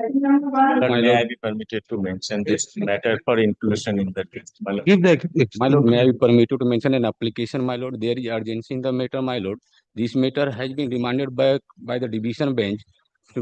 May I be permitted to mention this matter for inclusion in the text? My lord. Give the My lord, may I be permitted to mention an application, my lord? There is urgency in the matter, my lord. This matter has been remanded by the division bench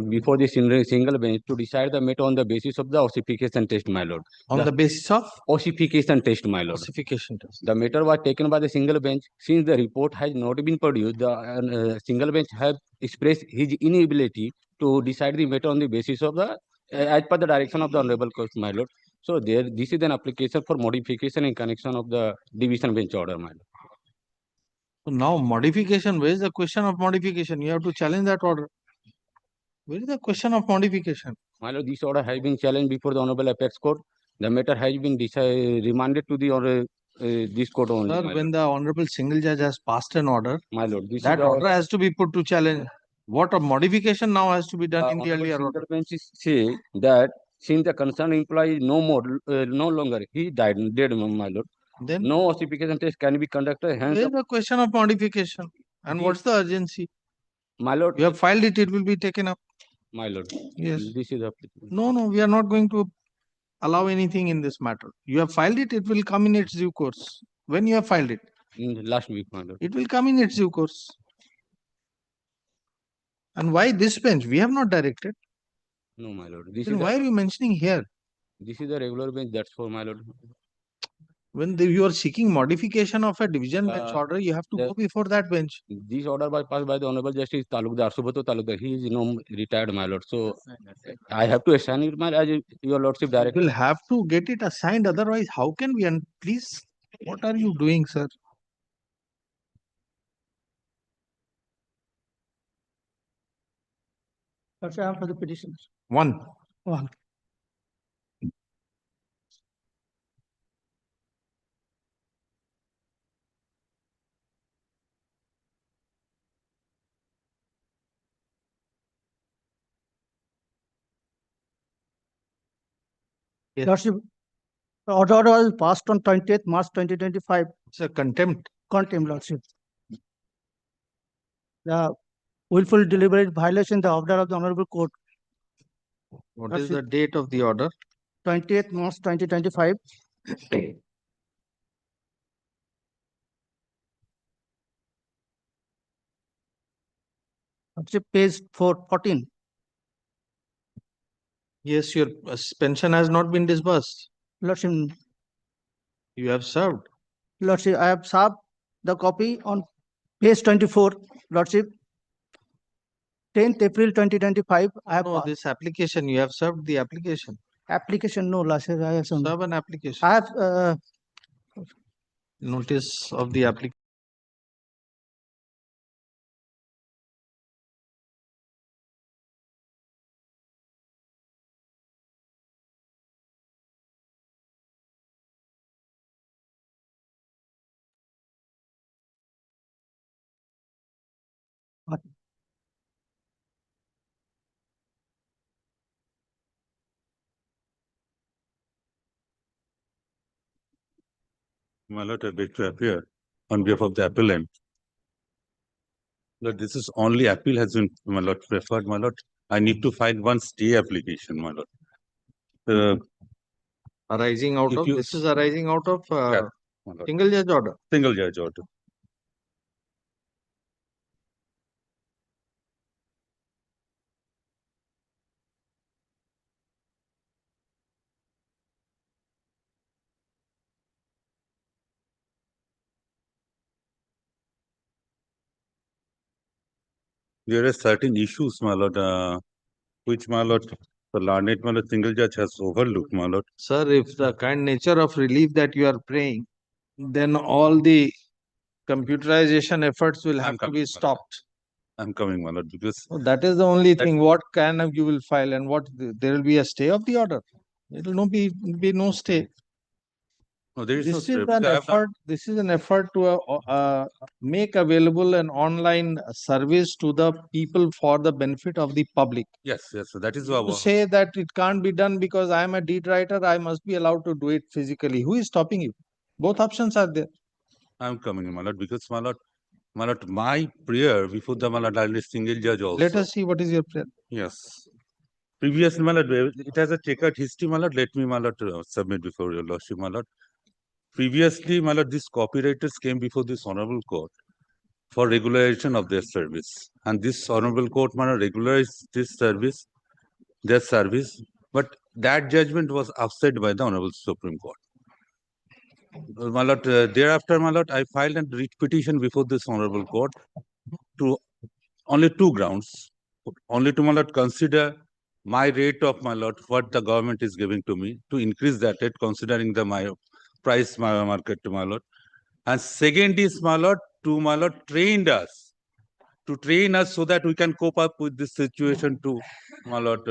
before the single bench to decide the matter on the basis of the ossification test, my lord. on the basis of Ossification test, my lord. ossification test. The matter was taken by the single bench. Since the report has not been produced, the single bench have expressed his inability to decide the matter on the basis of the as per the direction of the honorable court, my lord. So this is an application for modification in connection of the division bench order, my lord. So now modification, where is the question of modification? You have to challenge that order. Where is the question of modification? My lord, this order has been challenged before the honorable apex court. The matter has been remanded to the this court only. Sir, when the honorable single judge has passed an order, my lord, that order has to be put to challenge. What a modification now has to be done in the honorable earlier single order. bench say that since the concerned employee is no longer, he died, dead, my lord. Then No ossification test can be conducted. Hence, where is the question of modification? And what's the urgency? my lord, You have filed it, it will be taken up. my lord. Yes. This is the application. No, we are not going to allow anything in this matter. You have filed it, it will come in its due course. When you have filed it? In the last week, my lord. It will come in its due course. And why this bench? We have not directed. No, my lord. This Then is why are you mentioning here? This is the regular bench. That's for my lord. When you are seeking modification of a division bench order, you have to go before that bench. This order was passed by the Honorable Justice Talukdar, Subato Talukdar. He is retired, my lord. So I have to assign it, my as your lordship You director. will have to get it assigned. Otherwise, how can we? And please, what are you doing, sir? That's why I am for the petitions. One. Yes. Lordship, the order was passed on 20th March 2025. It's a contempt. Contempt, Lordship. The willful deliberate violation the order of the Honorable Court. What is the date of the order? 20th March 2025. Lordship, page 414. Yes, your pension has not been disbursed. Lordship, You have served. Lordship, I have served the copy on page 24. Lordship, 10th April 2025. I have No, this application, you have served the application. application. No, Lordship, I have some. Serve an application. I have Notice of the application. My lord, I beg to appear on behalf of the appellant. Lord, this is only appeal has been, my lord, preferred, my lord. I need to file one stay application, my lord. Arising out If of, you- this is arising out of Yeah, my lord. single judge order. Single judge order. There are certain issues, my lord, which, my lord, the learned, my lord, single judge has overlooked, my lord. Sir, if the kind nature of relief that you are praying, then all the computerization efforts will have to coming, be my lord. stopped. I'm coming, my lord, because So that is the only thing. What can you will file and what there will be a stay of the order. It will not be no stay. no, there is no This is stay. an I have not- effort. This is an effort to make available an online service to the people for the benefit of the public. Yes, so that is To what. say that it can't be done because I am a deed writer, I must be allowed to do it physically. Who is stopping you? Both options are there. I'm coming, my lord, because, my lord, my prayer before the, my lord, I will single judge also. Let us see what is your prayer. Yes. Previously, my lord, it has a checkered history, my lord. Let me, my lord, submit before your lordship, my lord. Previously, my lord, these copywriters came before this honorable court for regularization of their service. And this honorable court, my lord, regularized this service, their service. But that judgment was upset by the honorable Supreme Court. My lord, thereafter, my lord, I filed a writ petition before this honorable court to only two grounds. Only to, my lord, consider my rate of, my lord, what the government is giving to me, to increase that rate considering the my price market to, my lord. And second is, my lord, to, my lord, train us so that we can cope up with this situation to, my lord,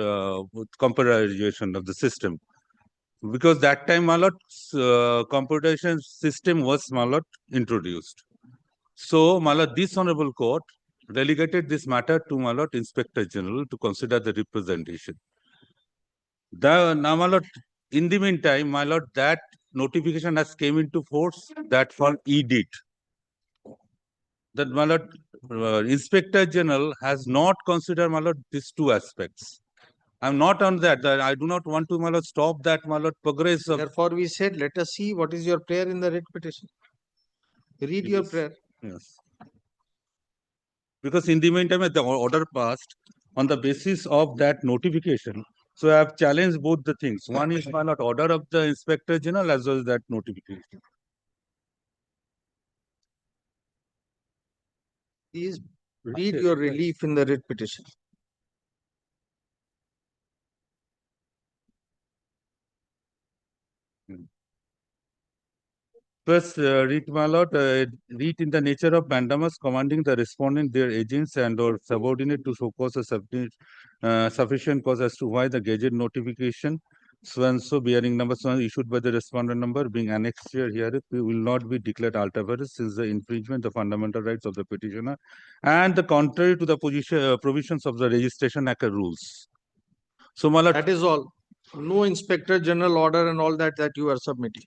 with computerization of the system. Because that time, my lord, computation system was, my lord, introduced. So, my lord, this honorable court relegated this matter to, my lord, Inspector General to consider the representation. Now, my lord, in the meantime, my lord, that notification has came into force that for edit. That, my lord, Inspector General has not considered, my lord, these two aspects. I'm not on that. I do not want to, my lord, stop that, my lord, progress of. Therefore, we said, let us see what is your prayer in the writ petition. Read your Yes. prayer. Yes. Because in the meantime, the order passed on the basis of that notification. So I have challenged both the things. One is, my lord, order of the Inspector General as well as that notification. Please read your relief in the writ petition. First, read, my lord, read in the nature of mandamus commanding the respondent, their agents and or subordinate to show cause a sufficient cause as to why the gazette notification so and so bearing number so issued by the respondent number being annexed here will not be declared ultra-virus since the infringement of fundamental rights of the petitioner and the contrary to the provisions of the Registration Act rules. So, my lord, That is all. No Inspector General order and all that you are submitting.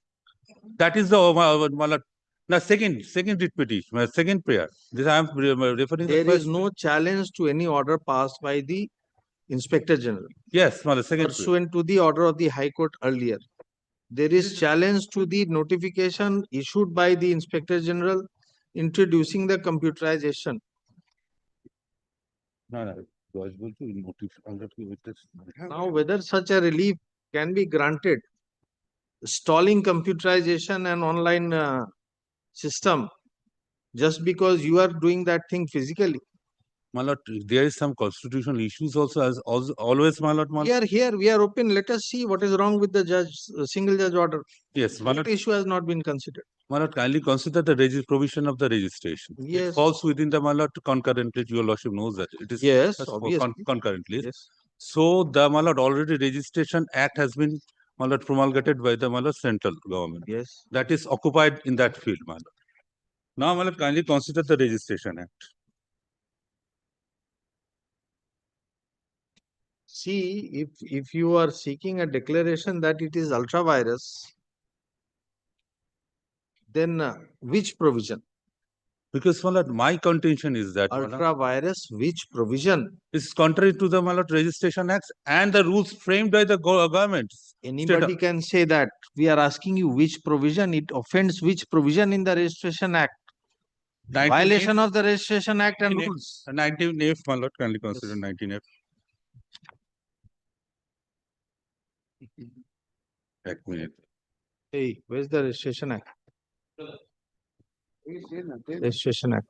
that is the my lord. Now, second writ petition, my second prayer. This I am referring. There the is first, no challenge to any order passed by the Inspector General yes, my lord, second prayer. pursuant to the order of the High Court earlier. There is challenge to the notification issued by the Inspector General introducing the computerization. Now, whether such a relief can be granted, stalling computerization and online system, just because you are doing that thing physically. My lord, there is some constitutional issues also as always, my lord. We are open. Let us see what is wrong with the single judge order. Yes, my lord. That issue has not been considered. My lord, kindly consider the provision of the registration. Yes. It falls within the, my lord, concurrently. Your lordship knows that it is Yes, obviously. concurrently. Yes. So the, my lord, already Registration Act has been, my lord, promulgated by the, my lord, central government. Yes. That is occupied in that field, my lord. Now, my lord, kindly consider the Registration Act. See, if you are seeking a declaration that it is ultra virus, then which provision? Because, my lord, my contention is that Ultra virus, which provision? is contrary to the, my lord, Registration Acts and the rules framed by the government. Anybody can say that. We are asking you which provision. It offends which provision in the Registration Act? Violation of the Registration Act and rules. 19F, my lord, kindly consider 19F. एक minute. Hey, where's the Registration Act? Registration Act.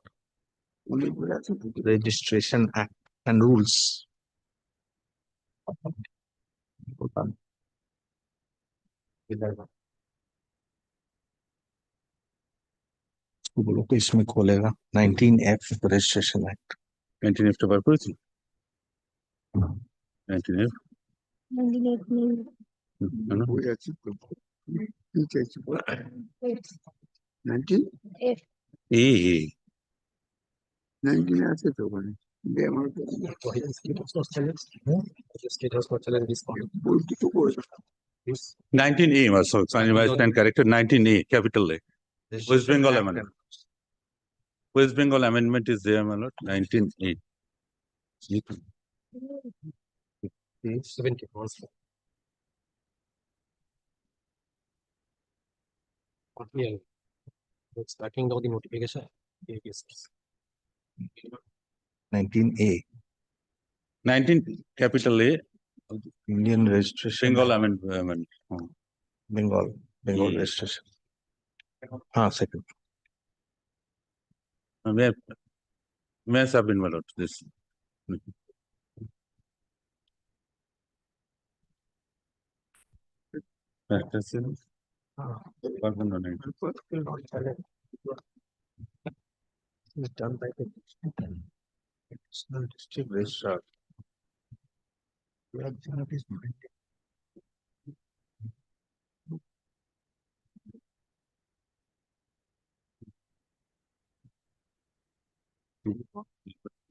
Registration Act and rules. बोलो तो इसमें खोलेगा 19F Registration Act. 19F to purpose. 19F. 19 A. 19 আছে তো ওখানে বলতে তো করে 19A, so I stand corrected. 19A, capital A. West Bengal Amendment. West Bengal Amendment is there, my lord. 19A. Page 70. Here. It's tracking down the notification. Yes. 19A, 19 capital A, Indian registration. Bengal Bengal Yeah. registration. Second. may I submit, my lord, this? That's it. What one on it? It's done by the National district registrar. We have notice.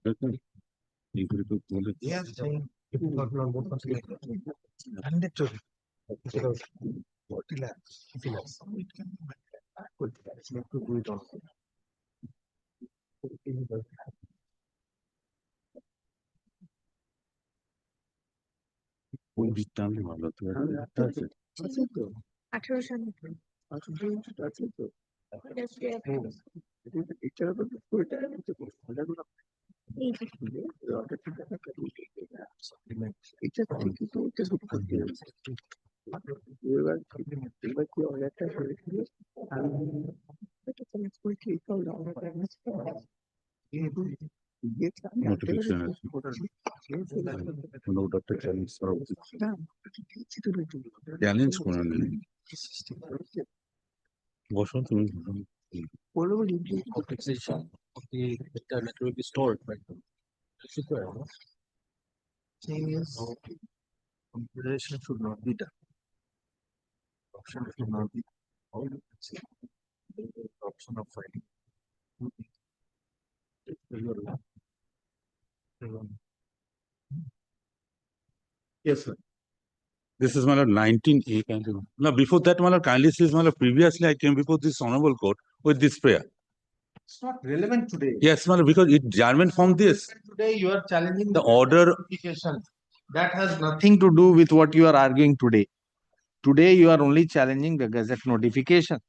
Okay. You could do it. They are saying mandatory. 40 lakhs. It can be good. You have to do it also. Will be done, my lord. That's it. 1800 Yes, we have. Notification. No, Dr. Challenge. Challenge করেন বসুন তুমি optimization of the internet will be stored, right? Saying is computation should not be done. Option should not be. Option of filing. Yes, sir. This is my lord 19A kind of. Now before that, my lord, kindly says, my lord, previously I came before this honorable court with this prayer. It's not relevant today. Yes, my lord, because it germinated from this. Today you are challenging The order. notification. That has nothing to do with what you are arguing today. Today you are only challenging the gazette notification.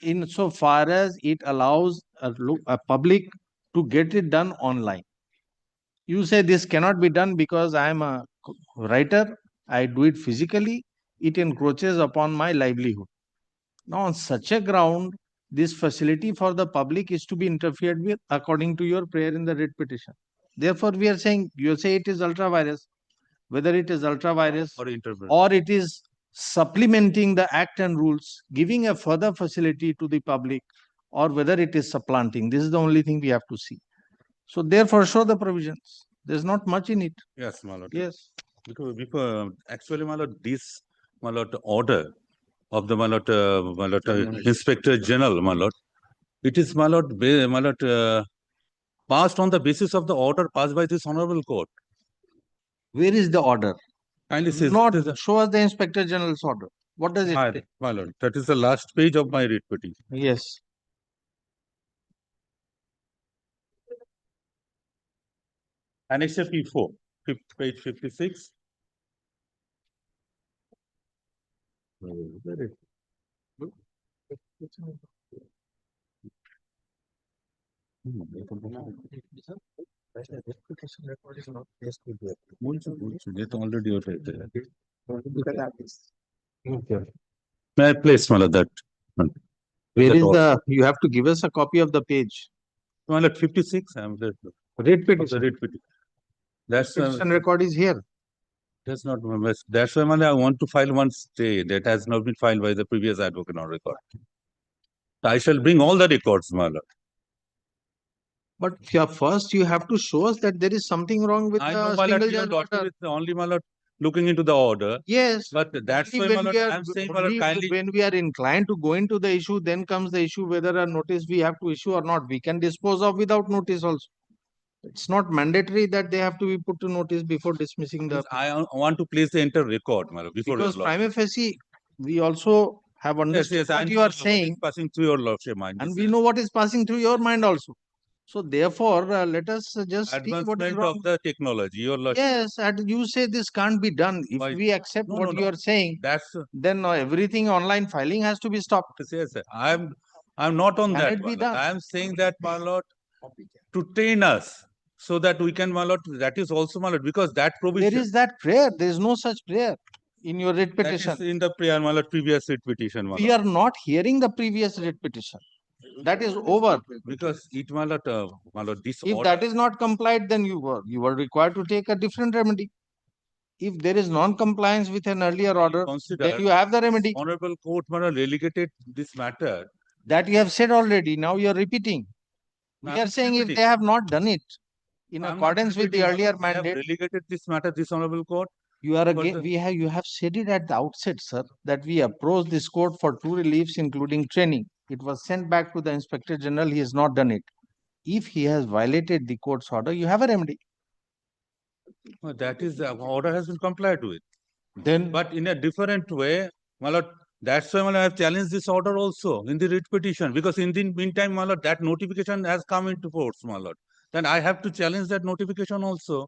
Insofar as it allows a public to get it done online. You say this cannot be done because I am a writer, I do it physically, it encroaches upon my livelihood. Now, on such a ground, this facility for the public is to be interfered with according to your prayer in the writ petition. Therefore, we are saying, you say it is ultra virus, whether it is ultra virus or it is supplementing the act and rules, giving a further facility to the public, or whether it is supplanting. This is the only thing we have to see. So therefore, show the provisions. There's not much in it. Yes, my lord. Yes. Because before actually, my lord, this, my lord, order of the, my lord, Inspector General, my lord, it is, my lord, passed on the basis of the order passed by this honorable court. Where is the order? Kindly says. Not show us the Inspector General's order. What does it say? My lord, that is the last page of my writ petition. Yes. Annexure P4, page 56. Already may I place, my lord, that? Where That is order. you have to give us a copy of the page. My lord, 56, I am there. Writ Of the petition. writ petition. That's Petition record is here. that's not my best. That's why, my lord, I want to file one stay that has not been filed by the previous advocate on record. I shall bring all the records, my lord. But first you have to show us that there is something wrong with I know, the my lord, single your judge doctor order. is only, my lord, looking into the order. Yes. But that's why, Only my when lord, we are, I'm saying, my lord, only kindly. when we are inclined to go into the issue, then comes the issue whether a notice we have to issue or not. We can dispose of without notice also. It's not mandatory that they have to be put to notice before dismissing the. I want to place the entire record, my lord, before Because your lordship. prima facie, we also have understood I what know you are what is saying, passing through your lordship mind. and we know what is passing through your mind also. So therefore, let us just see what is Advancement wrong. of the technology, your lordship. Yes, and you say this can't be done. If Why? we accept No, what no, you no. are saying, That's, then everything online filing has to be stopped. yes, sir. I'm not on Can that, it be my lord. done? I am saying that, my lord, to train us so that we can, my lord, that is also, my lord, because that provision. There is that prayer. There is no such prayer in your writ That petition. is in the prayer, my lord, previous writ petition, my We lord. are not hearing the previous writ petition. That is over. Because it, my lord, this If order. that is not complied, then you were required to take a different remedy. If there is non-compliance with an earlier order, then Consider you have the remedy. Honorable Court, my lord, relegated this matter. That you have said already. Now you are repeating. We I'm are saying if repeating. they have not done it in I'm not accordance with the repeating, my earlier lord. They have mandate, relegated this matter, this honorable court. you are But again, the- you have said it at the outset, sir, that we approached this court for 2 reliefs, including training. It was sent back to the Inspector General. He has not done it. If he has violated the court's order, you have a remedy. That is, the order has been complied with. Then, But in a different way, my lord, that's why, my lord, I have challenged this order also in the writ petition, because in the meantime, my lord, that notification has come into force, my lord. Then I have to challenge that notification also.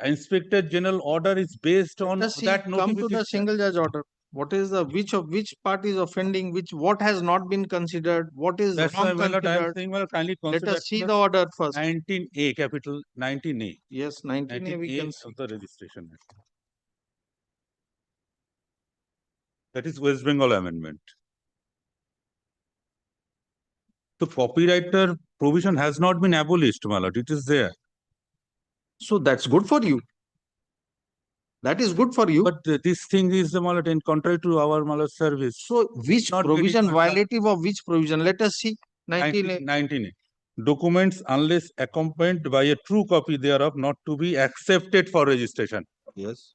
Inspector General order is based on let us see, that come to the notification. single judge order. What is the, which part is offending, what has not been considered, what is That's why, wrong my lord, I am considered? saying, my lord, kindly Let consider us see the order first. 19A, capital 19A. Yes, 19A we can 19A see. of the registration act. That is West Bengal amendment. The copywriter provision has not been abolished, my lord. It is there. So that's good for you. That is good for you. But this thing is, my lord, in contrary to our, my lord, service. So which not getting provision, concerned. violative of which provision? Let us see. 19A. 19A. Documents unless accompanied by a true copy thereof not to be accepted for registration. Yes.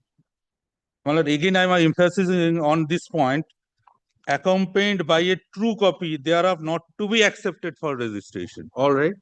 My lord, again, I am emphasizing on this point. Accompanied by a true copy thereof not to be accepted for registration. All right.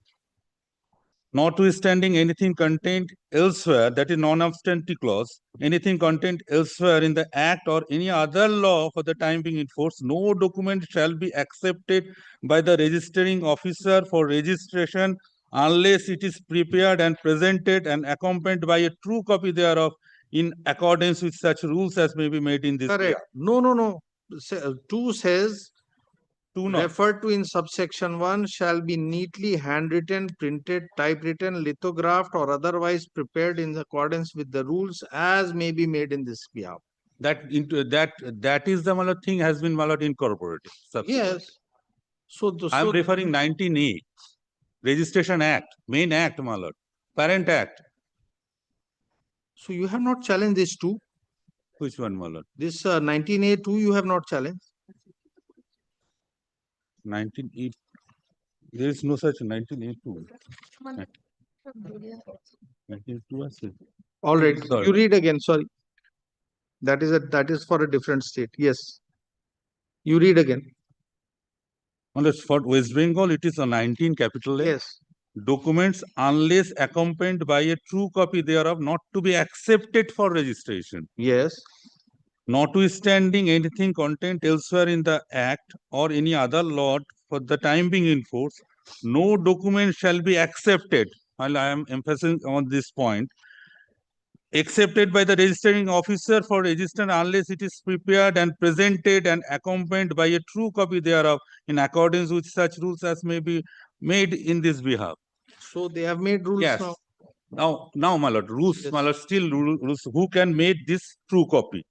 Notwithstanding anything contained elsewhere, that is non-obstante clause, anything contained elsewhere in the act or any other law for the time being in force, no document shall be accepted by the registering officer for registration unless it is prepared and presented and accompanied by a true copy thereof in accordance with such rules as may be made in this. Correct. No. 2 says, Two not. referred to in subsection 1 shall be neatly handwritten, printed, typewritten, lithographed, or otherwise prepared in accordance with the rules as may be made in this behalf. That is the, my lord, thing has been, my lord, incorporated. Yes. So, I am referring 19A, Registration Act, main act, my lord, parent act. so you have not challenged this too. Which one, my lord? This 19A2 you have not challenged. 19A. There is no such 19A2. 19A2 as well. All right. Sorry. You read again. Sorry. That is for a different state. Yes. You read again. My lord, for West Bengal, it is a 19 capital A. Yes. Documents unless accompanied by a true copy thereof not to be accepted for registration. Yes. Notwithstanding anything contained elsewhere in the act or any other law for the time being in force, no document shall be accepted. While I am emphasizing on this point, accepted by the registering officer for registration unless it is prepared and presented and accompanied by a true copy thereof in accordance with such rules as may be made in this behalf. So they have made rules Yes. now. Now, my lord, rules, Yes. my lord, still rules. Who can make this true copy?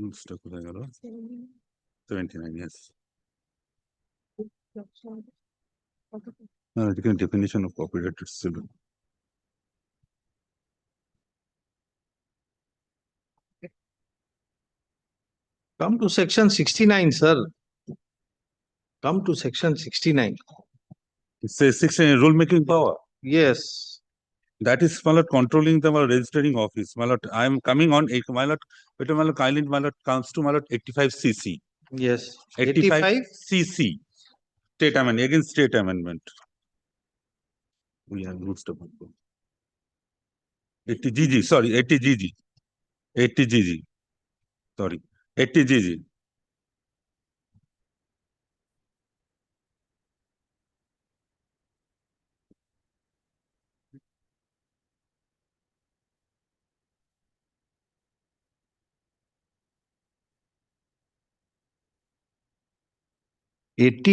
Rules টা কোথায় গেল? 79, yes. No, the definition of copyright is still. Come to section 69, sir. Come to section 69. It says 16 rule making power. Yes. That is my lord controlling the my lord, registering office. My lord, I am coming on my lord, but my lord kindly my lord comes to my lord 85 cc. Yes. 85 cc. State amendment against state amendment. We have used the 80 GG, sorry, 80 GG. 80 GG. Sorry. 80 GG.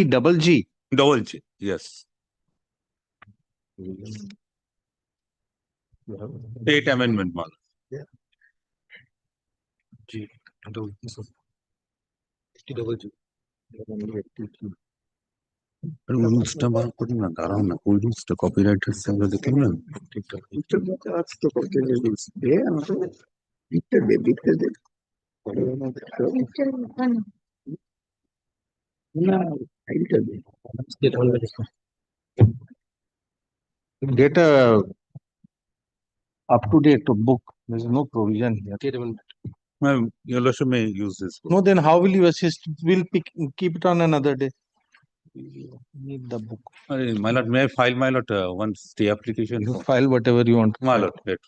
Double G. Double G. Yes. State amendment, my lord. G. Double G. 50 double G. রুলসটা বার করি না, দাঁড়াও না, ওই রুলসটা copywriter সামনে দেখলাম না। এটার মধ্যে আছে তো কত জিনিস দে আমাকে দিতে দে না ফাইলটা দে State amendment. Get a up to date book. There is no provision here. State amendment. Your lordship may use this. No, then how will you assist? We'll keep it on another day. Need the book. My lord, may I file my lord one stay application? You file whatever you want. My lord, let.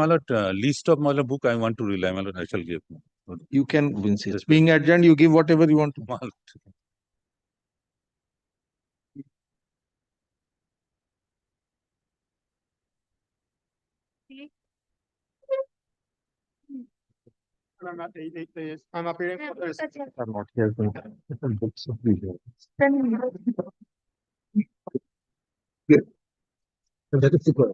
My lord, list of my lord book I want to rely. My lord, I shall give. You can, being adjourned, you give whatever you want to. My lord. I'm appearing for this. Are not here. Books of video. That is super.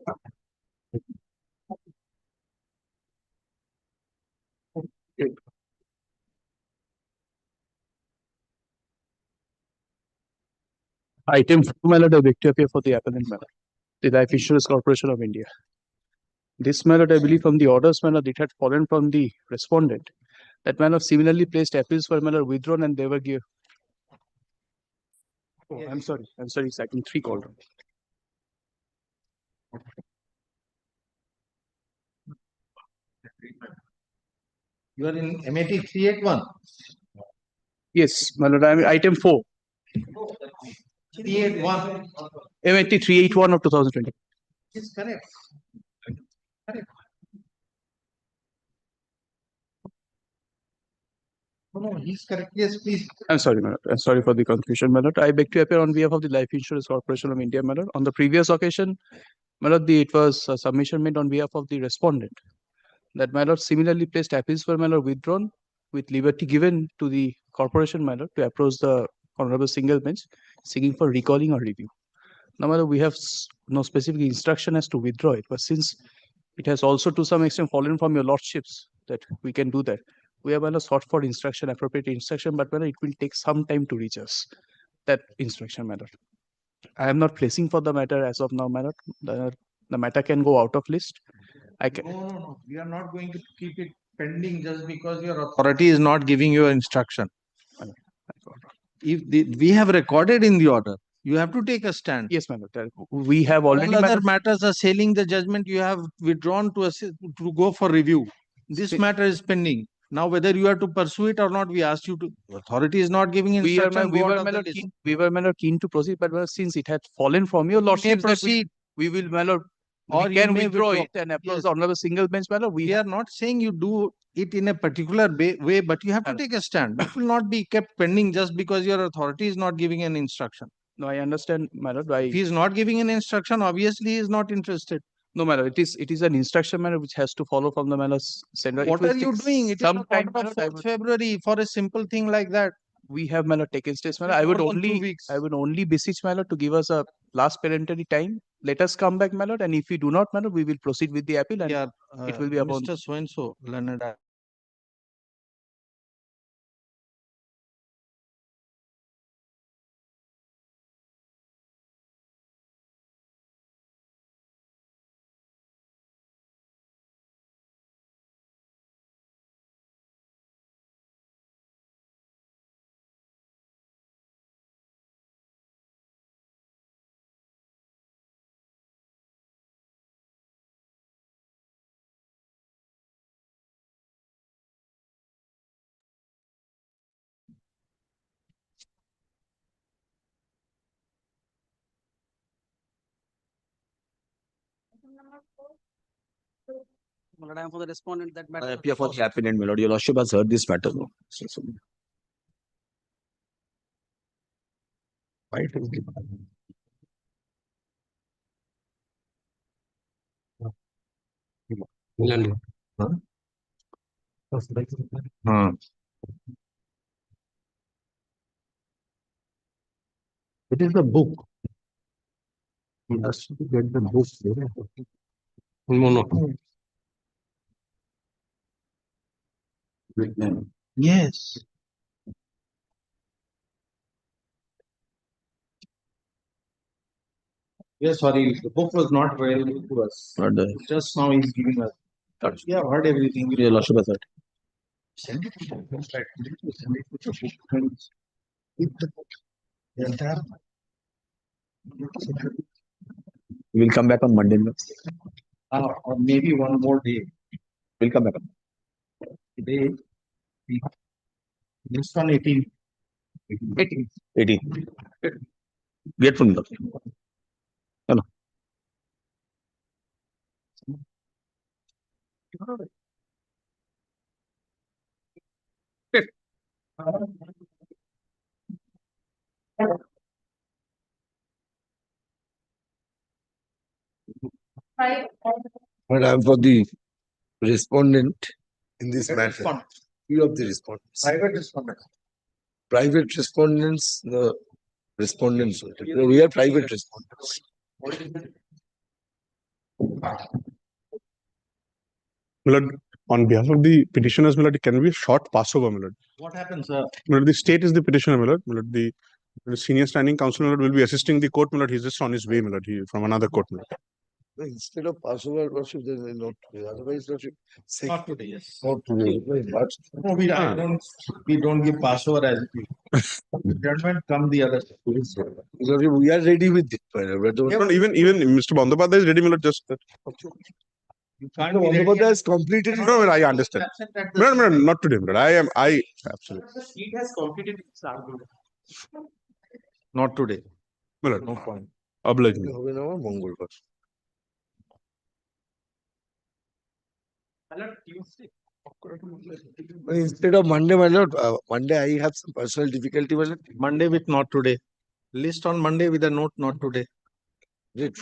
Item 4, my lord, I beg to appear for the appellant, my lord, the Life Insurance Corporation of India. This, my lord, I believe from the orders, my lord, it had fallen from the respondent. That man of similarly placed appeals for my lord withdrawn and they were given. Oh, I'm sorry, second 3 called. You are in MAT 381. Yes, my lord, I mean item 4, 381. MAT 381 of 2020. Is correct. Correct. No, he's correct. Yes, please. I'm sorry, my lord. I'm sorry for the confusion, my lord. I beg to appear on behalf of the Life Insurance Corporation of India, my lord. On the previous occasion, my lord, it was a submission made on behalf of the respondent. That my lord similarly placed appeals for my lord withdrawn with liberty given to the corporation, my lord, to approach the honorable single bench seeking for recalling or review. Now, my lord, we have no specific instruction as to withdraw it, but since it has also to some extent fallen from your lordships that we can do that, we have, my lord, sought for instruction, appropriate instruction, but my lord, it will take some time to reach us. That instruction, my lord. I am not placing for the matter as of now, my lord. The matter can go out of list. I can. No. We are not going to keep it pending just because your authority is not giving you instruction. If we have recorded in the order, you have to take a stand. Yes, my lord. We have already. All other matters are sailing the judgment. You have withdrawn to go for review. This matter is pending. Now, whether you are to pursue it or not, we asked you to. Authority is not giving instruction. We were, my lord, keen to proceed, but since it had fallen from your lordship, proceed. We will, my lord. Or we can withdraw it and approach the honorable single bench, my lord. We are not saying you do it in a particular way, but you have to take a stand. It will not be kept pending just because your authority is not giving an instruction. No, I understand, my lord. If he is not giving an instruction, obviously he is not interested. No, my lord. It is an instruction, my lord, which has to follow from the my lord's sender. What are you doing? It is not of February for a simple thing like that. We have, my lord, taken steps, my lord. I would only beseech, my lord, to give us a last peremptory time. let us come back, my lord, and if we do not, my lord, we will proceed with the appeal and Yeah, it will be upon. Mr. So-and-so, Leonard. My lord, I am for the respondent that I matter. appear for the appellant, my lord. Your lordship has heard this matter. Milan. It is the book. He has to get the book. No, no. Yes. Yes, sorry, the book was not available to us. Not the- Just now he's giving us. Yeah, I've heard everything. Your lordship has heard. Send it to the book. Send it to the book. Keep the book. The entire. We'll come back on Monday. Or maybe one more day. We'll come back. Today, next on 18. 18. Get from the. Hello. But I'm for the respondent in this matter. Few of the respondents. Private respondent. Private respondents, the respondents. No, we are private respondents. Milord, on behalf of the petitioners, Milord, can we short pass over, Milord? What happens, sir? Milord, the state is the petitioner, Milord. Milord, the senior standing counsel, Milord, will be assisting the court, Milord. He's just on his way, Milord, from another court, Milord. Instead of Passover worship, there is not today. Otherwise, worship. Not today, yes. Not today. But No, we don't give Passover as we. Gentlemen, come the other. we are ready with it. Milord, even Mr. Bandopadhyay is ready, Milord, just that. You can't be ready. Bandopathyay has completed No, Milord, I understand. Milord, Milord, not today, Milord. Absolutely. The state has completed its argument. Not today. Milord, No point. oblige me. হবে না আমার মঙ্গলবার। Instead of Monday, my lord, Monday I have some personal difficulty, my lord. Monday with not today. List on Monday with a note not today. Great.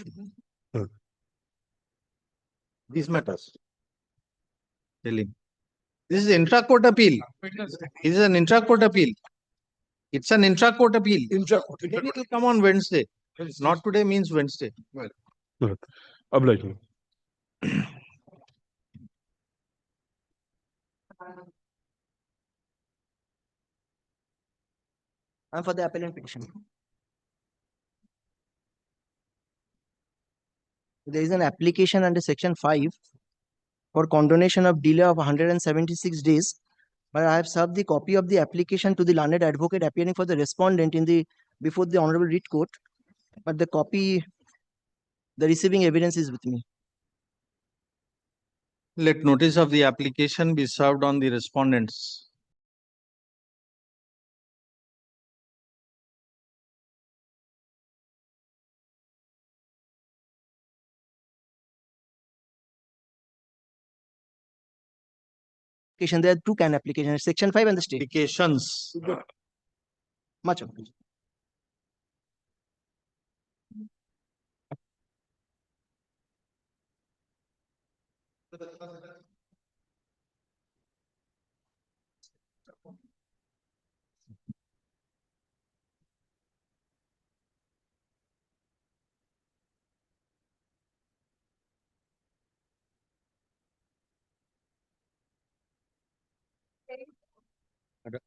These matters. Telling. This is intra-court appeal. This is an intra-court appeal. It's an intra-court appeal. Intra-court. Then it will come on Wednesday. Not today means Wednesday. Milord, oblige me. I'm for the appellant petition. There is an application under section 5 for condonation of delay of 176 days. But I have served the copy of the application to the learned advocate appearing for the respondent before the Honorable Writ Court. But the receiving evidence is with me. Let notice of the application be served on the respondents. There are two can applications, section 5 and the state. Applications. Much obliged.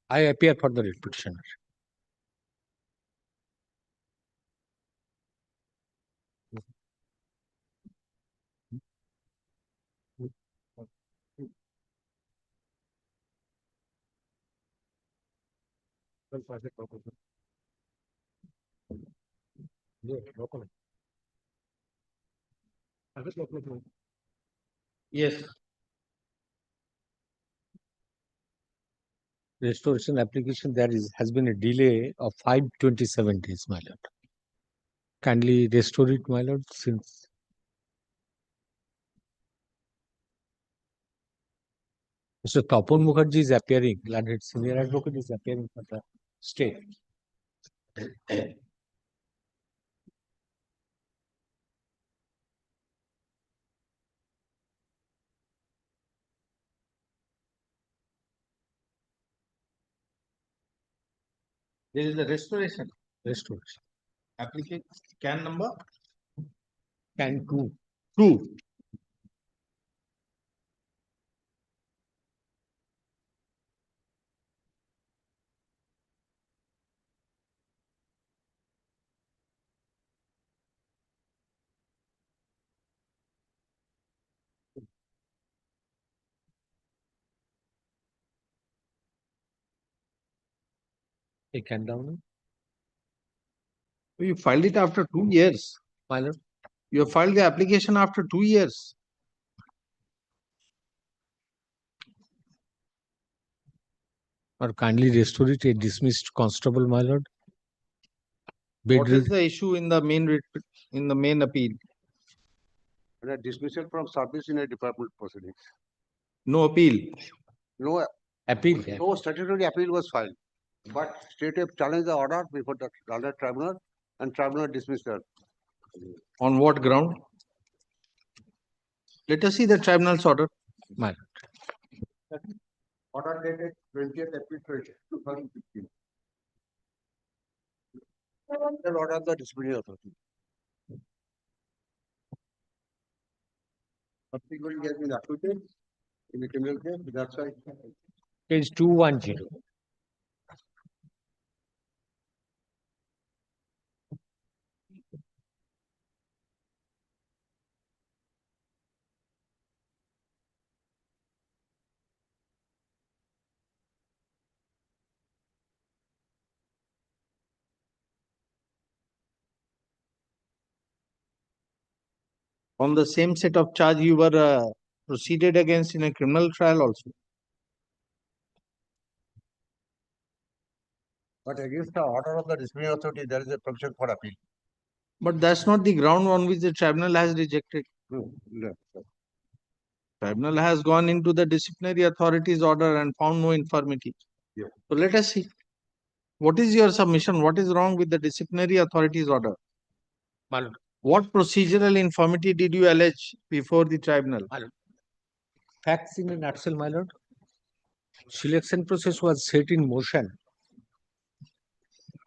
I appear for the writ petitioner. Yes. Restoration application, has been a delay of 527 days, my lord. Kindly restore it, my lord, since Mr. Tapon Mukherjee is appearing, landed senior advocate is appearing for the state. There is a restoration. Restoration. Application, can number Can two. 2. A can down, You filed it after 2 years. my lord. You have filed the application after 2 years. Or kindly restore it, a dismissed constable, my lord. What is the issue in the main appeal? A dismissal from service in a department proceedings. No appeal. No, Appeal. no statutory appeal was filed, but state have challenged the order before the other tribunal, and tribunal dismissed her. On what ground? Let us see the tribunal's order. My Order dated 20th April 2015. The order of the disciplinary authority. Subsequently has been acquitted in the criminal case. That's why. Page 210. On the same set of charge you were proceeded against in a criminal trial also. But against the order of the disciplinary authority, there is a provision for appeal. But that's not the ground on which the tribunal has rejected. No. Tribunal has gone into the disciplinary authority's order and found no infirmity. Yeah. So let us see. What is your submission? What is wrong with the disciplinary authority's order? My lord. What procedural infirmity did you allege before the tribunal? Facts in a nutshell, my lord. Selection process was set in motion.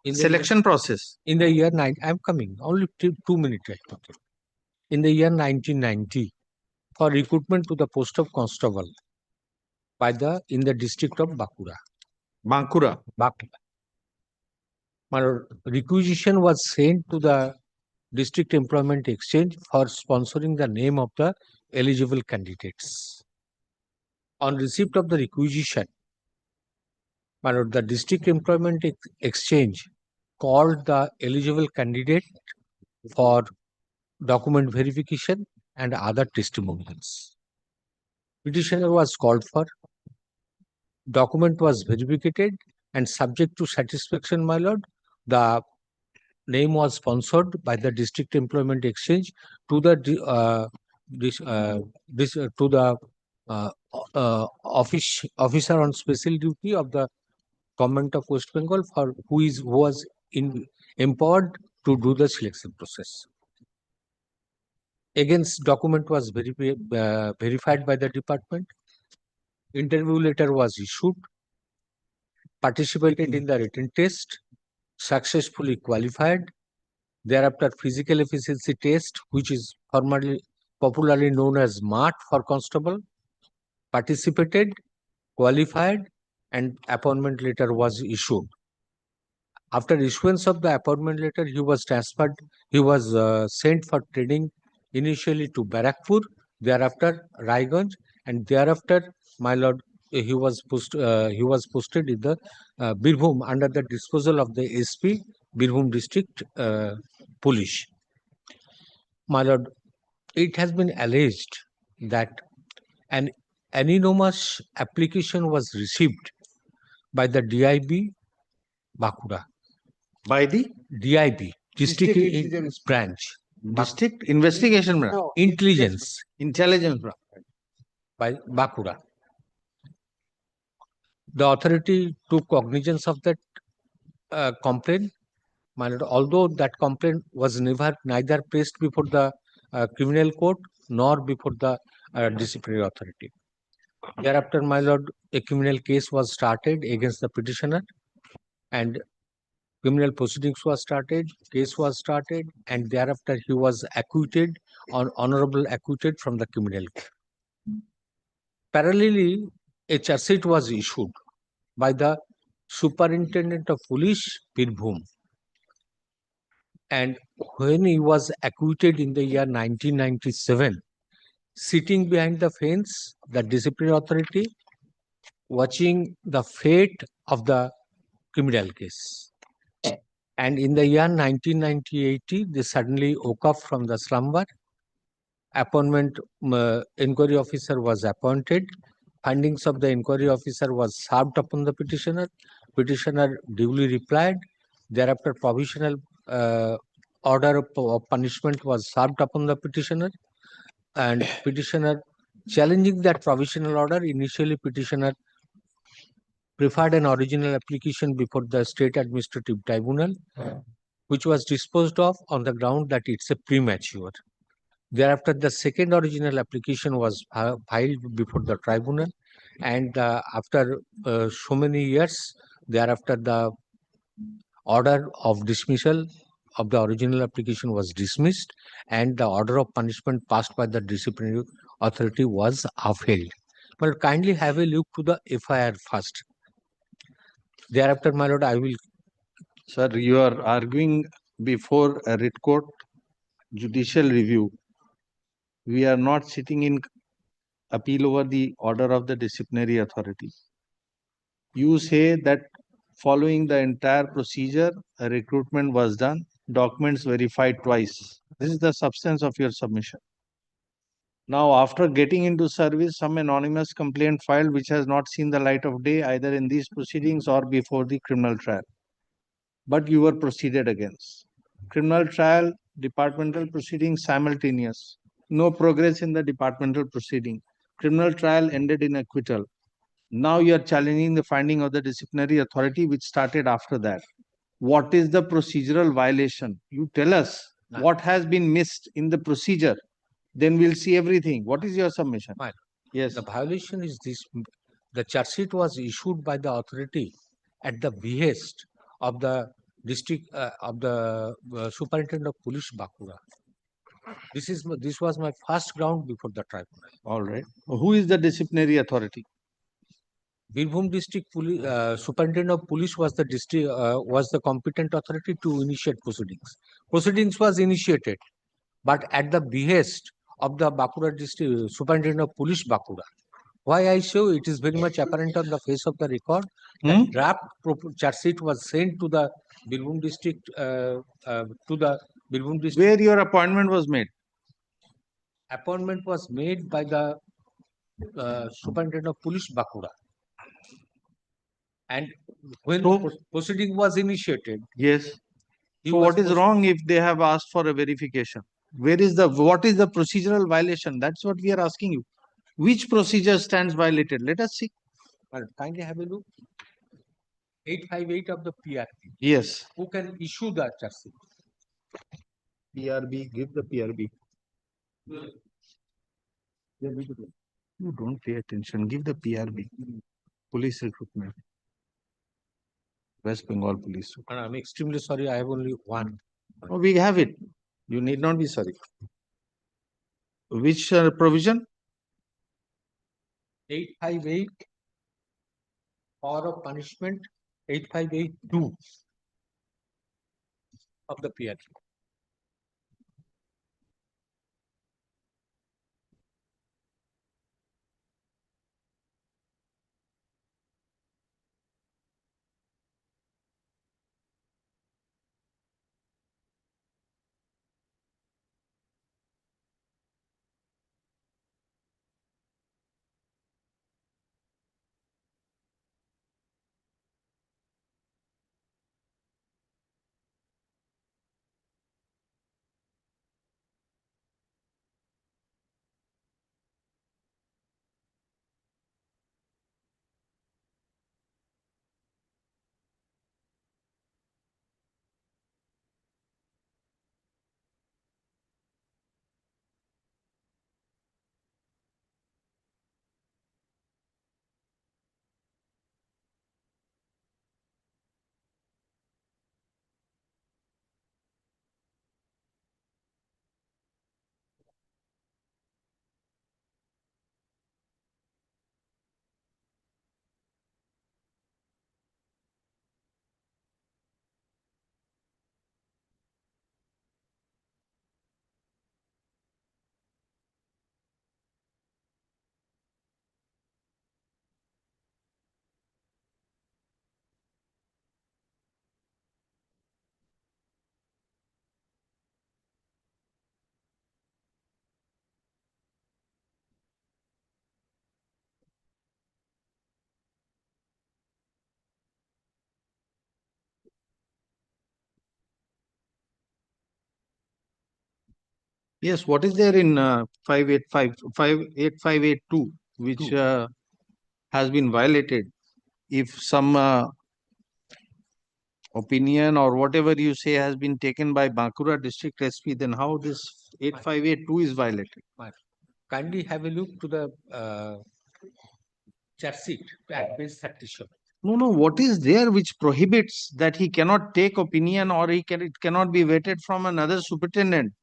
In the Selection process. in the year I'm coming, only 2 minutes. Right? In the year 1990, for recruitment to the post of constable in the district of Bankura. Bankura. My lord, requisition was sent to the district employment exchange for sponsoring the name of the eligible candidates. On receipt of the requisition, my lord, the district employment exchange called the eligible candidate for document verification and other testimonials. Petitioner was called for, document was verified, and subject to satisfaction, my lord, the name was sponsored by the district employment exchange to the officer on special duty of the government of West Bengal who was empowered to do the selection process. Against document was verified by the department. Interview letter was issued. Participated in the written test. Successfully qualified. Thereafter, physical efficiency test, which is popularly known as MART for constable. Participated, qualified, and appointment letter was issued. After issuance of the appointment letter, he was transferred. He was sent for training initially to Barakpur, thereafter Raiganj, and thereafter, my lord, he was posted in the Birbhum under the disposal of the SP, Birbhum District Police. My lord, it has been alleged that an anonymous application was received by the DIB Bakura. By the DIB, District Intelligence Branch, District Investigation Branch, Intelligence Intelligence Branch. by Bakura. The authority took cognizance of that complaint, my lord, although that complaint was neither placed before the criminal court nor before the disciplinary authority. Thereafter, my lord, a criminal case was started against the petitioner, and criminal proceedings was started, case was started, and thereafter he was acquitted on honorable acquitted from the criminal court. Parallelly, a charge sheet was issued by the Superintendent of Police, Birbhum. And when he was acquitted in the year 1997, sitting behind the fence, the disciplinary authority, watching the fate of the criminal case. And in the year 1980, they suddenly woke up from the slumber. Inquiry officer was appointed. Findings of the inquiry officer was served upon the petitioner. Petitioner duly replied. Thereafter, provisional order of punishment was served upon the petitioner, and petitioner challenging that provisional order. Initially, petitioner preferred an original application before the State Administrative Tribunal, which was disposed of on the ground that it's a premature. Thereafter, the second original application was filed before the tribunal, and after so many years, thereafter the order of dismissal of the original application was dismissed, and the order of punishment passed by the disciplinary authority was upheld. But kindly have a look to the FIR first. Thereafter, my lord, I will. Sir, you are arguing before a writ court judicial review. We are not sitting in appeal over the order of the disciplinary authority. You say that following the entire procedure, a recruitment was done, documents verified twice. This is the substance of your submission. Now, after getting into service, some anonymous complaint filed which has not seen the light of day either in these proceedings or before the criminal trial. But you were proceeded against. Criminal trial, departmental proceedings simultaneous. No progress in the departmental proceeding. Criminal trial ended in acquittal. Now you are challenging the finding of the disciplinary authority which started after that. What is the procedural violation? You tell us what has been missed in the procedure. Then we'll see everything. What is your submission? Fine. Yes. The violation is this: the charge sheet was issued by the authority at the behest of the district superintendent of police Bakura. This was my first ground before the tribunal. All right. Who is the disciplinary authority? Birbhum District Police Superintendent of Police was the competent authority to initiate proceedings. Proceedings was initiated, but at the behest of the Bakura District Superintendent of Police Bakura. Why I show it is very much apparent on the face of the record. The draft charge sheet was sent to the Birbhum District Where your appointment was made? Appointment was made by the Superintendent of Police Bakura. And when proceeding was initiated, yes. So what is wrong if they have asked for a verification? What is the procedural violation? That's what we are asking you. Which procedure stands violated? Let us see. Well, kindly have a look. 858 of the PRB. Yes. Who can issue the charge sheet? PRB, give the PRB. You don't pay attention. Give the PRB. Police recruitment. West Bengal Police. I'm extremely sorry. I have only one. Oh, we have it. You need not be sorry. Which provision? 858 power of punishment 8582 of the PRC. Yes, what is there in 58582, which has been violated? If some opinion or whatever you say has been taken by Bankura district SP, then how this 8582 is violated? Kindly have a look to the chat sheet at page 37. No, what is there which prohibits that he cannot take opinion or it cannot be vetted from another superintendent?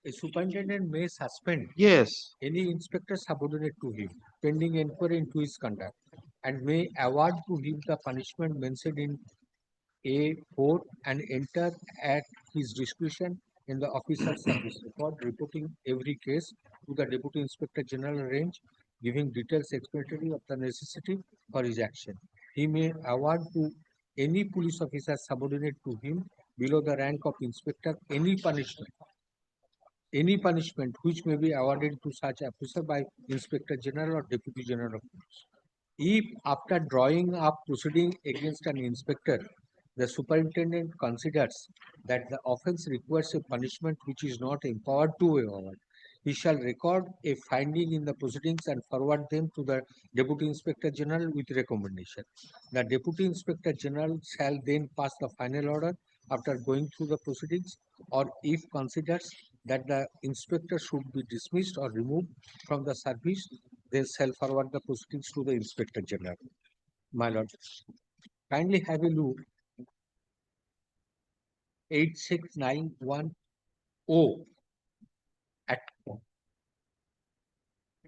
A superintendent may suspend Yes. any inspector subordinate to him pending inquiry into his conduct and may award to him the punishment mentioned in A4 and enter at his discretion in the officer's service record, reporting every case to the Deputy Inspector General range, giving details explanatory of the necessity for his action. He may award to any police officer subordinate to him below the rank of inspector any punishment which may be awarded to such officer by Inspector General or Deputy General of Police. If after drawing up proceeding against an inspector, the superintendent considers that the offence requires a punishment which is not empowered to award, he shall record a finding in the proceedings and forward them to the Deputy Inspector General with recommendation. The Deputy Inspector General shall then pass the final order after going through the proceedings, or if considers that the inspector should be dismissed or removed from the service, they shall forward the proceedings to the Inspector General. My lord, kindly have a look 8691O at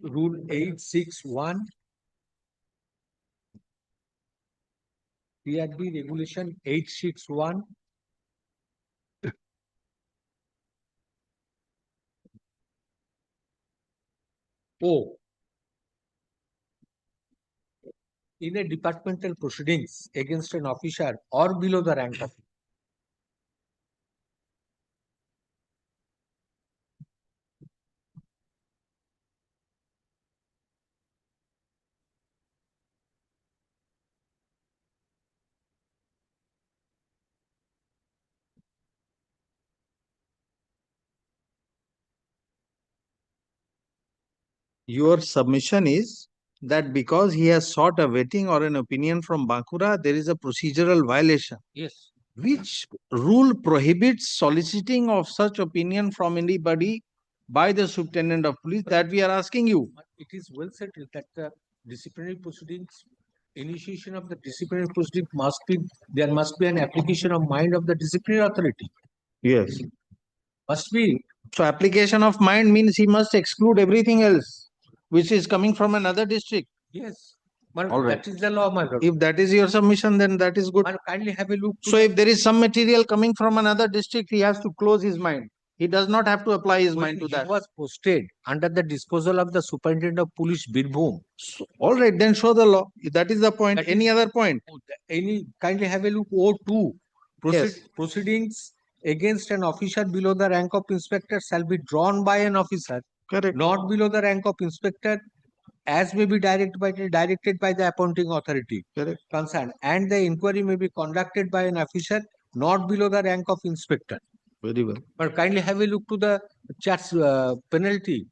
rule 861 PRB regulation 861 O. In a departmental proceedings against an officer or below the rank of Your submission is that because he has sought a vetting or an opinion from Bankura, there is a procedural violation. yes. Which rule prohibits soliciting of such opinion from anybody by the superintendent of police? That we are asking you. It is well settled that the disciplinary proceedings, initiation of the disciplinary proceeding there must be an application of mind of the disciplinary authority. Yes. Must be. So application of mind means he must exclude everything else which is coming from another district. Yes. All right. That is the law, my lord. If that is your submission, then that is good. My lord, kindly have a look. to So the- if there is some material coming from another district, he has to close his mind. He does not have to apply his mind to It that. was posted under the disposal of the Superintendent of Police, Birbhum. So, all right, then show the law. That is the point. That Any is- other point? Any, kindly have a look, O2. Yes. Proceedings against an officer below the rank of inspector shall be drawn by an officer Correct. not below the rank of inspector, as may be directed by the appointing authority Correct. concerned, and the inquiry may be conducted by an officer not below the rank of inspector. Very well. But kindly have a look to the charge penalty.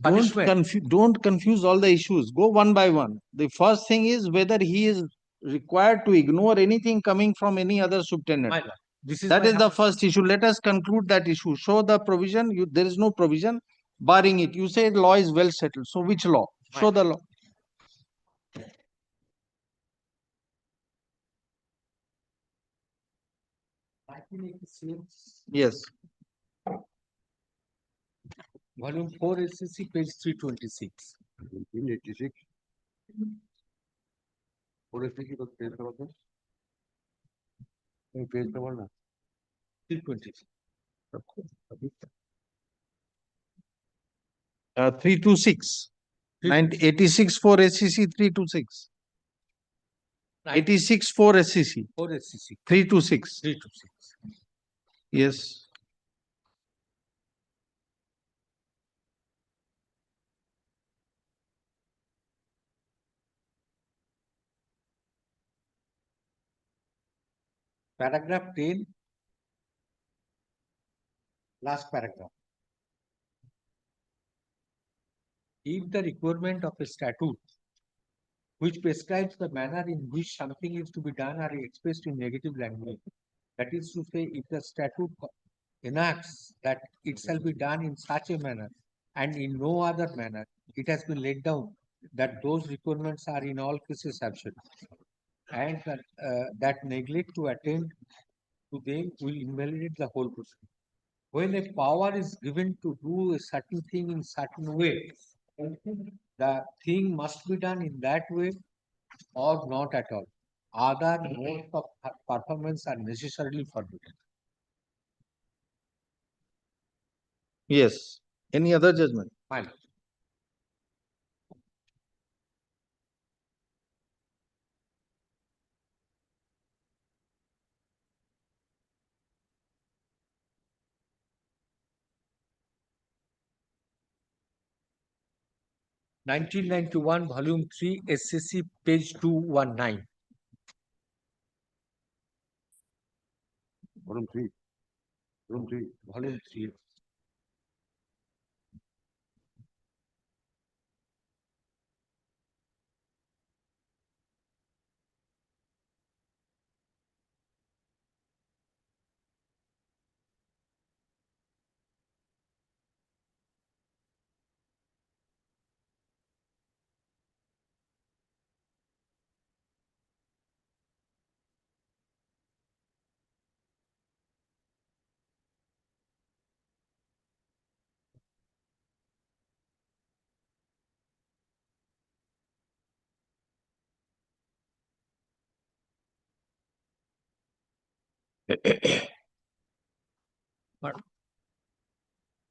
Don't confuse all the issues. Go one by one. The first thing is whether he is required to ignore anything coming from any other subtenant. My lord, this is That my is the first issue. Let us conclude that issue. Show the provision. There is no provision barring it. You say law is well settled. So which law? Show the law. Yes. Volume 4 SCC, page 326. 1986. What is the page number? Page number? 326. 326. 86 for SCC 326. 86 for SCC 4 SCC, 326. 326. Yes. Paragraph 10, last paragraph. If the requirement of a statute which prescribes the manner in which something is to be done are expressed in negative language, that is to say, if the statute enacts that it shall be done in such a manner and in no other manner, it has been laid down that those requirements are in all cases absent, and that neglect to attend to them will invalidate the whole proceeding. When a power is given to do a certain thing in certain way, the thing must be done in that way or not at all. Other modes of performance are necessarily forbidden. Yes. Any other judgment? My lord. (1991) Volume 3 SCC, page 219. Volume 3. Volume 3. Volume 3.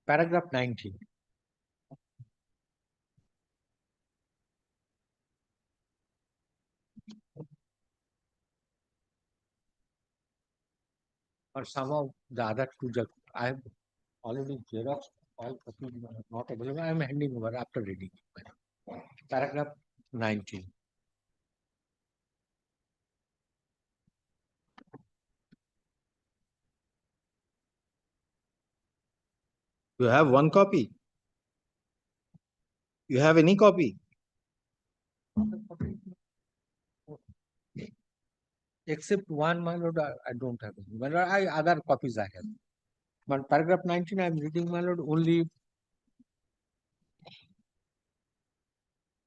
Paragraph 19. Or some of the other two, I have already xeroxed all copies not available. I am handing over after reading. Paragraph 19. You have one copy. You have any copy? Except one, my lord, I don't have any. But other copies I have. But paragraph 19, I am reading, my lord, only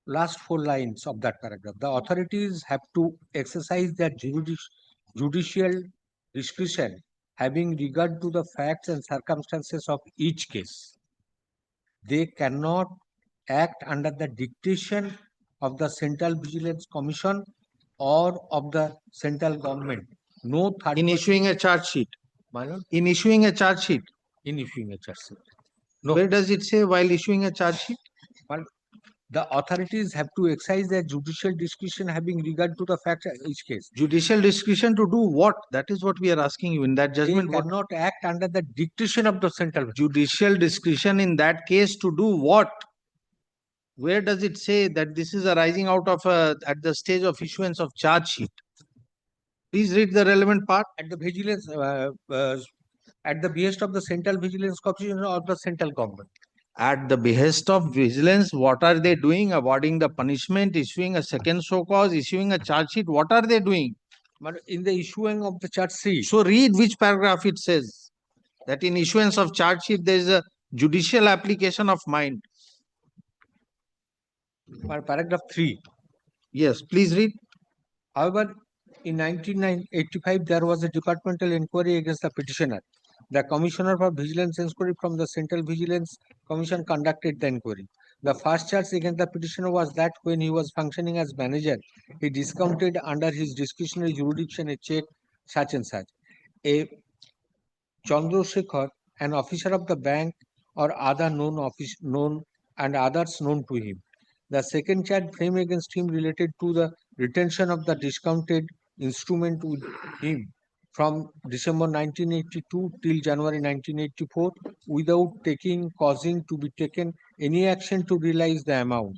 last 4 lines of that paragraph. The authorities have to exercise their judicial discretion, having regard to the facts and circumstances of each case. They cannot act under the dictation of the Central Vigilance Commission or of the central government. No third In party- issuing a charge sheet. My lord, In issuing a charge sheet. in issuing a charge sheet. No. Where does it say while issuing a charge sheet? The authorities have to exercise their judicial discretion having regard to the facts of each case. Judicial discretion to do what? That is what we are asking you in that They judgment. What? cannot act under the dictation of the central. Judicial discretion in that case to do what? Where does it say that this is arising out of at the stage of issuance of charge sheet? Please read the relevant part. At the vigilance, at the behest of the Central Vigilance Commission or the central government. At the behest of vigilance, what are they doing? Awarding the punishment, issuing a second show cause, issuing a charge sheet. What are they doing? But in the issuing of the charge sheet, So read which paragraph it says that in issuance of charge sheet there is a judicial application of mind. paragraph 3. Yes, please read. However, in 1985, there was a departmental inquiry against the petitioner. The Commissioner for Vigilance Inquiry from the Central Vigilance Commission conducted the inquiry. The first charge against the petitioner was that when he was functioning as manager, he discounted under his discretionary jurisdiction a check such and such. A Chandrasekhar, an officer of the bank or other known and others known to him. The second charge framed against him related to the retention of the discounted instrument with him from December 1982 till January 1984 without causing to be taken any action to realize the amount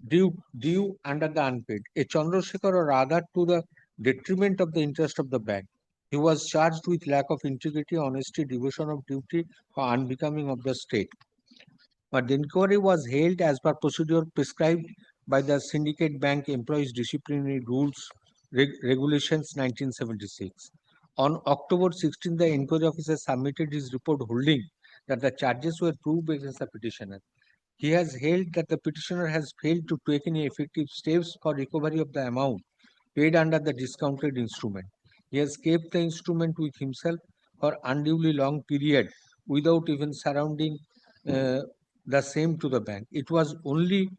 due under the unpaid. A Chandrasekhar or other to the detriment of the interest of the bank. He was charged with lack of integrity, honesty, devotion of duty, or unbecoming of the state. But the inquiry was held as per procedure prescribed by the Syndicate Bank Employees Disciplinary Rules Regulations 1976. On October 16, the inquiry officer submitted his report holding that the charges were proved against the petitioner. He has held that the petitioner has failed to take any effective steps for recovery of the amount paid under the discounted instrument. He has kept the instrument with himself for unduly long period without even surrounding the same to the bank. It was only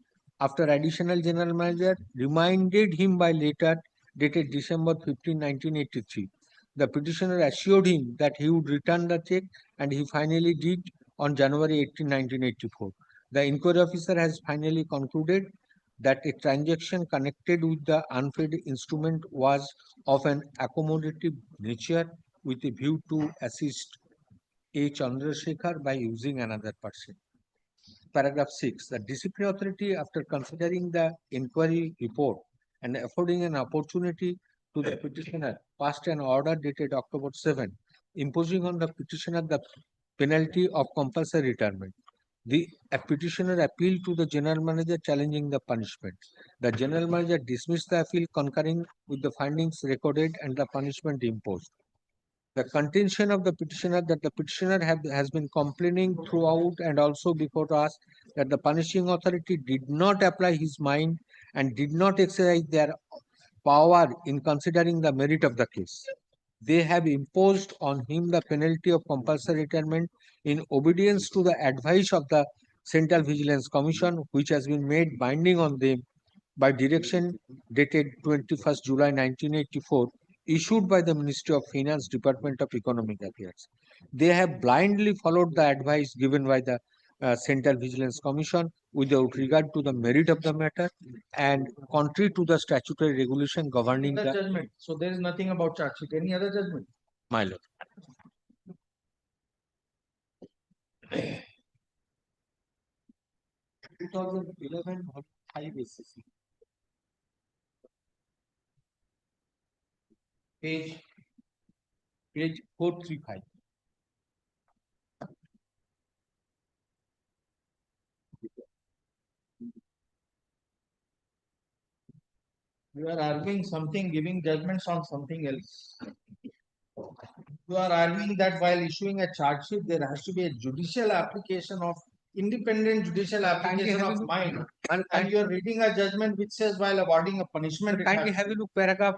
after additional general manager reminded him by letter dated December 15, 1983. The petitioner assured him that he would return the check and he finally did on January 18, 1984. The inquiry officer has finally concluded that a transaction connected with the unpaid instrument was of an accommodative nature with a view to assist A. Chandrasekhar by using another person. Paragraph 6. The disciplinary authority, after considering the inquiry report and affording an opportunity to the petitioner, passed an order dated October 7, imposing on the petitioner the penalty of compulsory retirement. The petitioner appealed to the general manager challenging the punishment. The general manager dismissed the appeal concurring with the findings recorded and the punishment imposed. The contention of the petitioner that the petitioner has been complaining throughout and also before us that the punishing authority did not apply his mind and did not exercise their power in considering the merit of the case. They have imposed on him the penalty of compulsory retirement in obedience to the advice of the Central Vigilance Commission, which has been made binding on them by direction dated 21st July 1984, issued by the Ministry of Finance, Department of Economic Affairs. They have blindly followed the advice given by the Central Vigilance Commission without regard to the merit of the matter and contrary to the statutory regulation governing the judgment. So there is nothing about charge sheet. Any other judgment? My lord. 2011 5 ACC. Page 435. You are arguing something, giving judgments on something else. You are arguing that while issuing a charge sheet, there has to be a judicial application of independent judicial application of mind. And you are reading a judgment which says while awarding a punishment. Kindly have a look paragraph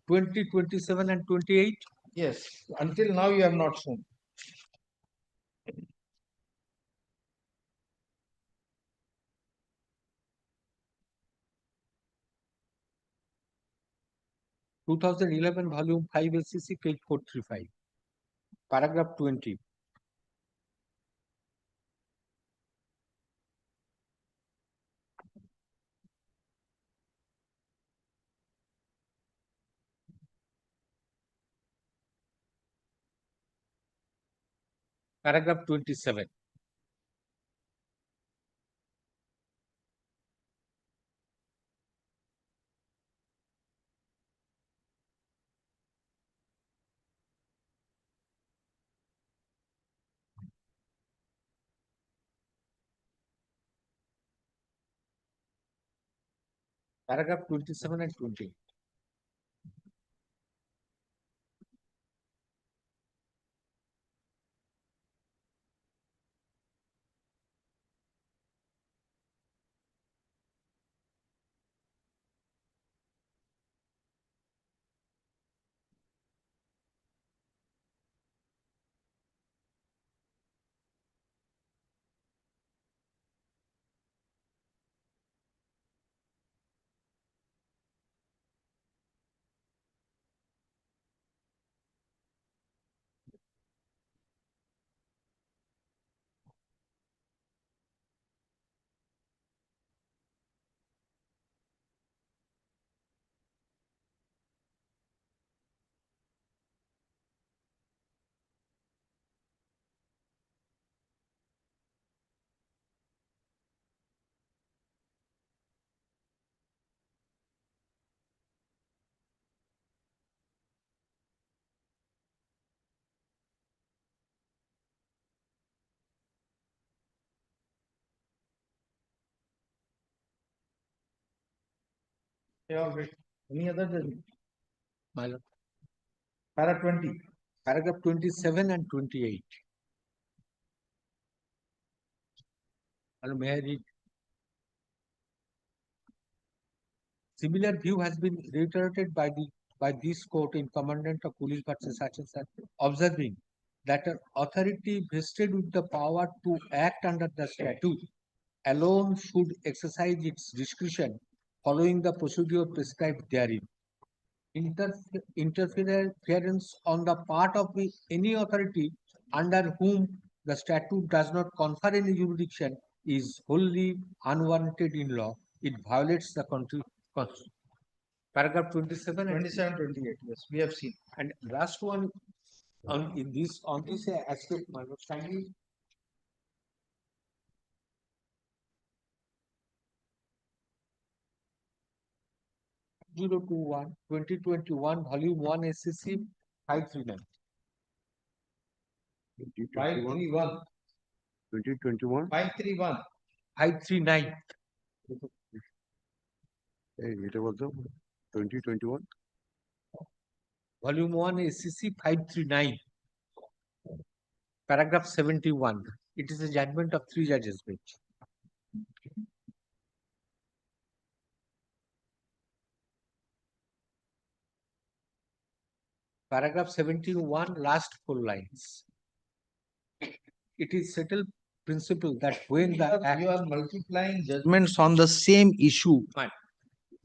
20, 27 and 28. Yes, until now you have not shown. 2011 volume 5 SCC page 435. Paragraph 20. Paragraph 27. Paragraph 27 and 28. Any other judgment? My lord. Para 20. Paragraph 27 and 28. And may I read? Similar view has been reiterated by this court in Commandant of Police versus such and such, observing that an authority vested with the power to act under the statute alone should exercise its discretion following the procedure prescribed therein. Interference on the part of any authority under whom the statute does not confer any jurisdiction is wholly unwarranted in law. It violates the Constitution. Paragraph 27 and 27, 28. Yes, we have seen. and last one on this aspect, my lord, kindly 021 2021 volume 1 SCC 539. 531. 2021. 531. 539. It was the 2021. Volume 1 SCC 539. Paragraph 71. It is a judgment of 3 judges bench. Paragraph 71, last 4 lines. It is settled principle that when the act You are multiplying judgments on the same issue. Fine.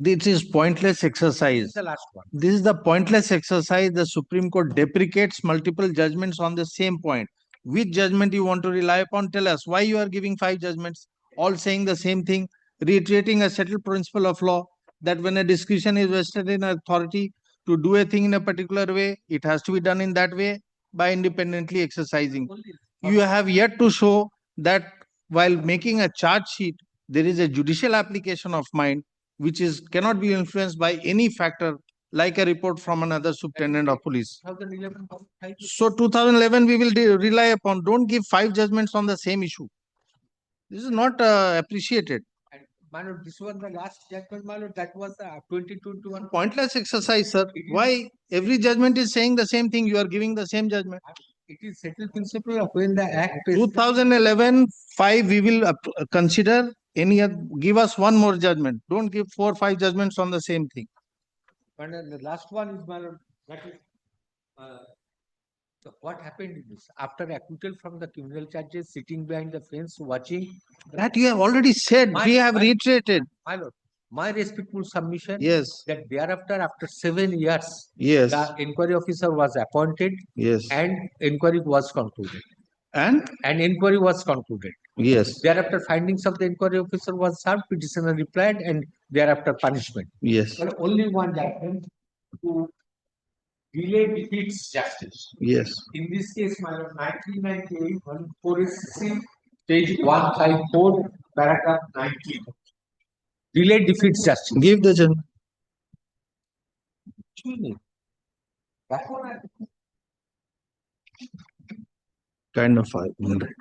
This is pointless exercise. is the last one. This is the pointless exercise. The Supreme Court deprecates multiple judgments on the same point. Which judgment you want to rely upon? Tell us why you are giving 5 judgments, all saying the same thing, reiterating a settled principle of law that when a discretion is vested in authority to do a thing in a particular way, it has to be done in that way by independently exercising. You have yet to show that while making a charge sheet, there is a judicial application of mind which cannot be influenced by any factor like a report from another superintendent of police. 2011 So 2011 we will rely upon. Don't give 5 judgments on the same issue. This is not appreciated. And my lord, this was the last judgment, my lord. That was 2021. Pointless exercise, sir. Why every judgment is saying the same thing? You are giving the same judgment. It is settled principle of when the act is 2011 5 we will consider. Give us one more judgment. Don't give 4 or 5 judgments on the same thing. And the last one is, my lord, that is what happened in this after acquittal from the criminal charges, sitting behind the fence watching. That you have already said. We have reiterated. My lord, My respectful submission. Yes, That thereafter, after 7 years, yes, the inquiry officer was appointed yes. and inquiry was concluded. And And inquiry was concluded. yes, Thereafter, findings of the inquiry officer was served, petitioner replied, and thereafter punishment. yes, But only one judgment to delay defeats justice. yes. In this case, my lord, 1998, 4SC, page 154, paragraph 19. Delay defeats justice. Give the judgment. Excuse me. That one I- Kind of 500.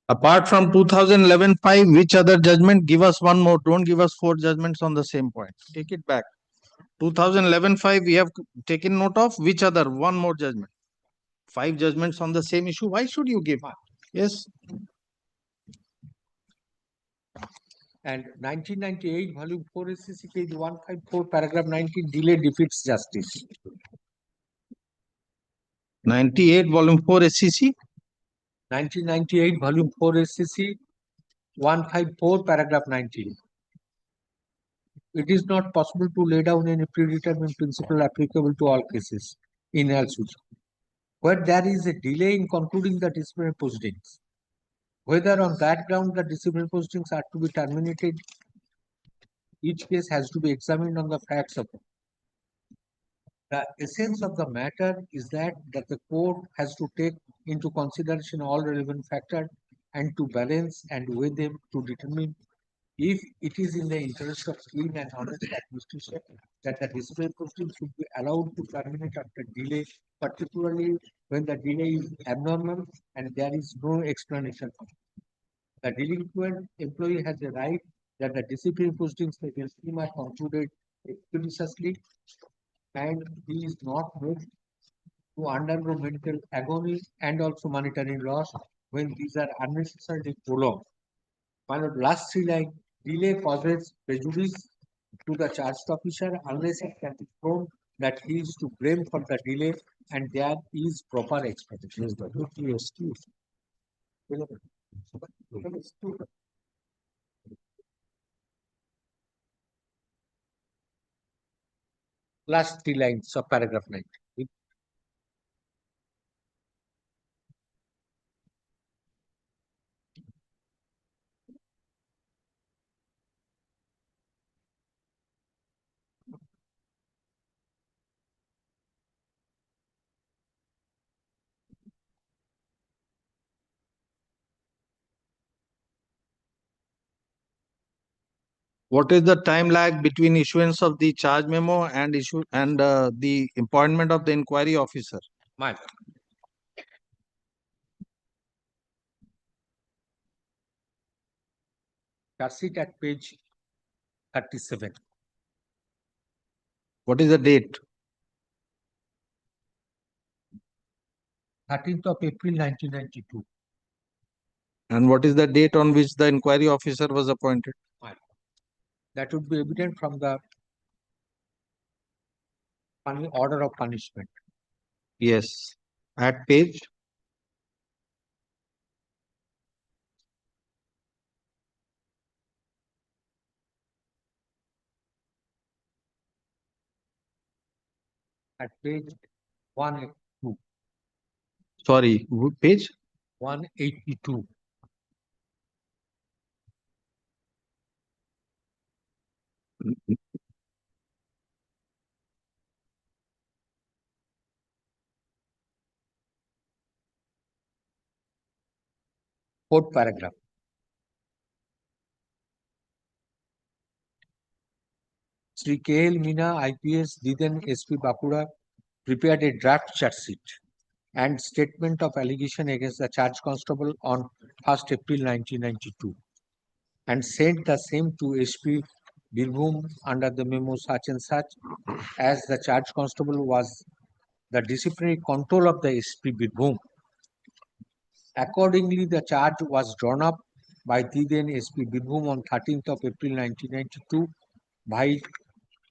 Apart from 2011-5, which other judgment? Give us one more. Don't give us 4 judgments on the same point. Take it back. 2011-5, we have taken note of. Which other? One more judgment. 5 judgments on the same issue. Why should you give? Yes. And 1998, volume 4, SCC, page 154, paragraph 19, delay defeats justice. 98, volume 4, SCC. 1998, volume 4, SCC, 154, paragraph 19. It is not possible to lay down any predetermined principle applicable to all cases in health suit, where there is a delay in concluding the disciplinary proceedings. Whether on that ground the disciplinary proceedings are to be terminated, each case has to be examined on the facts of it. The essence of the matter is that the court has to take into consideration all relevant factors and to balance and weigh them to determine if it is in the interest of clean and honest administration that the disciplinary proceedings should be allowed to terminate after delay, particularly when the delay is abnormal and there is no explanation for it. The delinquent employee has a right that the disciplinary proceedings against him are concluded expeditiously and he is not made to undergo mental agony and also monetary loss when these are unnecessarily prolonged. My lord, last 3 lines, delay causes prejudice to the charged officer unless it can be shown that he is to blame for the delay and there is proper explanation. Last 3 lines of paragraph 9. What is the time lag between issuance of the charge memo and the appointment of the inquiry officer? My lord. Charge sheet at page 37. What is the date? 13th of April 1992. And what is the date on which the inquiry officer was appointed? That would be evident from the order of punishment. Yes. At page? At page 182. Sorry, page? 182. Fourth paragraph. Sri K.L. Meena, IPS, Diden, SP Bakura, prepared a draft charge sheet and statement of allegation against the charge constable on 1st April 1992 and sent the same to SP Birbhum under the memo such and such as the charge constable was the disciplinary control of the SP Birbhum. Accordingly, the charge was drawn up by the then SP Birbhum on 13th of April 1992 by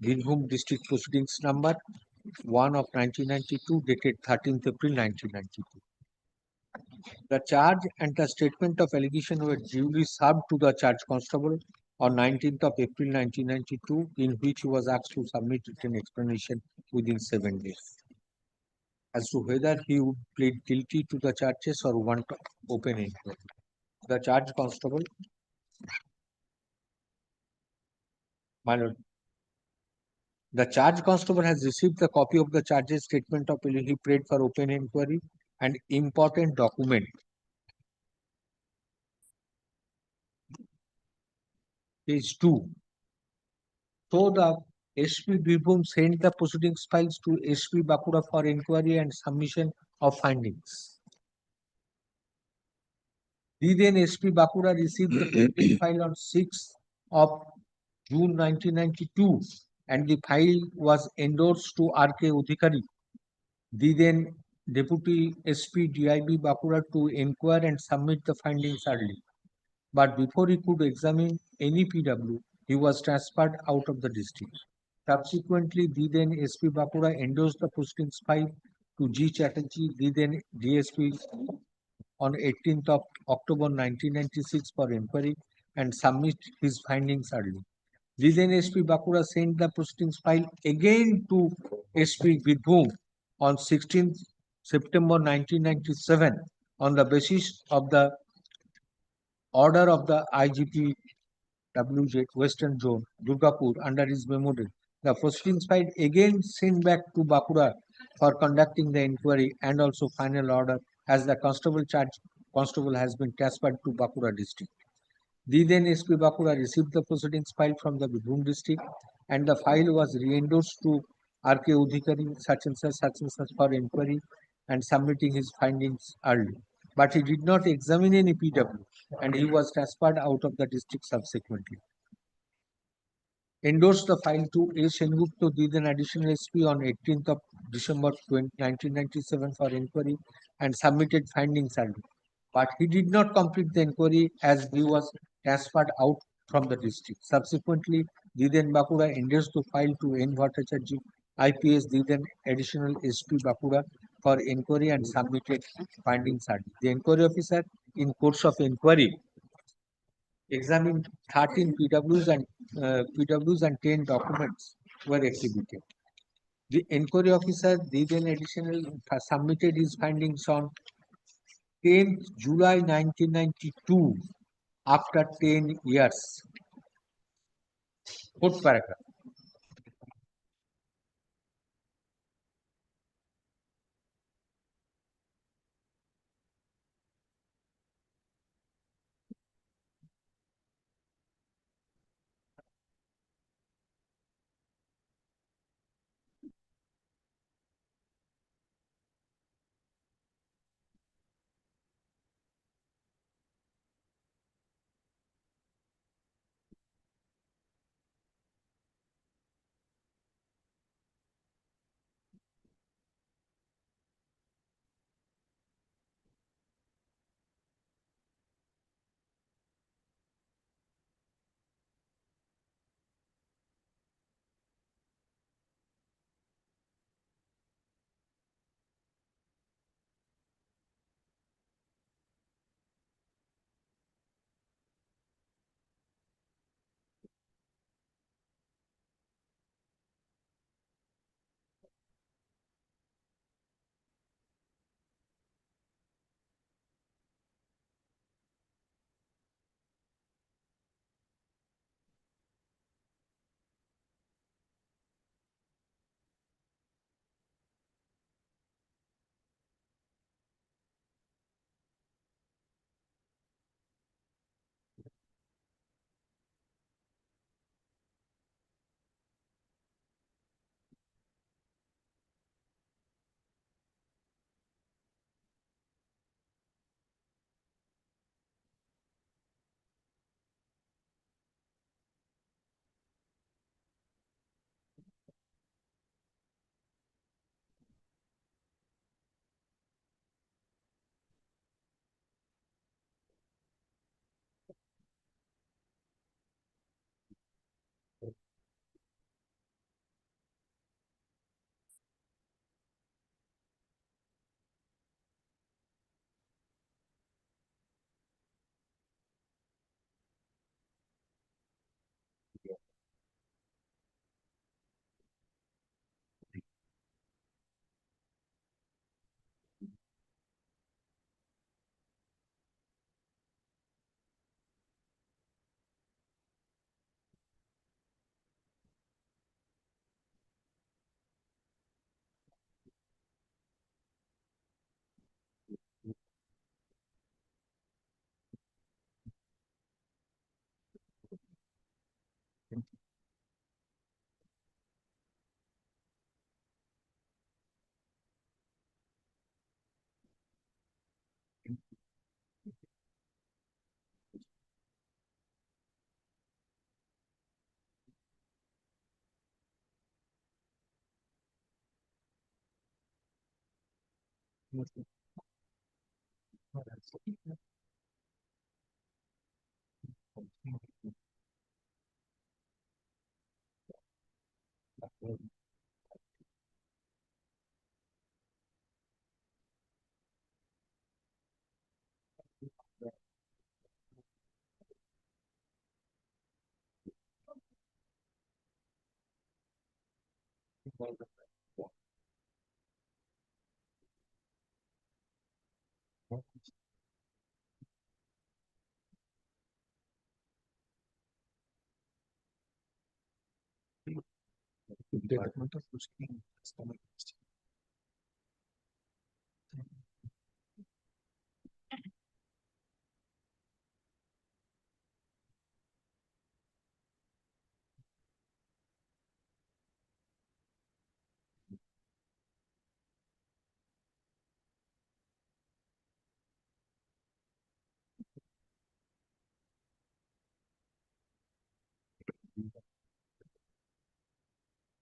Birbhum District Proceedings number 1 of 1992 dated 13th April 1992. The charge and the statement of allegation were duly served to the charge constable on 19th of April 1992, in which he was asked to submit written explanation within 7 days as to whether he would plead guilty to the charges or want open inquiry. The charge constable, my lord, the charge constable has received the copy of the charges statement of he prayed for open inquiry and important document. Page 2. So the SP Birbhum sent the proceedings files to SP Bakura for inquiry and submission of findings. The then SP Bakura received the proceeding file on 6th of June 1992 and the file was endorsed to R.K. Udhikari, the then Deputy SP DIB Bakura, to inquire and submit the findings early. But before he could examine any PW, he was transferred out of the district. Subsequently, the then SP Bakura endorsed the proceedings file to G. Chatterjee, the then DSP, on 18th of October 1996 for inquiry and submit his findings early. The then SP Bakura sent the proceedings file again to SP Birbhum on 16th September 1997 on the basis of the order of the IGP WZ Western Zone, Durgapur, under his memorial. The proceedings file again sent back to Bakura for conducting the inquiry and also final order, as the constable has been transferred to Bakura district. The then SP Bakura received the proceedings file from the Birbhum district and the file was re-endorsed to R.K. Udhikari, such and such for inquiry and submitting his findings early. But he did not examine any PW and he was transferred out of the district subsequently. Endorsed the file to A. Sengupta, the then additional SP, on 18th of December 1997 for inquiry and submitted findings early. But he did not complete the inquiry as he was transferred out from the district. Subsequently, the then Bakura endorsed the file to N. Bhattacharjee, IPS, the then additional SP Bakura, for inquiry and submitted findings early. The inquiry officer, in course of inquiry, examined 13 PWs and 10 documents were exhibited. The inquiry officer, the then additional, submitted his findings on 10th July 1992 after 10 years. Fourth paragraph.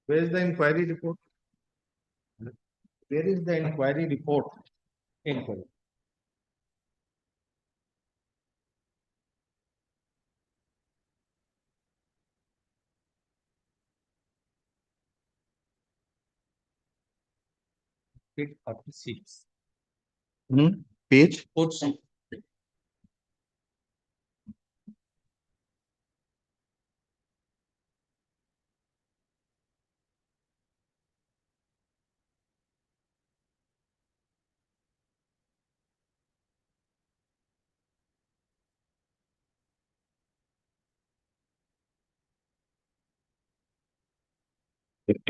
Where is the inquiry report? Where is the inquiry report? Inquiry. Page 46.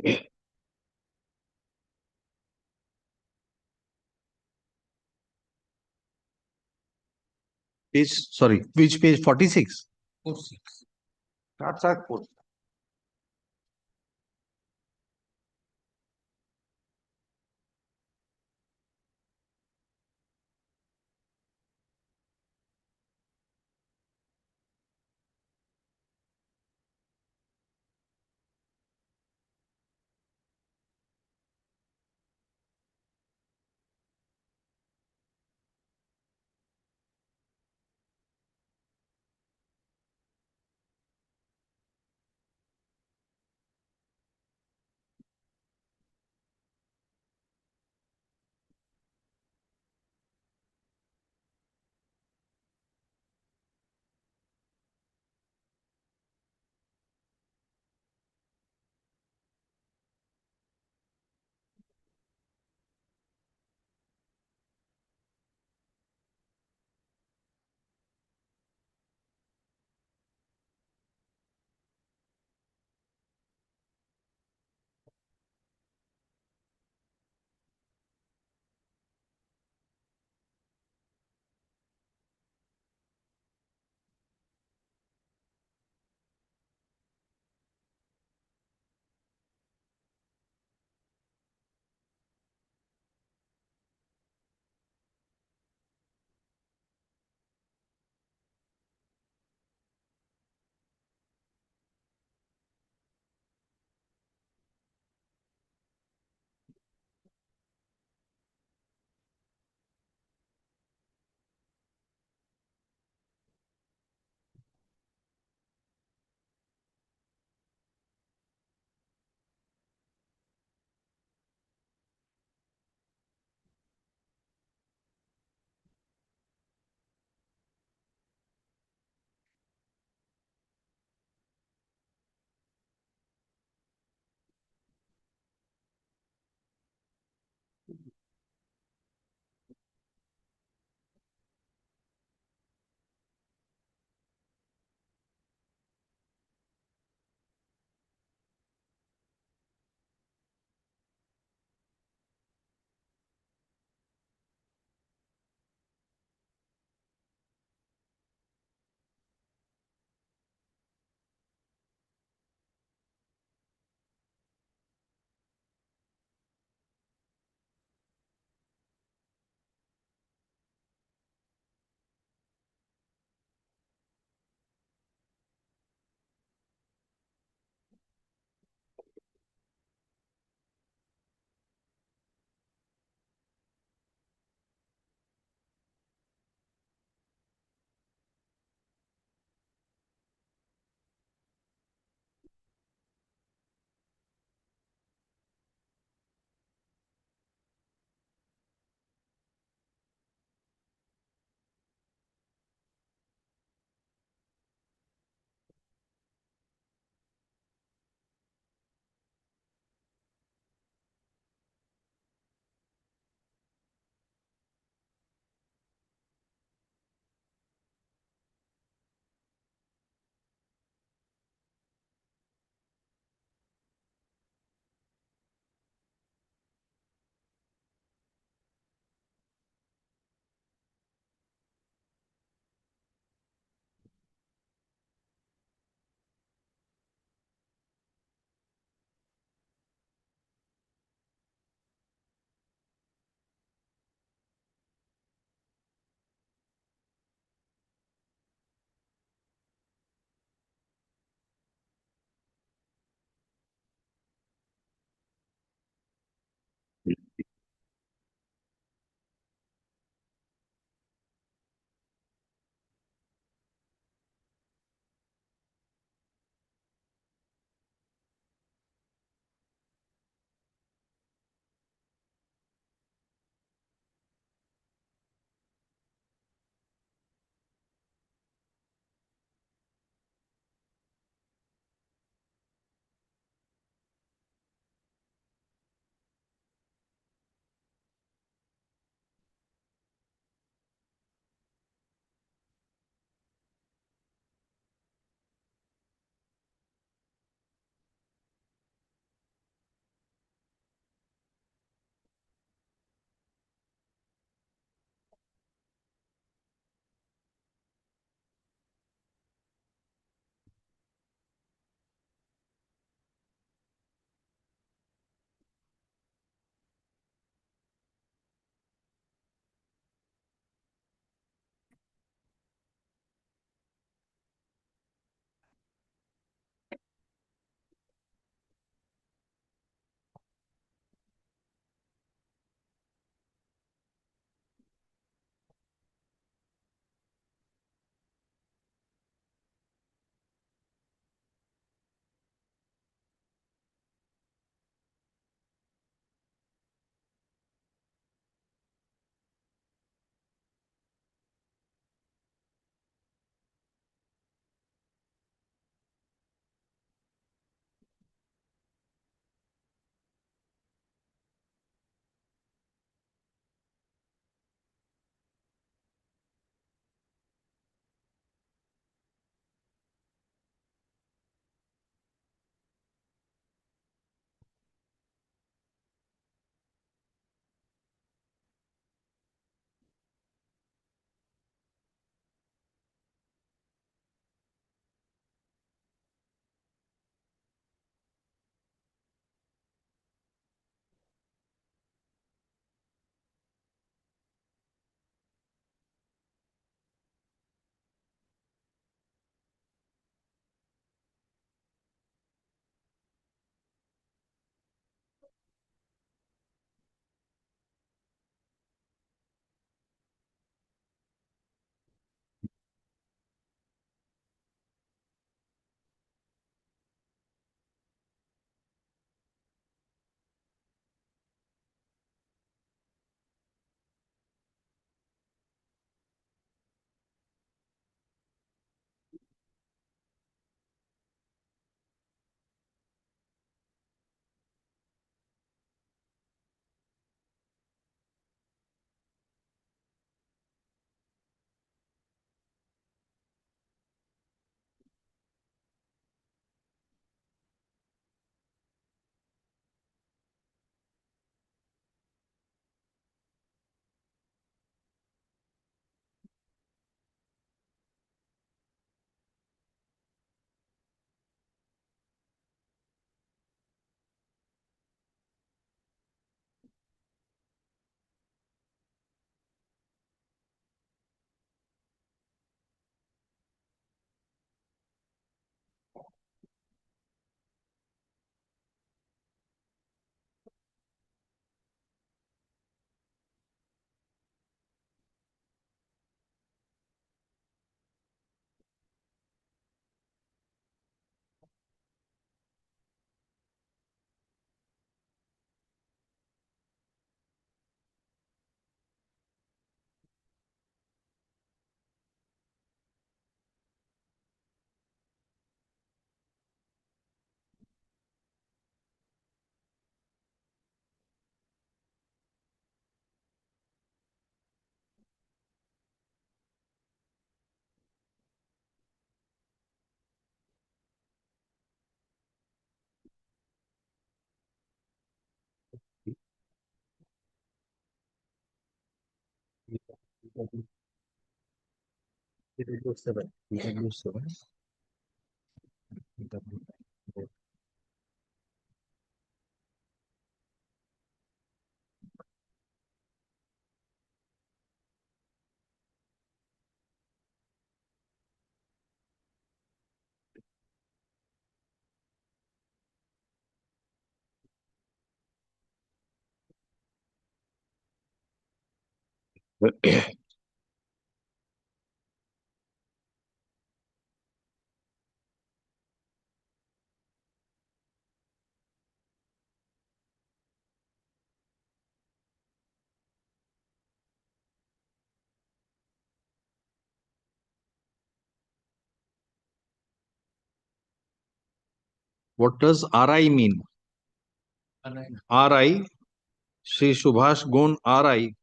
Page? Page, sorry, which page? 46? 46. That's our code. What does RI mean? RI, Shri Subhash Gon RI.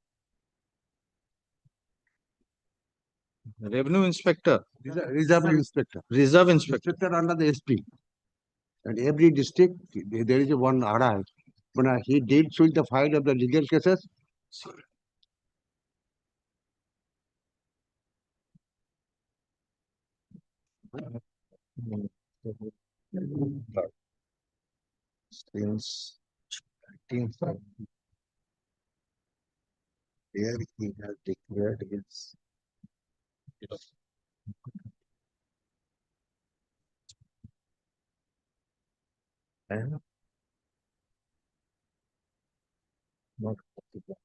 Revenue Inspector, Reserve Inspector. Reserve Inspector. Inspector under the SP. And every district, there is a one RI. When he deals with the file of the legal cases, Since there he has declared his and not possible.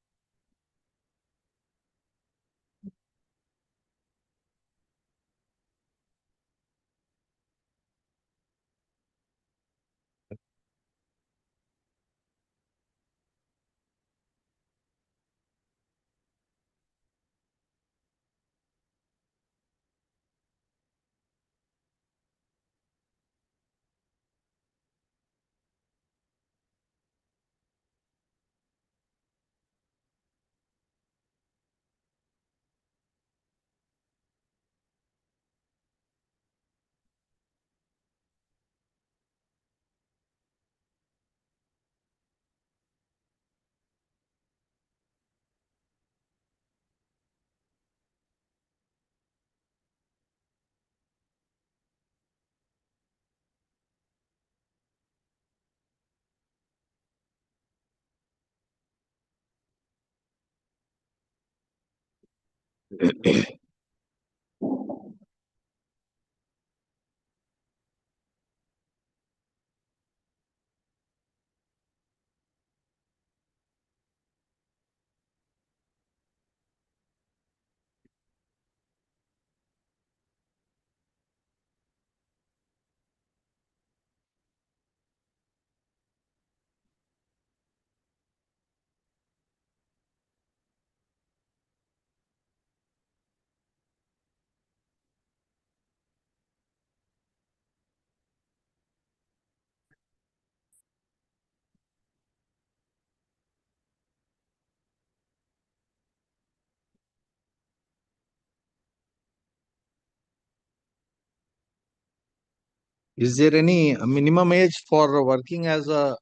Is there any minimum age for working as a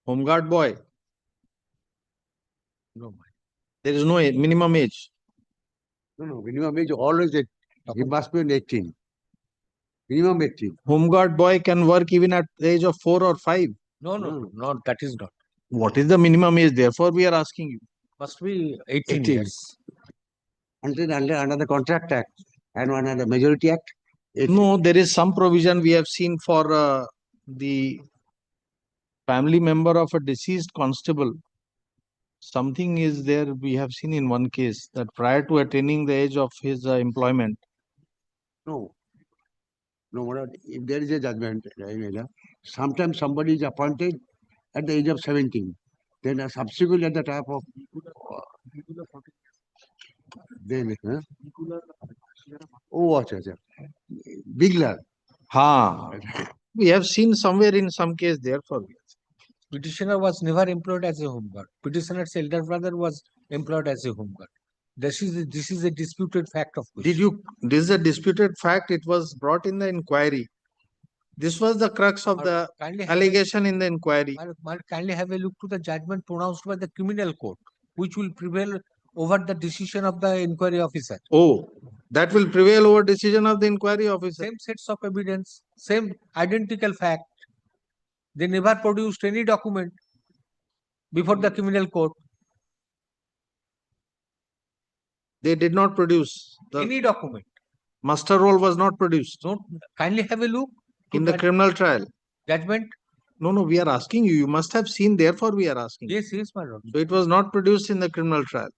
home guard boy? no, There is no minimum age. no, minimum age always he must be 18. Minimum 18. Home guard boy can work even at the age of 4 or 5. No, no, that is not. What is the minimum age? Therefore, we are asking you. Must be 18 18. years. Until under the Contract Act and under the Majority Act. 18. No, there is some provision we have seen for the family member of a deceased constable. Something is there we have seen in one case that prior to attaining the age of his employment. No. If there is a judgment, sometimes somebody is appointed at the age of 17. Then subsequently at the time of then Bigler. We have seen somewhere in some case therefore. Petitioner was never employed as a home guard. Petitioner's elder brother was employed as a home guard. This is a disputed fact of question. This is a disputed fact. It was brought in the inquiry. This was the crux of the allegation in the inquiry. Kindly have a look to the judgment pronounced by the criminal court, which will prevail over the decision of the inquiry officer. Oh, that will prevail over decision of the inquiry officer. Same sets of evidence, same identical fact. They never produced any document before the criminal court. They did not produce. The Any document. muster roll was not produced Don't kindly have a look to in the that criminal trial. judgment. No, we are asking you. You must have seen, therefore we are asking. Yes, yes, my lord. So it was not produced in the criminal trial.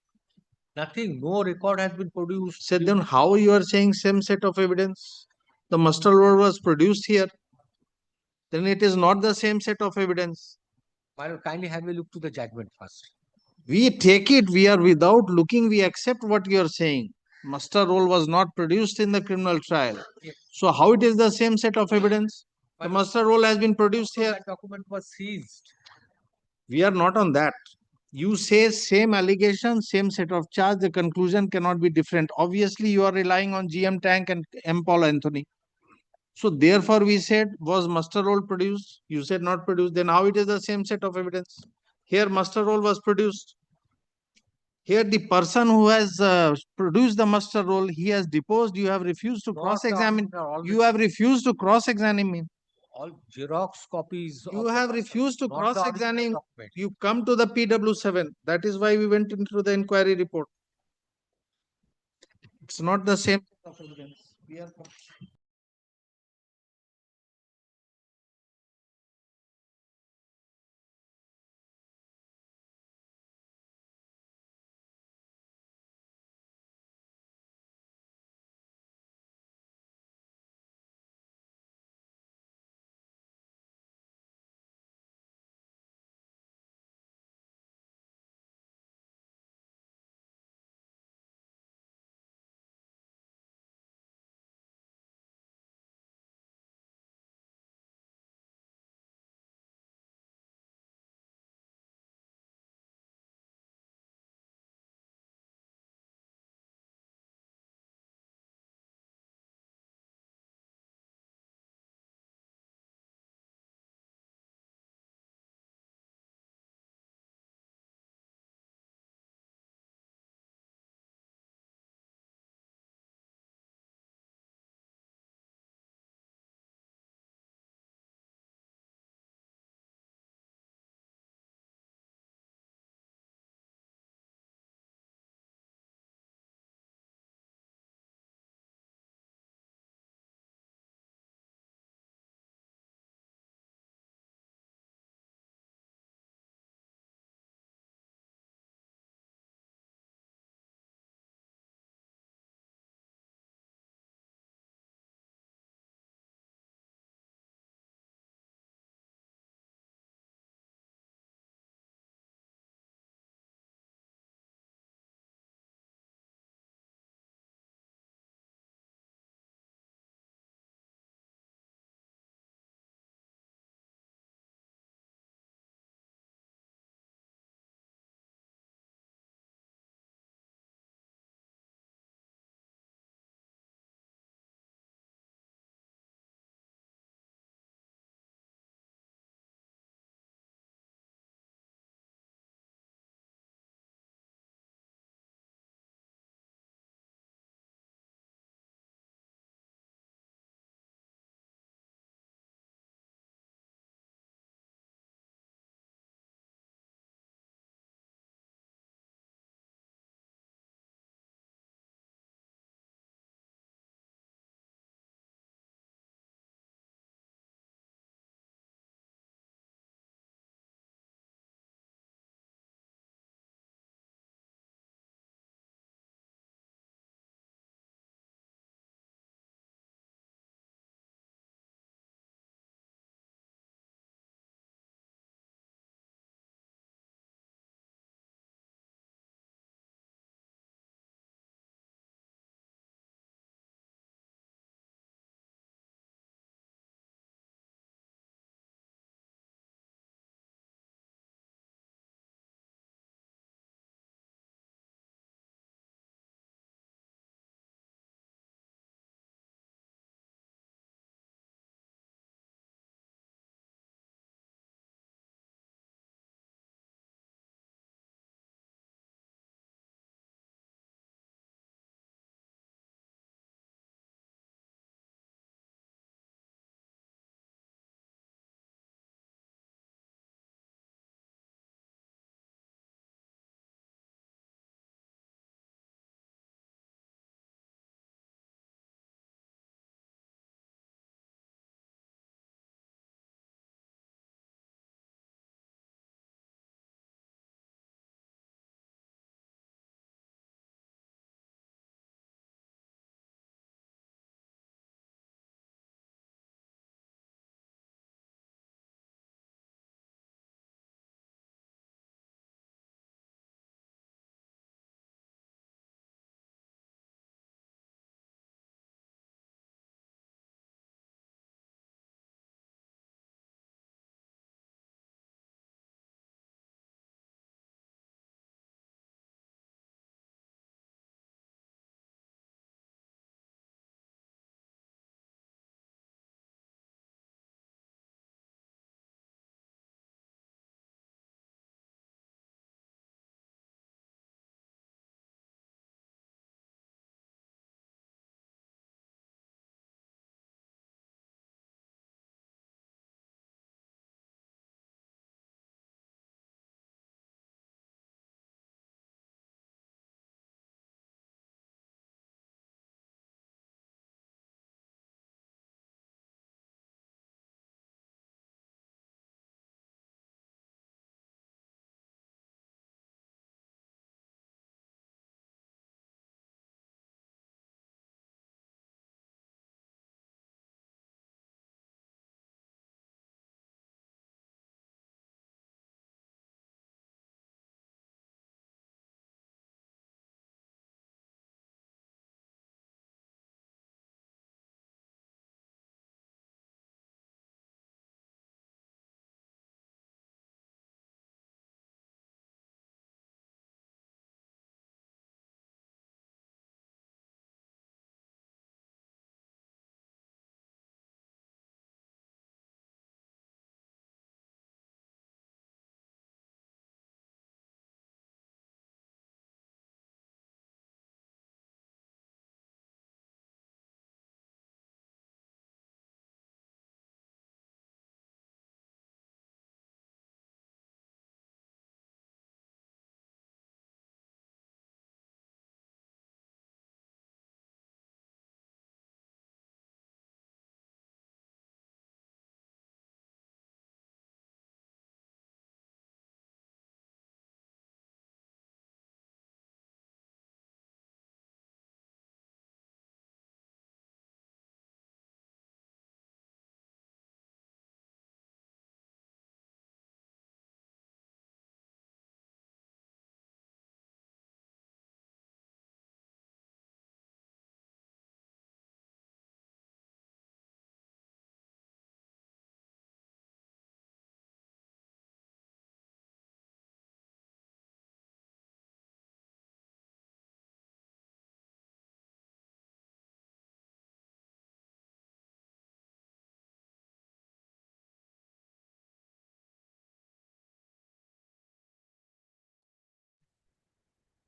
Nothing, no record has been produced. Said then how you are saying same set of evidence? The muster roll was produced here. Then it is not the same set of evidence. My lord, kindly have a look to the judgment first. We take it, we are without looking, we accept what you are saying. Muster roll was not produced in the criminal trial. Yes. So how it is the same set of evidence? The But muster roll has been produced here. that document was seized. We are not on that. You say same allegation, same set of charge, the conclusion cannot be different. Obviously, you are relying on GM Tank and M. Paul Anthony. So therefore, we said, was muster roll produced? You said not produced. Then how it is the same set of evidence? Here, muster roll was produced. Here, the person who has produced the muster roll, he has deposed. You have refused to Not cross-examine. all You have refused to cross-examine him. all Xerox copies. You of the have muster, refused to not the original cross-examine. document. You come to the PW7. That is why we went into the inquiry report. It's not the same set of evidence. We are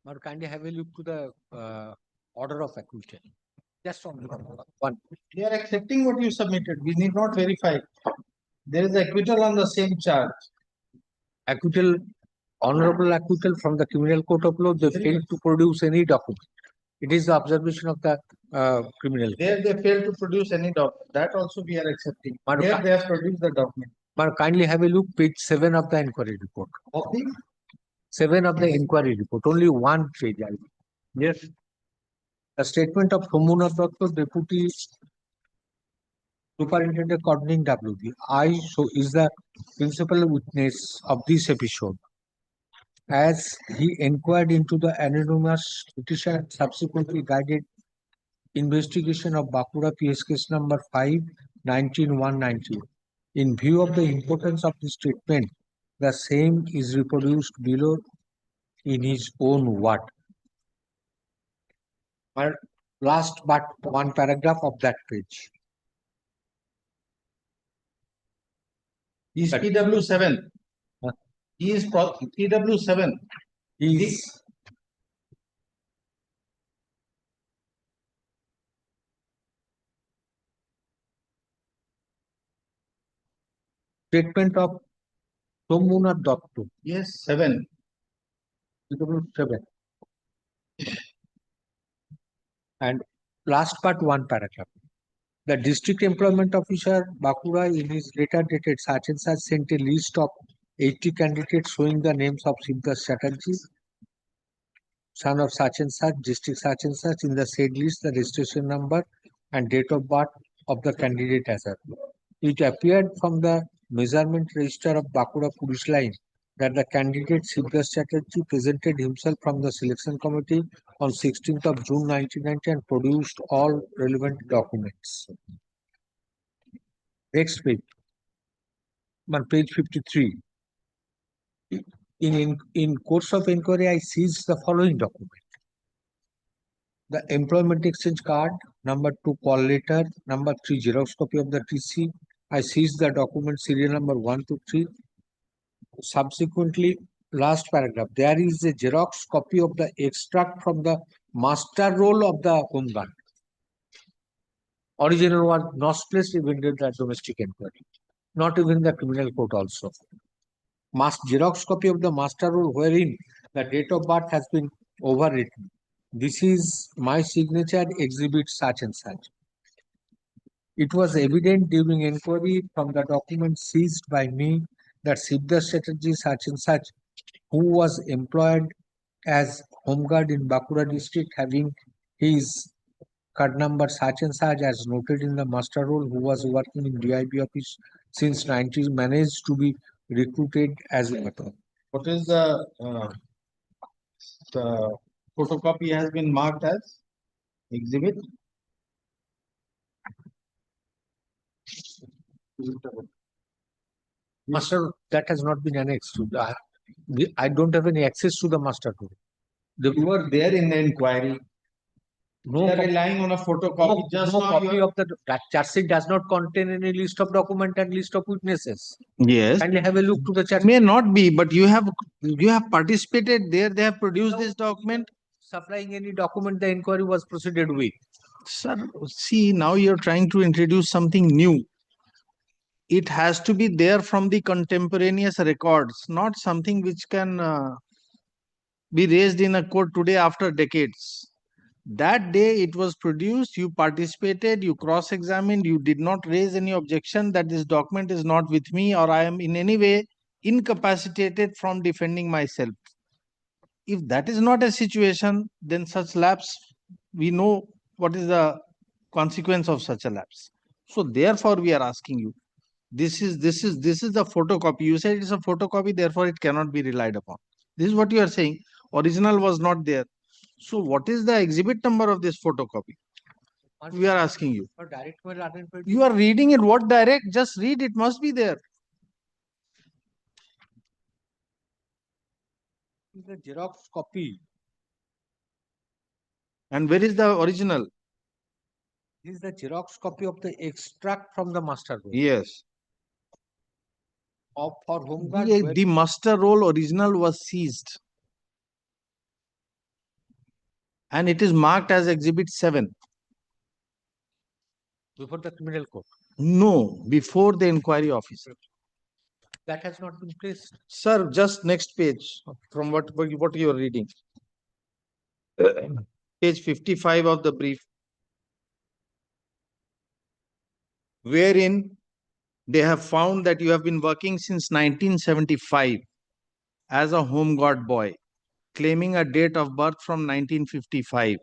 Or kindly have a look to the order of acquittal. Just on one. We are accepting what you submitted. We need not verify. There is acquittal on the same charge. Acquittal, honorable acquittal from the criminal court of law, they failed to produce any document. It is the observation of the criminal. There they failed to produce any document. That also we are accepting. But Here they have produced the document. But kindly have a look, page 7 of the inquiry report. Okay. 7 of the inquiry report, only one page. Yes. A statement of Somuna Datta, Deputy Superintendent Coordinating WB. I so is the principal witness of this episode. As he inquired into the anonymous petition, subsequently guided investigation of Bakura PS case number 5-19-190. In view of the importance of this statement, the same is reproduced below in his own word. Last but one paragraph of that page. He is PW7. He is PW7. He is statement of Somuna Datta. Yes, 7. PW7. And last part one paragraph. The district employment officer Bakura in his letter dated such and such sent a list of 80 candidates showing the names of Siddharth Chatterjee, son of such and such, district such and such. In the said list, the registration number and date of birth of the candidate as well. It appeared from the measurement register of Bakura Police Line that the candidate Siddharth Chatterjee presented himself from the selection committee on 16th of June 1990 and produced all relevant documents. Next page. On page 53. In course of inquiry, I seized the following document. The employment exchange card, number 2 call letter, number 3 Xerox copy of the TC. I seized the document serial number 1 to 3. Subsequently, last paragraph, there is a Xerox copy of the extract from the master roll of the Home Guard. Original was not placed even in the domestic inquiry, not even the criminal court also. Xerox copy of the master roll wherein the date of birth has been overwritten. This is my signature, exhibit such and such. It was evident during inquiry from the document seized by me that Siddharth Chatterjee such and such, who was employed as home guard in Bakura district, having his card number such and such as noted in the master roll, who was working in DIB office since 90s, managed to be recruited as a weapon. What is the photocopy has been marked as exhibit? Master, that has not been annexed to the. I don't have any access to the master roll. You were there in the inquiry. No, We are relying on a photocopy. no, Just no now copy you of the charge sheet does not contain any list of document and list of witnesses. Yes. Kindly have a look to the charge. May not be, but you have participated there. They have produced this document. Supplying any document the inquiry was proceeded with. Sir, see, now you're trying to introduce something new. It has to be there from the contemporaneous records, not something which can be raised in a court today after decades. That day it was produced, you participated, you cross-examined, you did not raise any objection that this document is not with me or I am in any way incapacitated from defending myself. If that is not a situation, then such lapse, we know what is the consequence of such a lapse. So therefore we are asking you, this is the photocopy. You said it's a photocopy, therefore it cannot be relied upon. This is what you are saying. Original was not there. So what is the exhibit number of this photocopy? We are asking you. You are reading it. What direct? Just read. It must be there. The Xerox copy. And where is the original? This is the Xerox copy of the extract from the master roll. Yes. For Home Guard. The master roll original was seized. and it is marked as Exhibit 7. Before the criminal court. No, before the inquiry officer. That has not been placed. Sir, just next page from what you are reading. Page 55 of the brief, wherein they have found that you have been working since 1975 as a home guard boy, claiming a date of birth from 1955.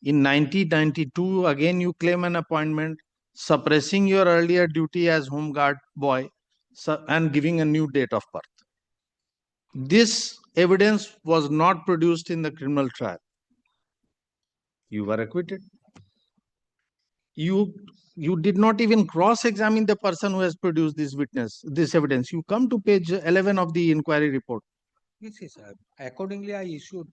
In 1992, again you claim an appointment, suppressing your earlier duty as home guard boy and giving a new date of birth. This evidence was not produced in the criminal trial. You were acquitted. You did not even cross-examine the person who has produced this evidence. You come to page 11 of the inquiry report. Yes, yes, sir. Accordingly, I issued.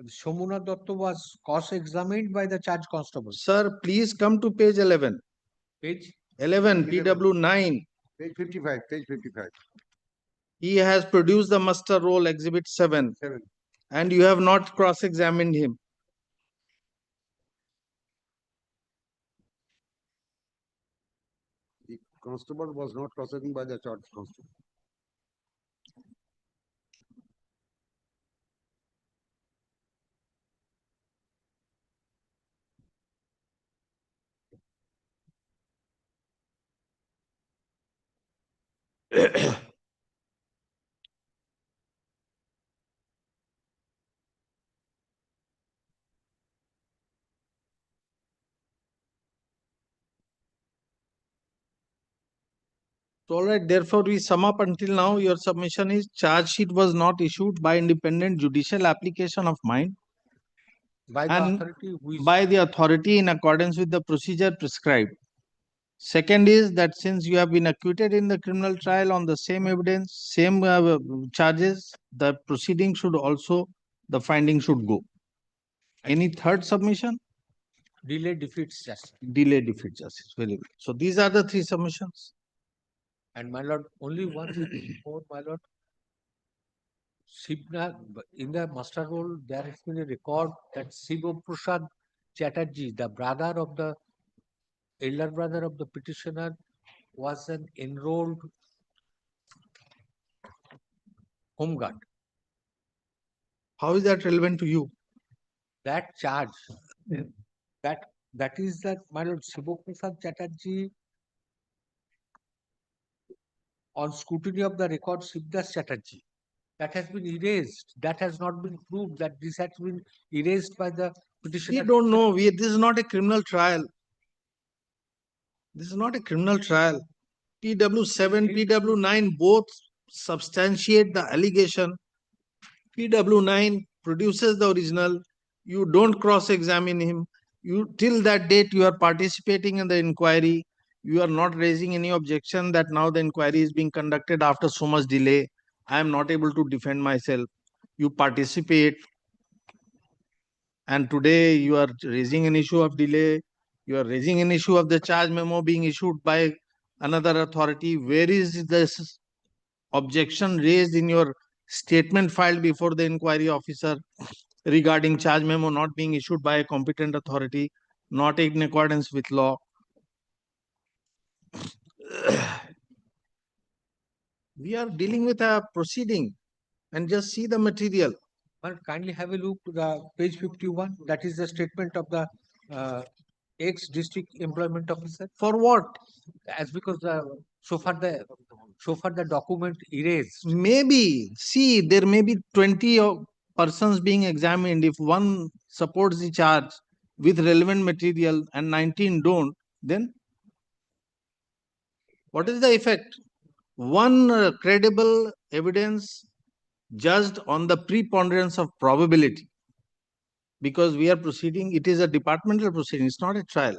Somuna Datta was cross-examined by the charge constable. Sir, please come to page 11. Page 11, PW9. Page 55, page 55. He has produced the muster roll Exhibit 7. 7. And you have not cross-examined him. The constable was not crossing by the charge constable. So, all right, therefore, we sum up until now. Your submission is charge sheet was not issued by independent judicial application of mine by the and authority who is by the authority in accordance with the procedure prescribed. Second is that since you have been acquitted in the criminal trial on the same evidence, same charges, the proceeding should also, the finding should go. Any third submission? delay defeats justice. Delay defeats justice. Very good. So these are the three submissions. And my lord, only one thing more, my lord. Shivna, in the master roll, there has been a record that Shiva Prasad Chatterjee, the brother of the elder brother of the petitioner, was an enrolled home guard. How is that relevant to you? That charge, that is that my lord Shiva Prasad Chatterjee, on scrutiny of the record, Shivdas Chatterjee, that has been erased. That has not been proved. That this has been erased by the petitioner. We don't know. This is not a criminal trial. This is not a criminal trial. PW7, PW9 both substantiate the allegation. PW9 produces the original. You don't cross-examine him. You till that date you are participating in the inquiry. You are not raising any objection that now the inquiry is being conducted after so much delay. I am not able to defend myself. You participate. And today you are raising an issue of delay. You are raising an issue of the charge memo being issued by another authority. Where is this objection raised in your statement filed before the inquiry officer regarding charge memo not being issued by a competent authority, not in accordance with law? We are dealing with a proceeding and just see the material. But kindly have a look to the page 51. That is the statement of the ex-district employment officer. For what? As because so far the document erased. Maybe, see, there may be 20 persons being examined. If one supports the charge with relevant material and 19 don't, then what is the effect? One credible evidence judged on the preponderance of probability. Because we are proceeding, it is a departmental proceeding, it's not a trial.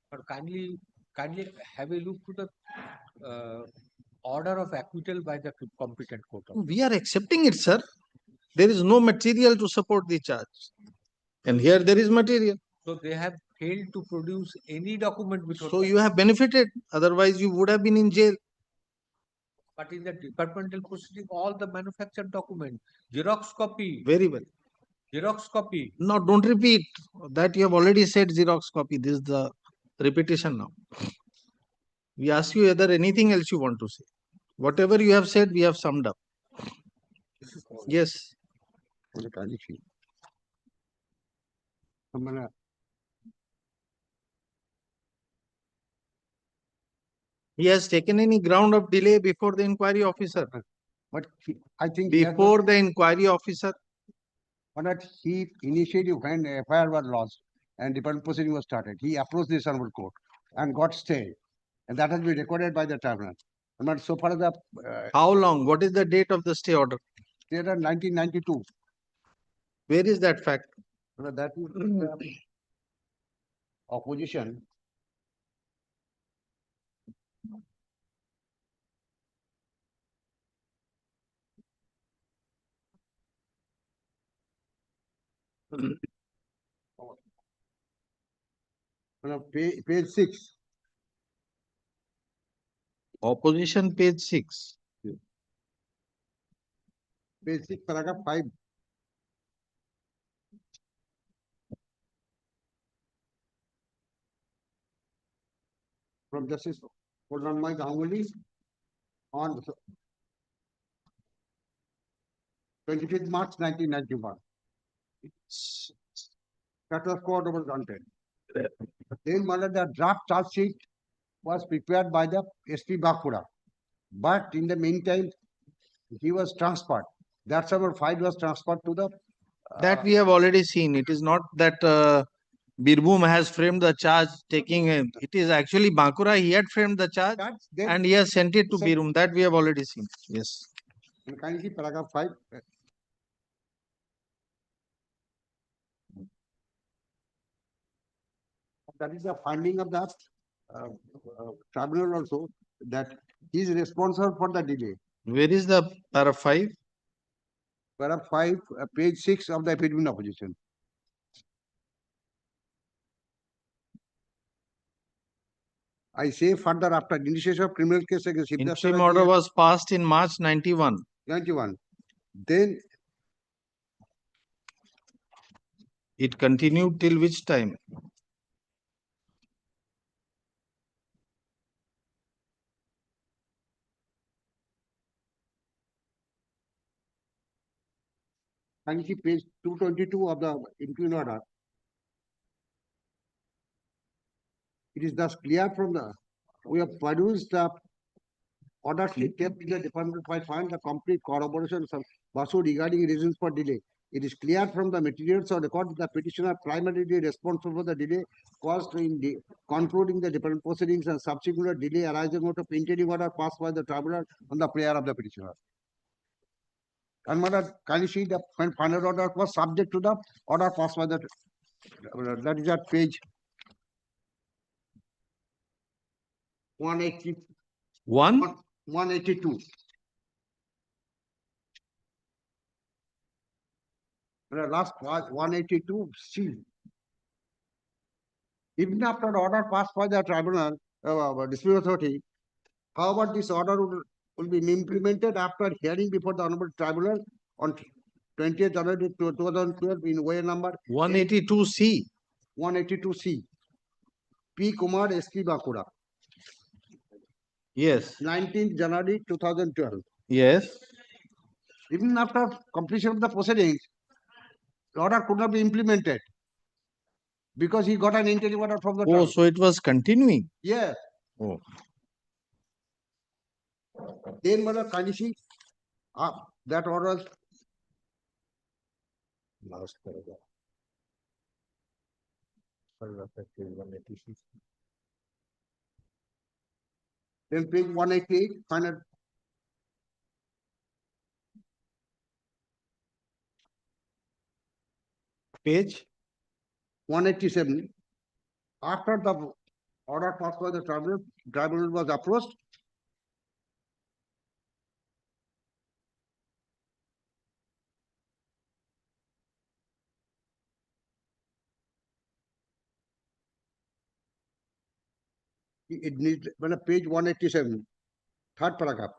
But kindly have a look to the order of acquittal by the competent court. We are accepting it, sir. There is no material to support the charge. And here there is material. So they have failed to produce any document. So you have benefited. Otherwise you would have been in jail. But in the departmental proceeding, all the manufactured document, Xerox copy. Very well. Xerox copy. No, don't repeat. That you have already said Xerox copy. This is the repetition now. We ask you whether anything else you want to say. Whatever you have said, we have summed up. Yes. He has taken any ground of delay before the inquiry officer. But I think he has not- Before the inquiry officer. But he initially, when FIR was lodged and department proceeding was started, he approached the honorable court and got stay. And that has been recorded by the tribunal. But so far as the How long? What is the date of the stay order? stay order 1992, Where is that fact? that is the opposition. Page 6. Opposition page 6. Page 6, paragraph 5. From Justice Ganguly on 25th March 1991. That was court order granted. Then the draft charge sheet was prepared by the SP Bakura. But in the meantime, he was transferred. That's our file was transferred to the That we have already seen. It is not that Birbhum has framed the charge taking it. It is actually Bakura. He had framed the charge and he has sent it to Birbhum. That we have already seen. Yes. Can you see paragraph 5? That is the finding of the tribunal also, that he is responsible for the delay. Where is the para 5? Paragraph 5, page 6 of the affidavit opposition. I say further, after initiation of criminal case against Interim order was passed in March 91. 91. Then It continued till which time? can you see page 222 of the interim order. It is thus clear from the, we have produced the order sheet kept in the department by find the complete corroboration of Basu regarding reasons for delay. It is clear from the materials or record that the petitioner primarily responsible for the delay caused in concluding the department proceedings and subsequent delay arising out of interim order passed by the tribunal on the prayer of the petitioner. And can you see the final order was subject to the order passed by the, that is at page 180. 182. Last 182 C. Even after the order passed by the tribunal, dispute authority, however, this order will be implemented after hearing before the honorable tribunal on 20th January 2012 in way number 182C. 182C. P. Kumar SP Bakura. Yes. 19th January 2012. Yes. Even after completion of the proceedings, the order could not be implemented because he got an interim order from the Oh, tribunal. so it was continuing. Yeah. Oh. Then can you see that order? Last paragraph. Paragraph 186. Then page 188, final. Page 187. After the order passed by the tribunal was approached. It needs, page 187, third paragraph.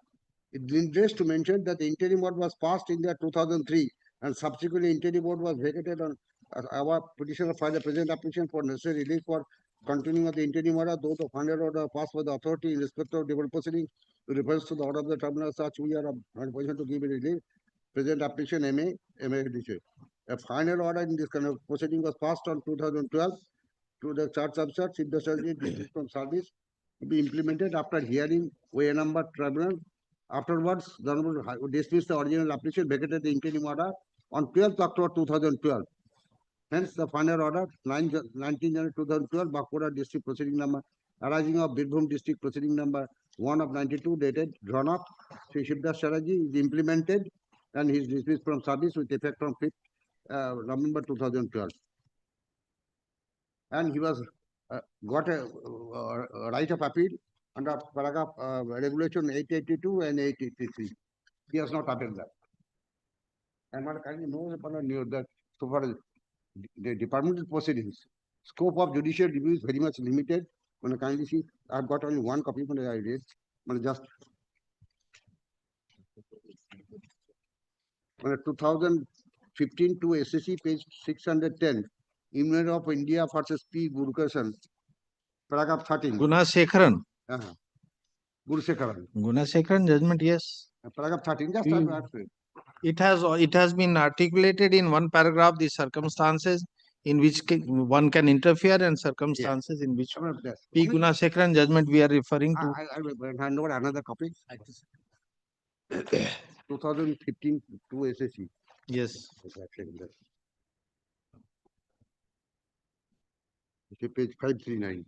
It needs to mention that the interim order was passed in the 2003 and subsequently interim board was vacated on our petitioner filed a present application for necessary relief for continuing of the interim order, though the final order passed by the authority in respect of development proceeding refers to the order of the tribunal, such we are not in position to give a relief. Present application MA edition. A final order in this kind of proceeding was passed on 2012 to the charge officer, if the surgery dismissed from service to be implemented after hearing way number tribunal. Afterwards, the Honorable dismissed the original application, vacated the interim order on 12th October 2012. Hence, the final order, 19 January 2012, Bankura District Proceeding Number, arising of Birbhum District Proceeding Number 1 of 92, dated, drawn up, Sri Shivdas strategy is implemented and he is dismissed from service with effect from 5th November 2012. And he was got a right of appeal under paragraph regulation 882 and 883. He has not appealed that. And what kindly knows upon that so far as the departmental proceedings, scope of judicial review is very much limited. When I kindly see, I've got only one copy when I read, but just when 2015 to SSC page 610, Union of India versus P. Gurukharan, paragraph 13. Gunasekharan. Gurusekaran. Gunasekharan judgment, yes. Paragraph 13, just It has been articulated in one paragraph the circumstances in which one can interfere and circumstances in which P. Gunasekharan judgment we are referring to. I will hand over another copy. 2015 to SSC. Yes. Okay, page 539.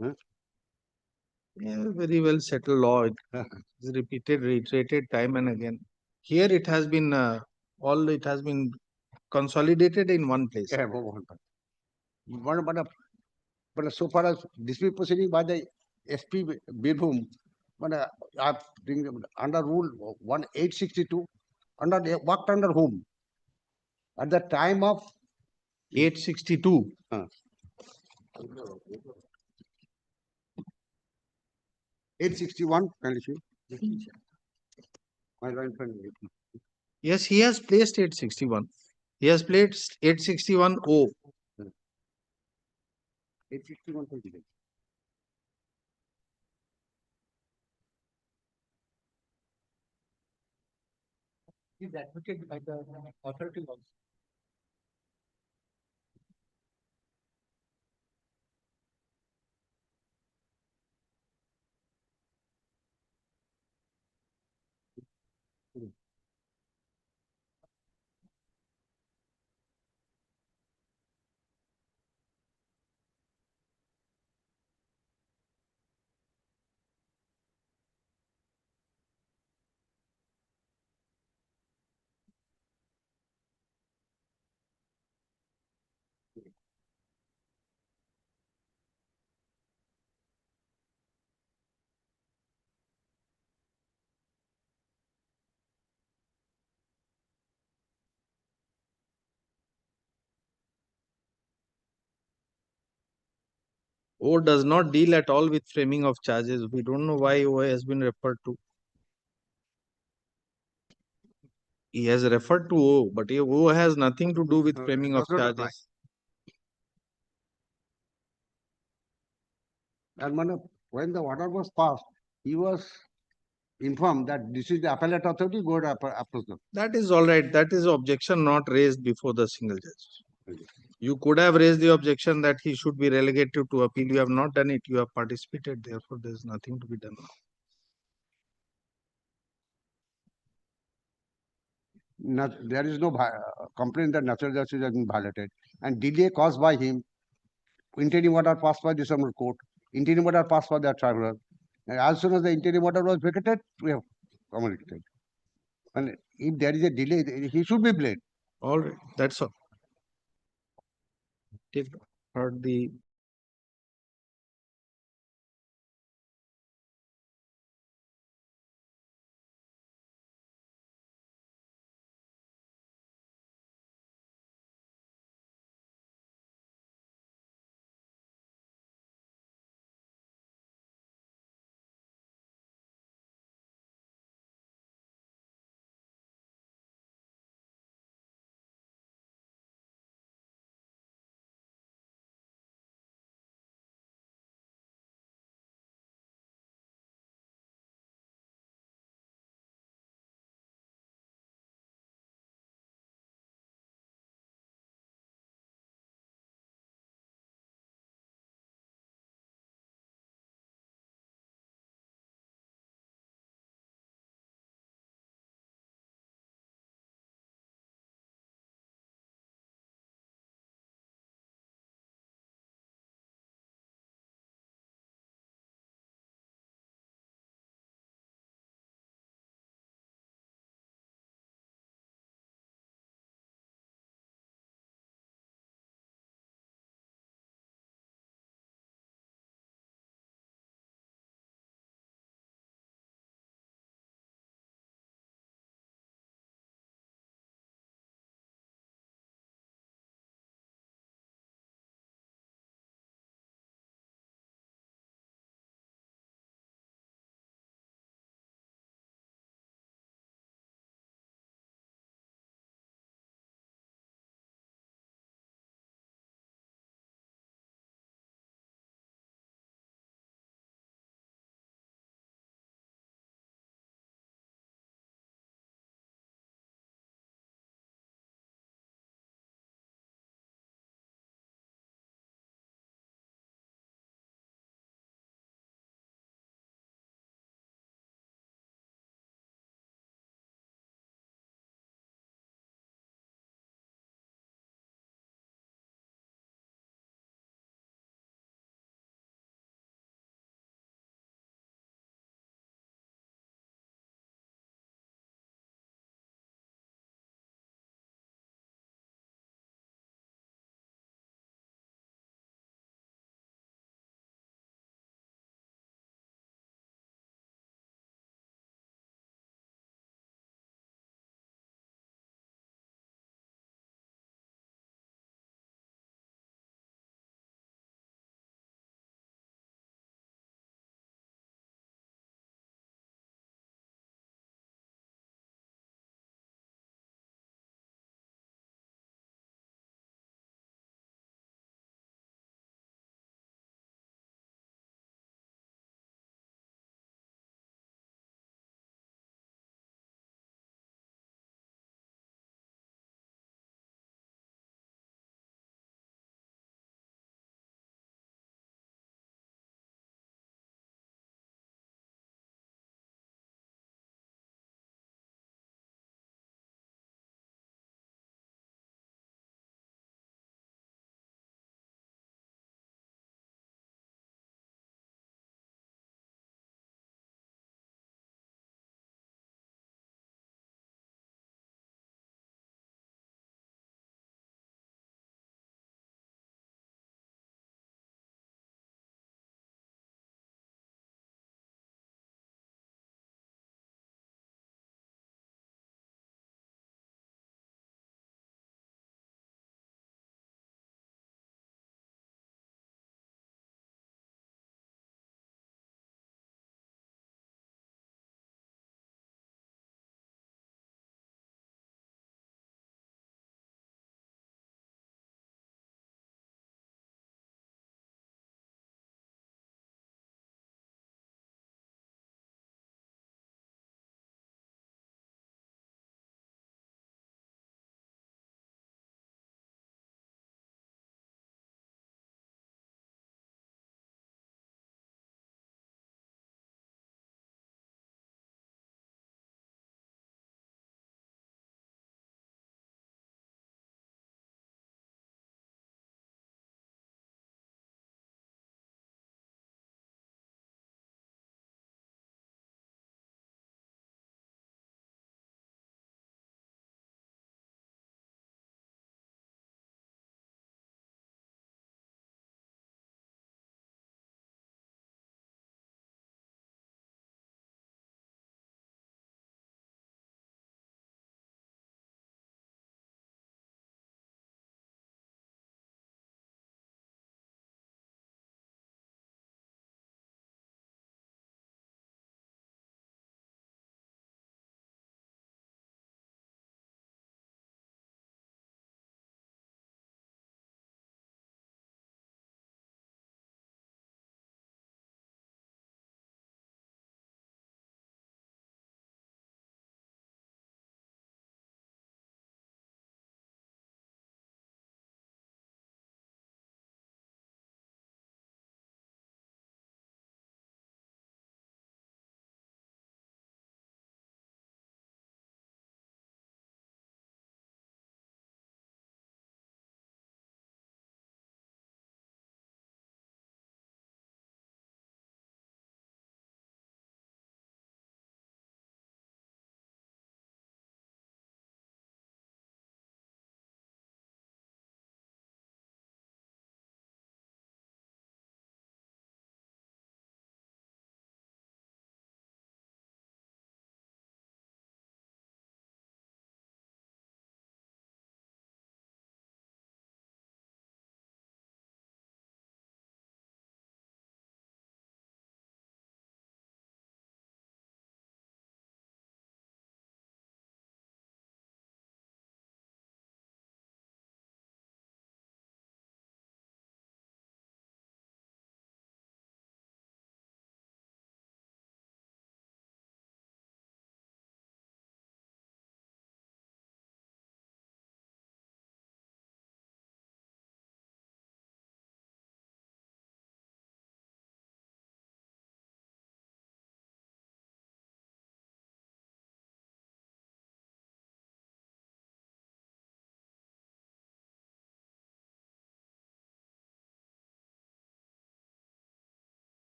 Huh? Yeah, very well settled law. It is repeated, reiterated time and again. Here it has been it has been consolidated in one place. Yeah, but so far as dispute proceeding by the SP Birbhum, but I think under rule 1862, worked under whom? At the time of 862. 861, can you see? My right friend. Yes, he has placed 861. He has placed 861 O. 861. Is advocated by the authority also. O does not deal at all with framing of charges. We don't know why O has been referred to. He has referred to O, but O has nothing to do with framing of charges. And when the order was passed, he was informed that this is the appellate authority, go to approach them. That is all right. That is objection not raised before the single judge. You could have raised the objection that he should be relegated to appeal. You have not done it. You have participated. Therefore, there is nothing to be done. There is no complaint that natural justice has been violated. And delay caused by him, interim order passed by December court, interim order passed by the tribunal. And as soon as the interim order was vacated, we have communicated. And if there is a delay, he should be blamed. All right. That's all. Take heard the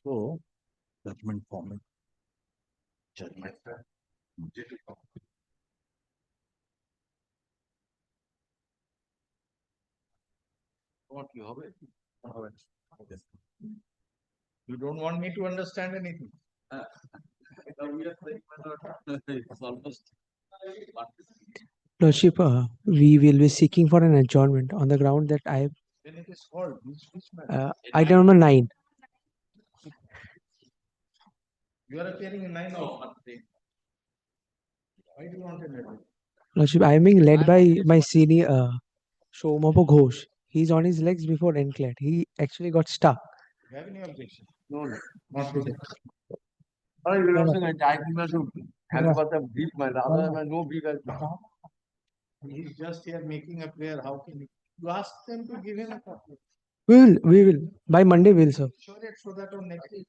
So, judgment forming. Judgment. What you have it? You don't want me to understand anything. Lordship, we will be seeking for an adjournment on the ground that Then it is called, which matter? item number 9. You are appearing in 9 of monthly. Why do you want an adjournment? Lordship, I am being led by my senior Shomapo Ghosh. He's on his legs before NCLET. He actually got stuck. You have any objection? No, no. Not with it. Sorry, No, no. I must have No. got a brief, my other no brief. He's just here making a prayer. How can you ask them to give him a copy? We will. By Monday, we'll, sir. Sure it so that on next week.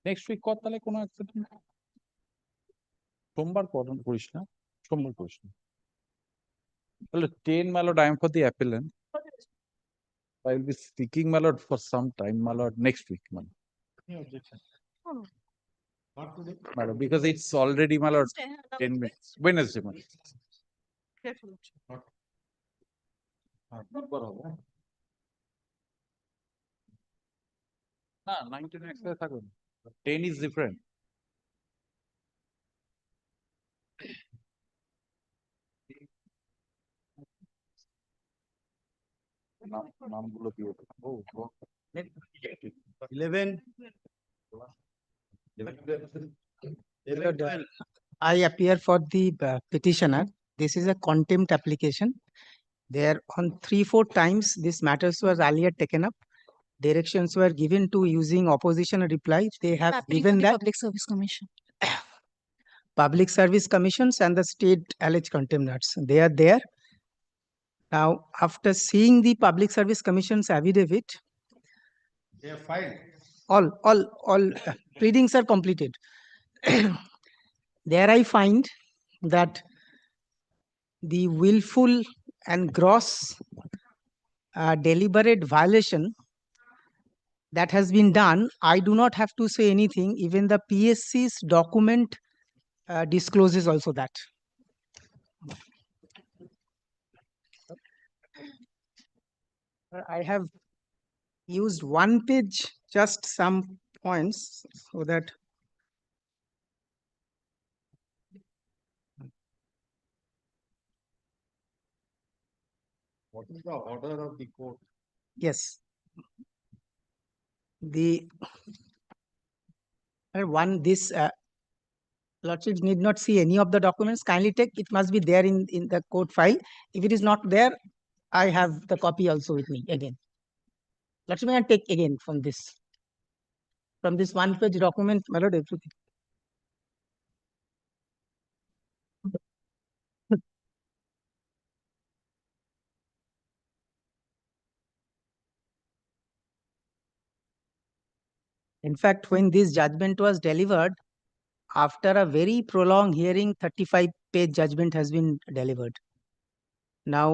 Next week কর তাহলে কোনো একটা দিন সোমবার করিস না সোমবার করিস না তাহলে 10 my lord I am for the appellant. I will be speaking my lord for some time my lord next week my lord. Any objection? Not today. My lord, because it's already my lord 10 minutes Wednesday my lord. বুধবার হবে না 19 একসাথে থাকবে 10 is different. নামগুলো দিয়ে ও 11. I appear for the petitioner. This is a contempt application. There on 3-4 times these matters were earlier taken up. Directions were given to using opposition reply. They have given that Public Service Commission. public service commissions and the state alleged contemnants. They are there. Now, after seeing the public service commission's affidavit, They are filed. all pleadings are completed. There I find that the willful and gross deliberate violation that has been done, I do not have to say anything. Even the PSC's document discloses also that. I have used one page, just some points, so that What is the order of the court? yes, the one this Lordships need not see any of the documents. Kindly take, it must be there in the court file. If it is not there, I have the copy also with me again. Lordship, may I take again from this one page document, my lord, everything. In fact, when this judgment was delivered, after a very prolonged hearing, 35-page judgment has been delivered. Now,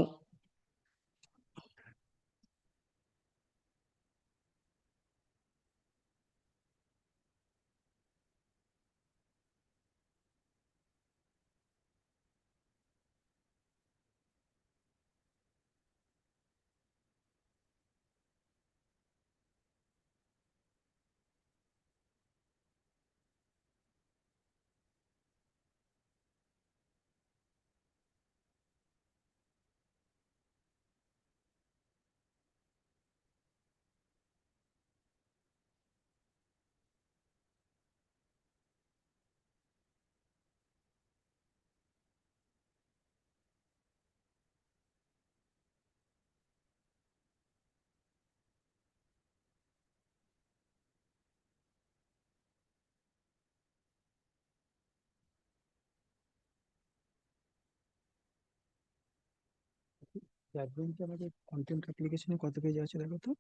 judgment আমাদের contempt application এ কত page আছে দেখো তো?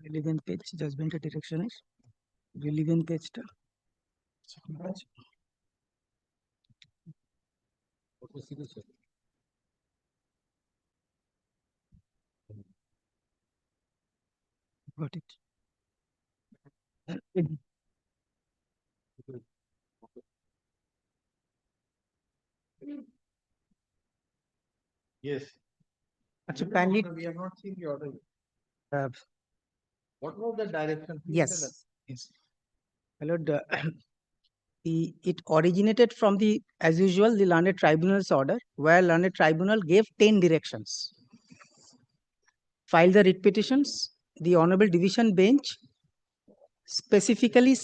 Relevant page judgment direction is relevant page টা got it. Yes. Achha, kindly We have not seen the order. uh, What was the direction? Please tell us. yes, yes. Hello, it originated from the, as usual, the learned tribunal's order, where learned tribunal gave 10 directions. File the writ petitions, the Honorable Division Bench specifically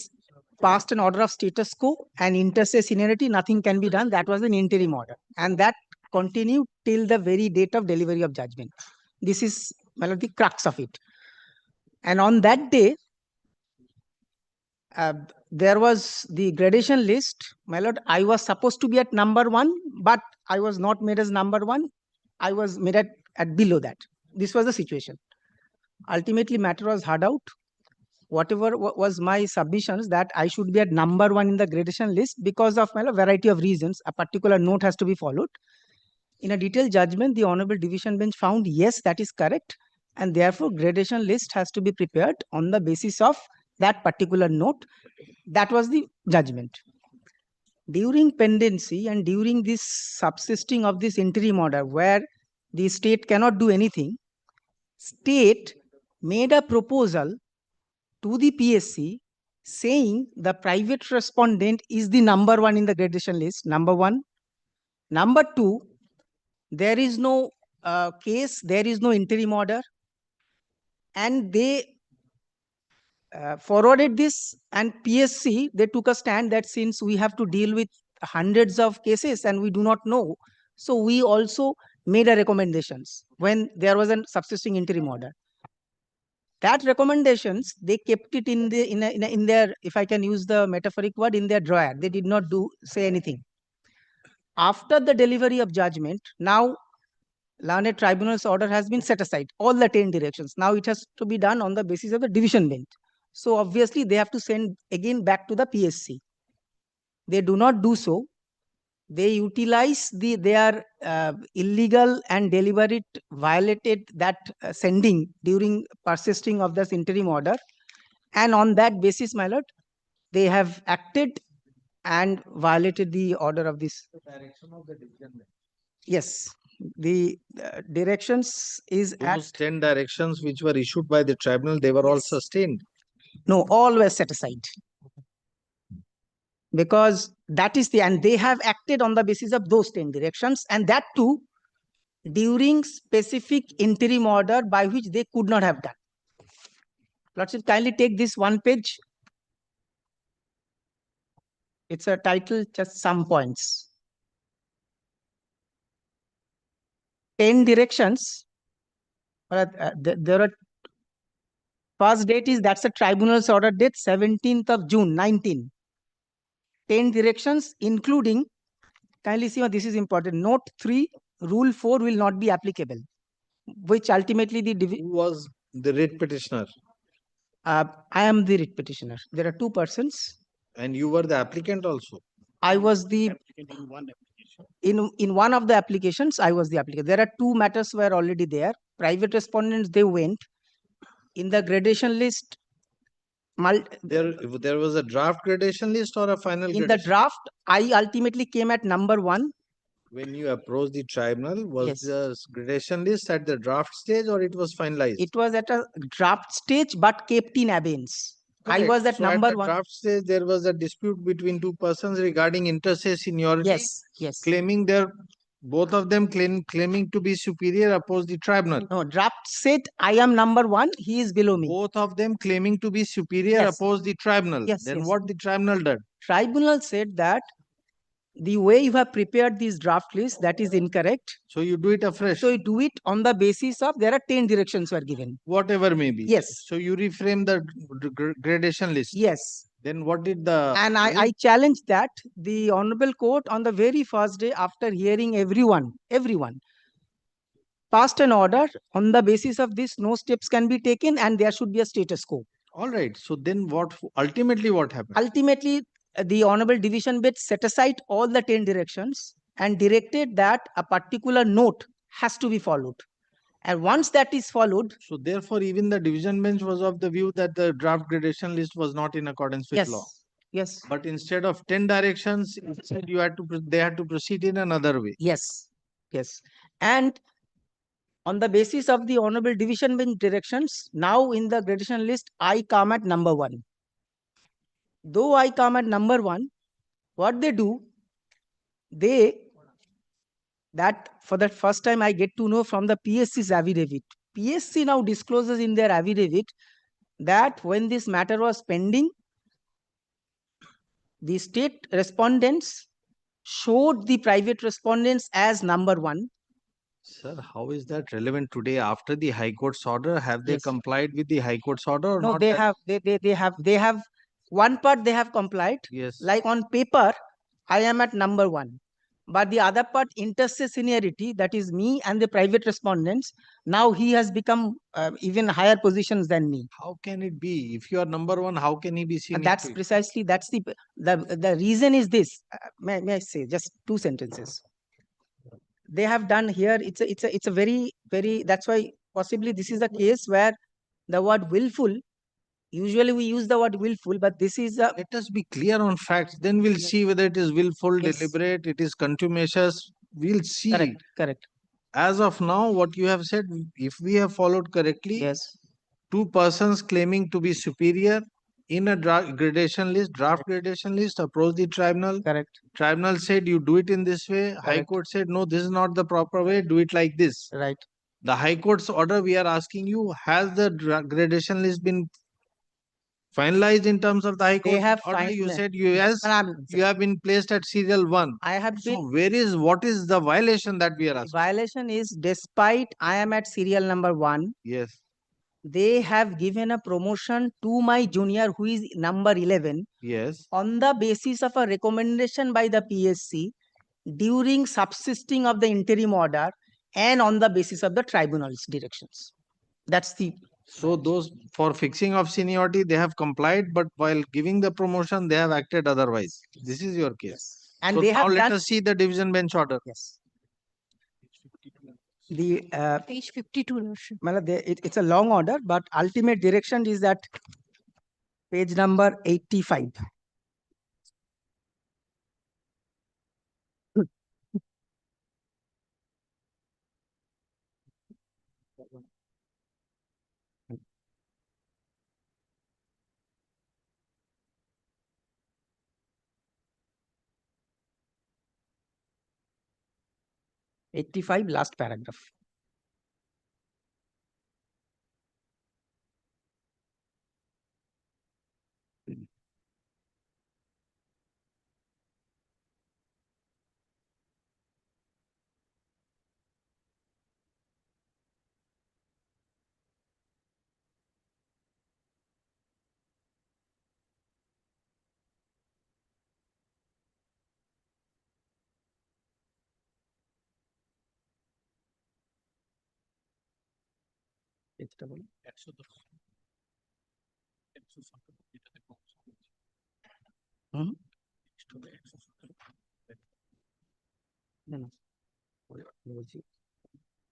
passed an order of status quo and inter se seniority, nothing can be done. That was an interim order. And that continued till the very date of delivery of judgment. This is the crux of it. And on that day, there was the gradation list. My lord, I was supposed to be at number 1, but I was not made as number 1. I was made at below that. This was the situation. Ultimately, matter was heard out. Whatever was my submissions that I should be at number 1 in the gradation list because of a variety of reasons. A particular note has to be followed. In a detailed judgment, the Honorable Division Bench found yes, that is correct. And therefore, gradation list has to be prepared on the basis of that particular note. That was the judgment. During pendency and during this subsisting of this interim order where the state cannot do anything, state made a proposal to the PSC saying the private respondent is the number 1 in the gradation list, number 1. Number 2, there is no case, there is no interim order. And they forwarded this, and PSC, they took a stand that since we have to deal with hundreds of cases and we do not know, so we also made a recommendations when there was a subsisting interim order. That recommendations, they kept it in their, if I can use the metaphoric word, in their drawer. They did not say anything. After the delivery of judgment, now learned tribunal's order has been set aside, all the 10 directions. Now it has to be done on the basis of the division bench. So obviously they have to send again back to the PSC. They do not do so. They utilize their illegal and deliberate violated that sending during persisting of this interim order. And on that basis, my lord, they have acted and violated the order of this. The direction of the division bench. Yes, the directions is those 10 directions which were issued by the tribunal, they were all sustained. No, all were set aside. Because that is and they have acted on the basis of those 10 directions, and that too during specific interim order by which they could not have done. Lordship, kindly take this one page. It's a title, just some points. 10 directions. There are first date is, that's a tribunal's order date, 17th of June, 19. 10 directions, including, kindly see, this is important, note 3, rule 4 will not be applicable, which ultimately Who was the writ petitioner? I am the writ petitioner. There are 2 persons. And you were the applicant also? I was the in one of the applications, I was the applicant. There are 2 matters were already there. Private respondents, they went. In the gradation list, there was a draft gradation list or a final in gradation? the draft, I ultimately came at number 1. When you approached the tribunal, was Yes. the gradation list at the draft stage or it was finalized? It was at a draft stage but kept in abeyance. I was at So number the one. draft says there was a dispute between two persons regarding inter se seniority. Yes, yes. Claiming both of them claiming to be superior opposed the tribunal. No, draft said I am number one, he is below me. Both of them claiming to be superior Yes. opposed the tribunal. Yes, Then yes. what the tribunal did? Tribunal said that the way you have prepared this draft list, that is incorrect. So you do it afresh. So you do it on the basis of there are 10 directions were given. Whatever may be. Yes. So you reframe the gradation list. Yes. Then what did the And I challenge that the Honorable Court on the very first day after hearing everyone, passed an order on the basis of this no steps can be taken and there should be a status quo. All right. So then ultimately what happened? Ultimately, the Honorable Division Bench set aside all the 10 directions and directed that a particular note has to be followed. And once that is followed. So therefore, even the division bench was of the view that the draft gradation list was not in accordance with law. Yes. But instead of 10 directions, it said they had to proceed in another way. Yes. Yes. And on the basis of the Honorable Division Bench directions, now in the gradation list, I come at number one. Though I come at number one, what they do, that for the first time I get to know from the PSC's affidavit. PSC now discloses in their affidavit that when this matter was pending, the state respondents showed the private respondents as number one. Sir, how is that relevant today after the High Court's order? Have they Yes. complied with the High Court's order or No, not? they have one part they have complied. Yes. Like on paper, I am at number one. But the other part, inter se seniority, that is me and the private respondents, now he has become even higher positions than me. How can it be? If you are number one, how can he be senior? And that's precisely, that's the reason is this. May I say just two sentences? They have done here, it's a very, that's why possibly this is a case where the word willful, usually we use the word willful, but this is a. Let us be clear on facts. Then we'll see whether it is willful, Yes. deliberate, it is contumacious. We'll see. Correct. As of now, what you have said, if we have followed correctly, Yes. two persons claiming to be superior in a gradation list, draft gradation list, approach the tribunal. Correct. Tribunal said you do it in this way. High Court said no, this is not the proper way. Do it like this. Right. The High Court's order, we are asking you, has the gradation list been finalized in terms of the High Court order? You said yes, you have been placed at serial 1. I have been. So what is the violation that we are asking? Violation is despite I am at serial number 1. Yes. They have given a promotion to my junior who is number 11. Yes. On the basis of a recommendation by the PSC during subsisting of the interim order and on the basis of the tribunal's directions. That's the. So those for fixing of seniority, they have complied, but while giving the promotion, they have acted otherwise. This is your case. And so they now have let done. us see the division bench order. Yes. The Page 52. it's a long order, but ultimate direction is at page number 85. Last paragraph. No.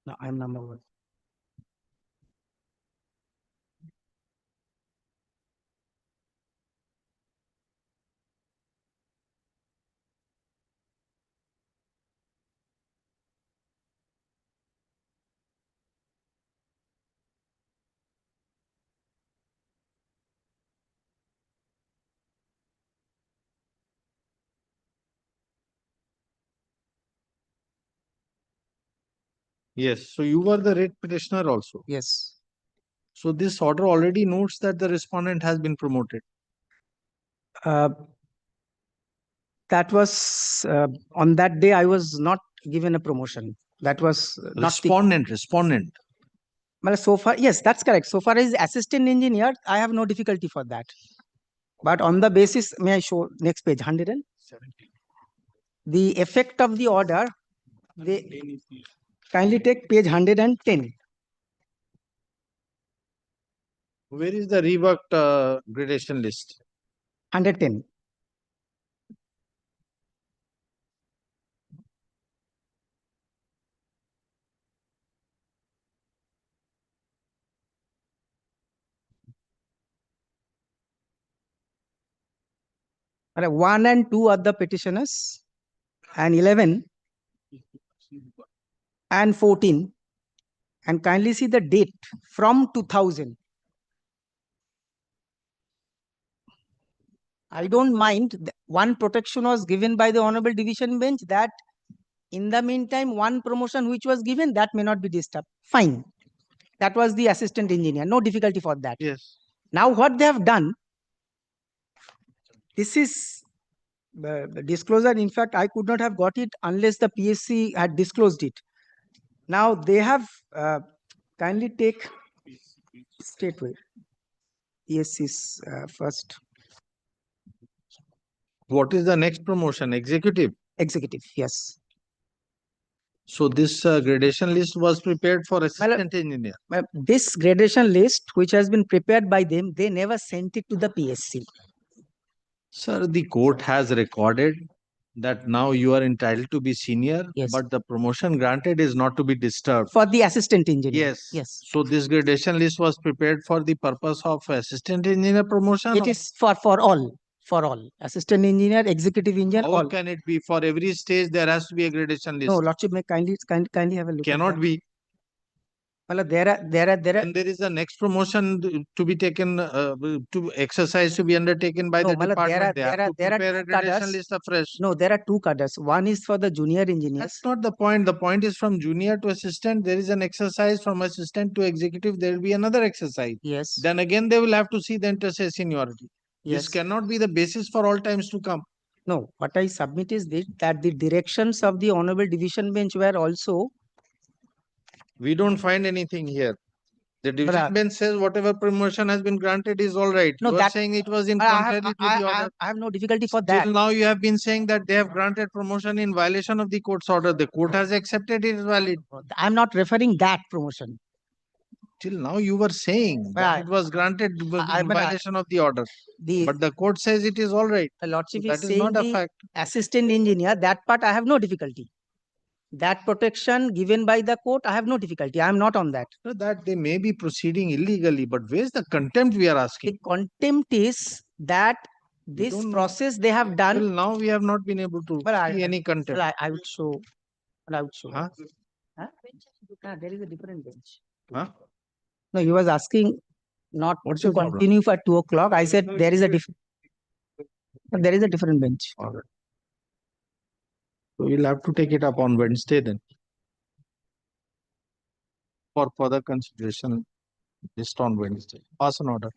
No, I am number 1. Yes, so you were the writ petitioner also. Yes. So this order already notes that the respondent has been promoted. That was on that day I was not given a promotion. That was not Respondent. Well, so far, yes, that's correct. So far as assistant engineer, I have no difficulty for that. But on the basis, may I show next page, 170. The effect of the order, they kindly take page 110. Where is the reworked gradation list? 110. All right, 1 and 2 are the petitioners, and 11 and 14. And kindly see the date from 2000. I don't mind. One protection was given by the Honorable Division Bench that in the meantime, one promotion which was given, that may not be disturbed. Fine. That was the assistant engineer. No difficulty for that. Yes. Now what they have done, this is the disclosure. In fact, I could not have got it unless the PSC had disclosed it. Now they have kindly take straightway. PSC's first. What is the next promotion? Executive? Executive, yes. So this gradation list was prepared for assistant engineer. This gradation list, which has been prepared by them, they never sent it to the PSC. Sir, the court has recorded that now you are entitled to be senior, Yes. but the promotion granted is not to be disturbed. For the assistant engineer. Yes. Yes. So this gradation list was prepared for the purpose of assistant engineer promotion? It is for all. For all. Assistant engineer, executive engineer, How all. can it be? For every stage there has to be a gradation list. No, Lordship, may kindly have a look. Cannot at be. Well, there are. And there is a next promotion to be taken, to exercise to be undertaken by the department. They have to prepare a gradation list afresh. No, there are two cadres. One is for the junior engineers. That's not the point. The point is from junior to assistant, there is an exercise. From assistant to executive, there will be another exercise. Yes. Then again, they will have to see the inter-se seniority. Yes. This cannot be the basis for all times to come. No, what I submit is that the directions of the Honorable Division Bench were also. We don't find anything here. The division bench says whatever promotion has been granted is all right. No, You are that- saying it was in I contrary to the order. I have no difficulty for that. Till now you have been saying that they have granted promotion in violation of the court's order. The court has accepted it is valid. I'm not referring that promotion. Till now you were saying that it was granted in violation of the order. But the court says it is all right. The Lordship That is is saying not a the fact. assistant engineer, that part I have no difficulty. That protection given by the court, I have no difficulty. I am not on that. So that they may be proceeding illegally, but where's the contempt we are asking? The contempt is that this process they have done. Till now we have not been able to see any contempt. I would show. I would show. Huh? There is a different bench. Huh? No, he was asking not What's to your problem? continue for 2 o'clock. I said there is a different bench. All right. So we'll have to take it up on Wednesday then. For further consideration, just on Wednesday. Pass an order.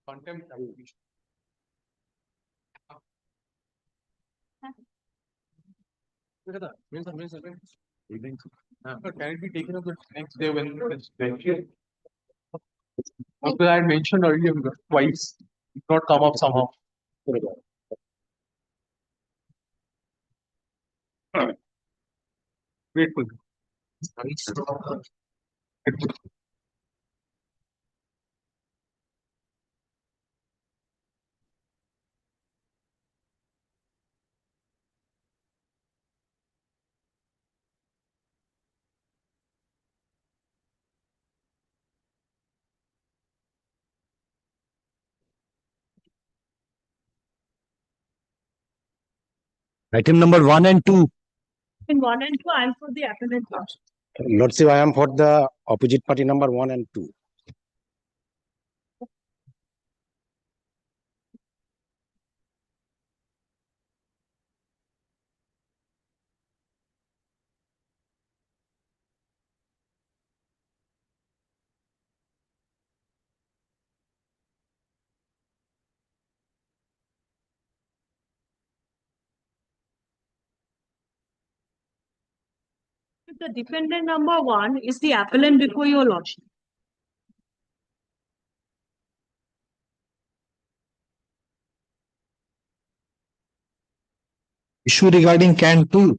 Contempt application. Can it be taken up the next day when it's ventured? Because I had mentioned earlier twice, it not come up somehow. Grateful. Item number 1 and 2. In 1 and 2, I am for the appellant. Lordship, I am for the opposite party number 1 and 2. The defendant number 1 is the appellant before your lordship. Issue regarding can 2.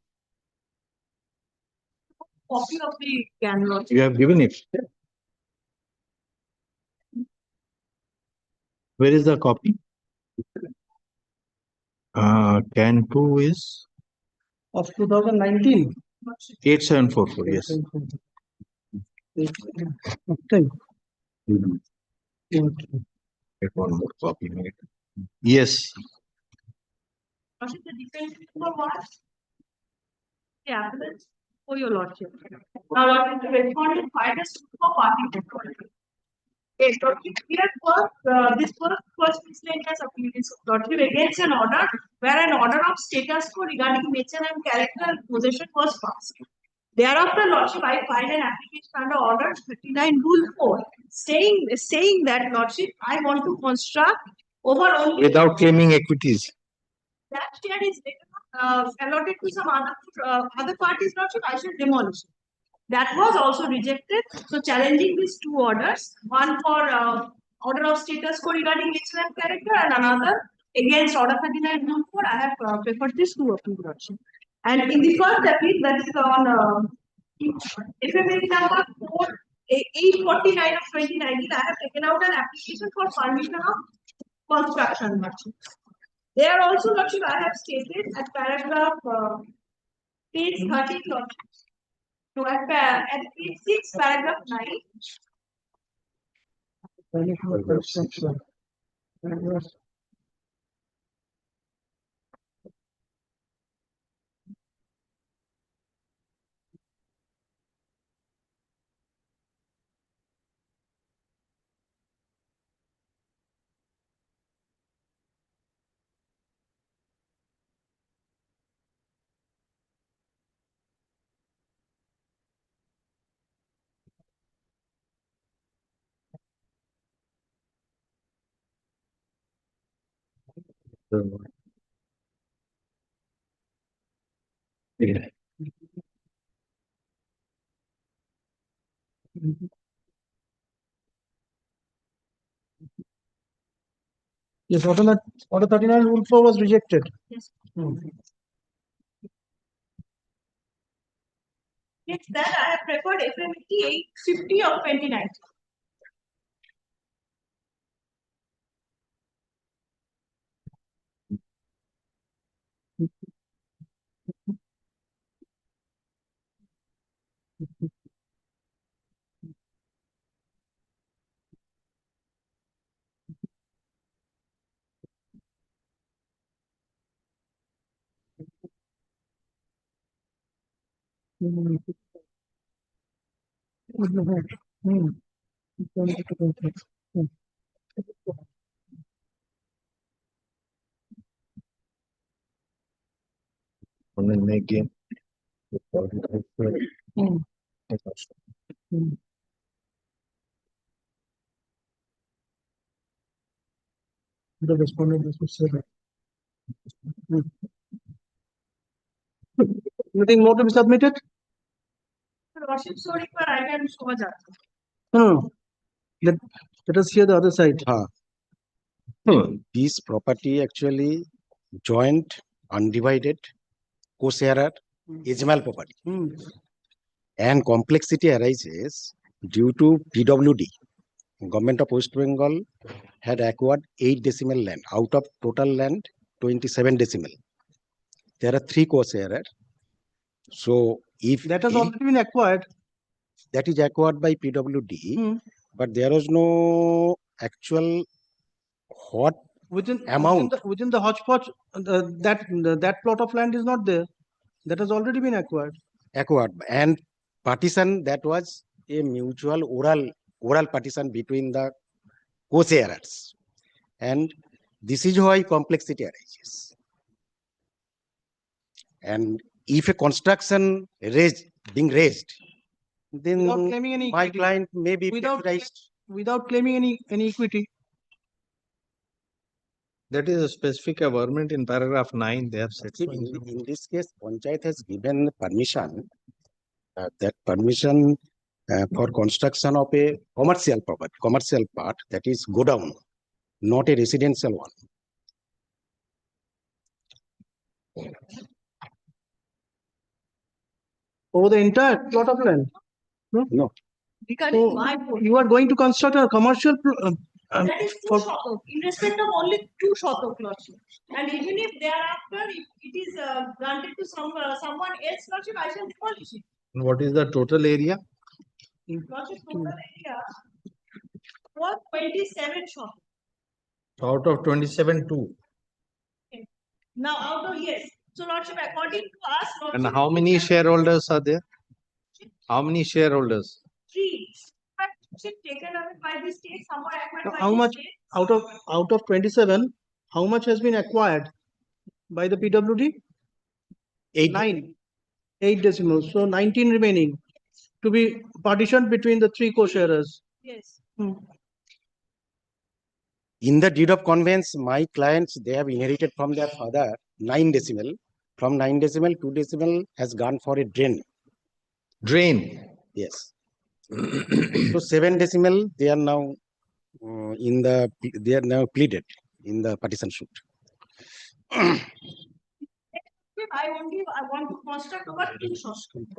Copy of the can lordship. You have given it. Where is the copy? Can 2 is Of 2019. 8744. Yes. Okay. Get one more copy. Yes. Lordship, the defendant number 1, the appellant for your lordship. Now, lordship, the respondent filed a suit for party control. Yes, lordship, here this first miscellaneous appeal is lordship against an order where an order of status quo regarding nature and character and possession was passed. Thereafter, lordship, I filed an application under order 39 rule 4 saying that lordship, I want to construct over only Without claiming equities. that share is allotted to some other parties, lordship, I should demolish it. That was also rejected. So challenging these two orders, one for order of status quo regarding nature and character, and another against order 39 rule 4, I have preferred this two appeal, lordship. And in the first appeal, that is on FMA number 849 of 2019, I have taken out an application for permission of construction, lordship. There also, lordship, I have stated at paragraph page 13, lordship. So at page 6, paragraph 9. Yeah. Yes, order 39 rule 4 was rejected. Yes. Next, that I have preferred FMT 850 of 2019. And then again. The respondent has to say that. Nothing more to be submitted? Lordship, sorry, but I can show a judge. No. Let us hear the other side. This property actually joint, undivided, co-sharer, HML property. And complexity arises due to PWD. Government of West Bengal had acquired 8 decimal land out of total land 27 decimal. There are 3 co-sharers. So if That has already been acquired. that is acquired by PWD, but there was no actual what amount. Within the hodgepodge, that plot of land is not there. That has already been acquired. And partition, that was a mutual oral partition between the co-sharers, and this is why complexity arises. And if a construction being raised, then Without claiming any my equity. client may be pressurized. Without claiming any equity. That is a specific averment in paragraph 9. They have said. See, in this case, Panchayat has given permission, that permission for construction of a commercial property, commercial part, that is go down, not a residential one. Over the entire plot of land? No. Regarding So you are going to construct a commercial that is 2 shatok, in respect of only 2 shatok, Lordship. And even if thereafter it is granted to someone else, Lordship, I shall demolish it. What is the total area? Lordship, total area was 27 shatok. Out of 27, 2. Okay. Now out of, yes. So Lordship, according to us, And Lordship, how many shareholders are there? How many shareholders? 3. But taken away by the state, somewhat acquired by How the much state. out of 27? How much has been acquired by the PWD? 8 decimals. So 19 remaining to be partitioned between the 3 co-sharers. Yes. In the deed of conveyance, my clients, they have inherited from their father 9 decimal. From 9 decimal, 2 decimal has gone for a drain. Drain? Yes. So 7 decimal, they are now they are now pleaded in the partition suit. I want to construct over 2 shatok.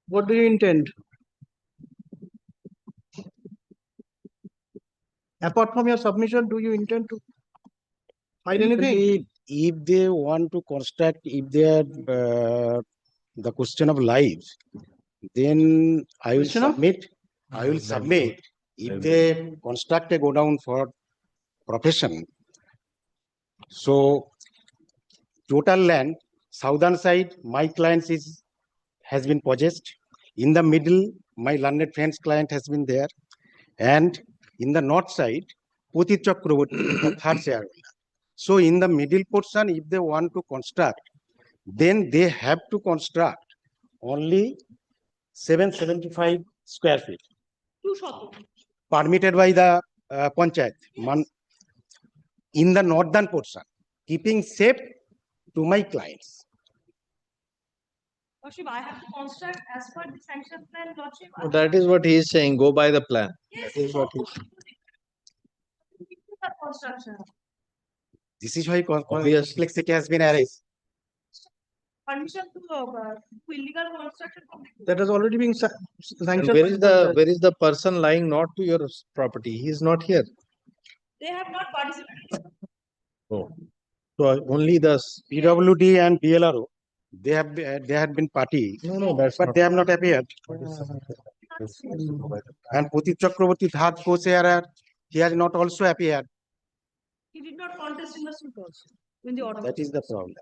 What do you intend? Apart from your submission, do you intend to file anything? If they want to construct, if they are the question of lives, then I will submit. If they construct a go down for profession. So total land, southern side, my clients has been possessed. In the middle, my learned friend's client has been there. And in the north side, Putit Chakraborty, the third shareholder. So in the middle portion, if they want to construct, then they have to construct only 775 square feet. 2 shatok. Permitted by the Panchayat. In the northern portion, keeping safe to my clients. Lordship, I have to construct as per the sanction plan, Lordship. That is what he is saying. Go by the plan. Yes, That is what he construction. This is why complexity has been arranged. Permission to illegal construction. That has already been sanctioned. Where is the person lying not to your property? He is not here. They have not participated. Oh. So only the PWD and BLRO, they had been party, but they have not appeared. And Putit Chakraborty, third co-sharer, he has not also appeared. He did not contest in the suit also. In the order. That is the problem.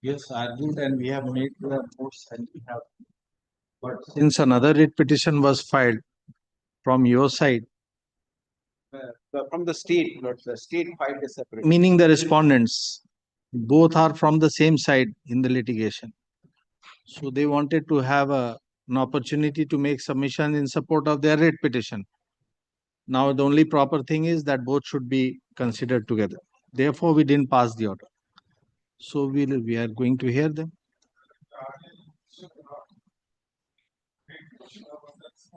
Yes, argued, and we have made the notes and we have. But since another writ petition was filed from your side, From the state, not the state filed a separate. meaning the respondents, both are from the same side in the litigation. So they wanted to have an opportunity to make submission in support of their writ petition. Now, the only proper thing is that both should be considered together. Therefore, we didn't pass the order. So we are going to hear them.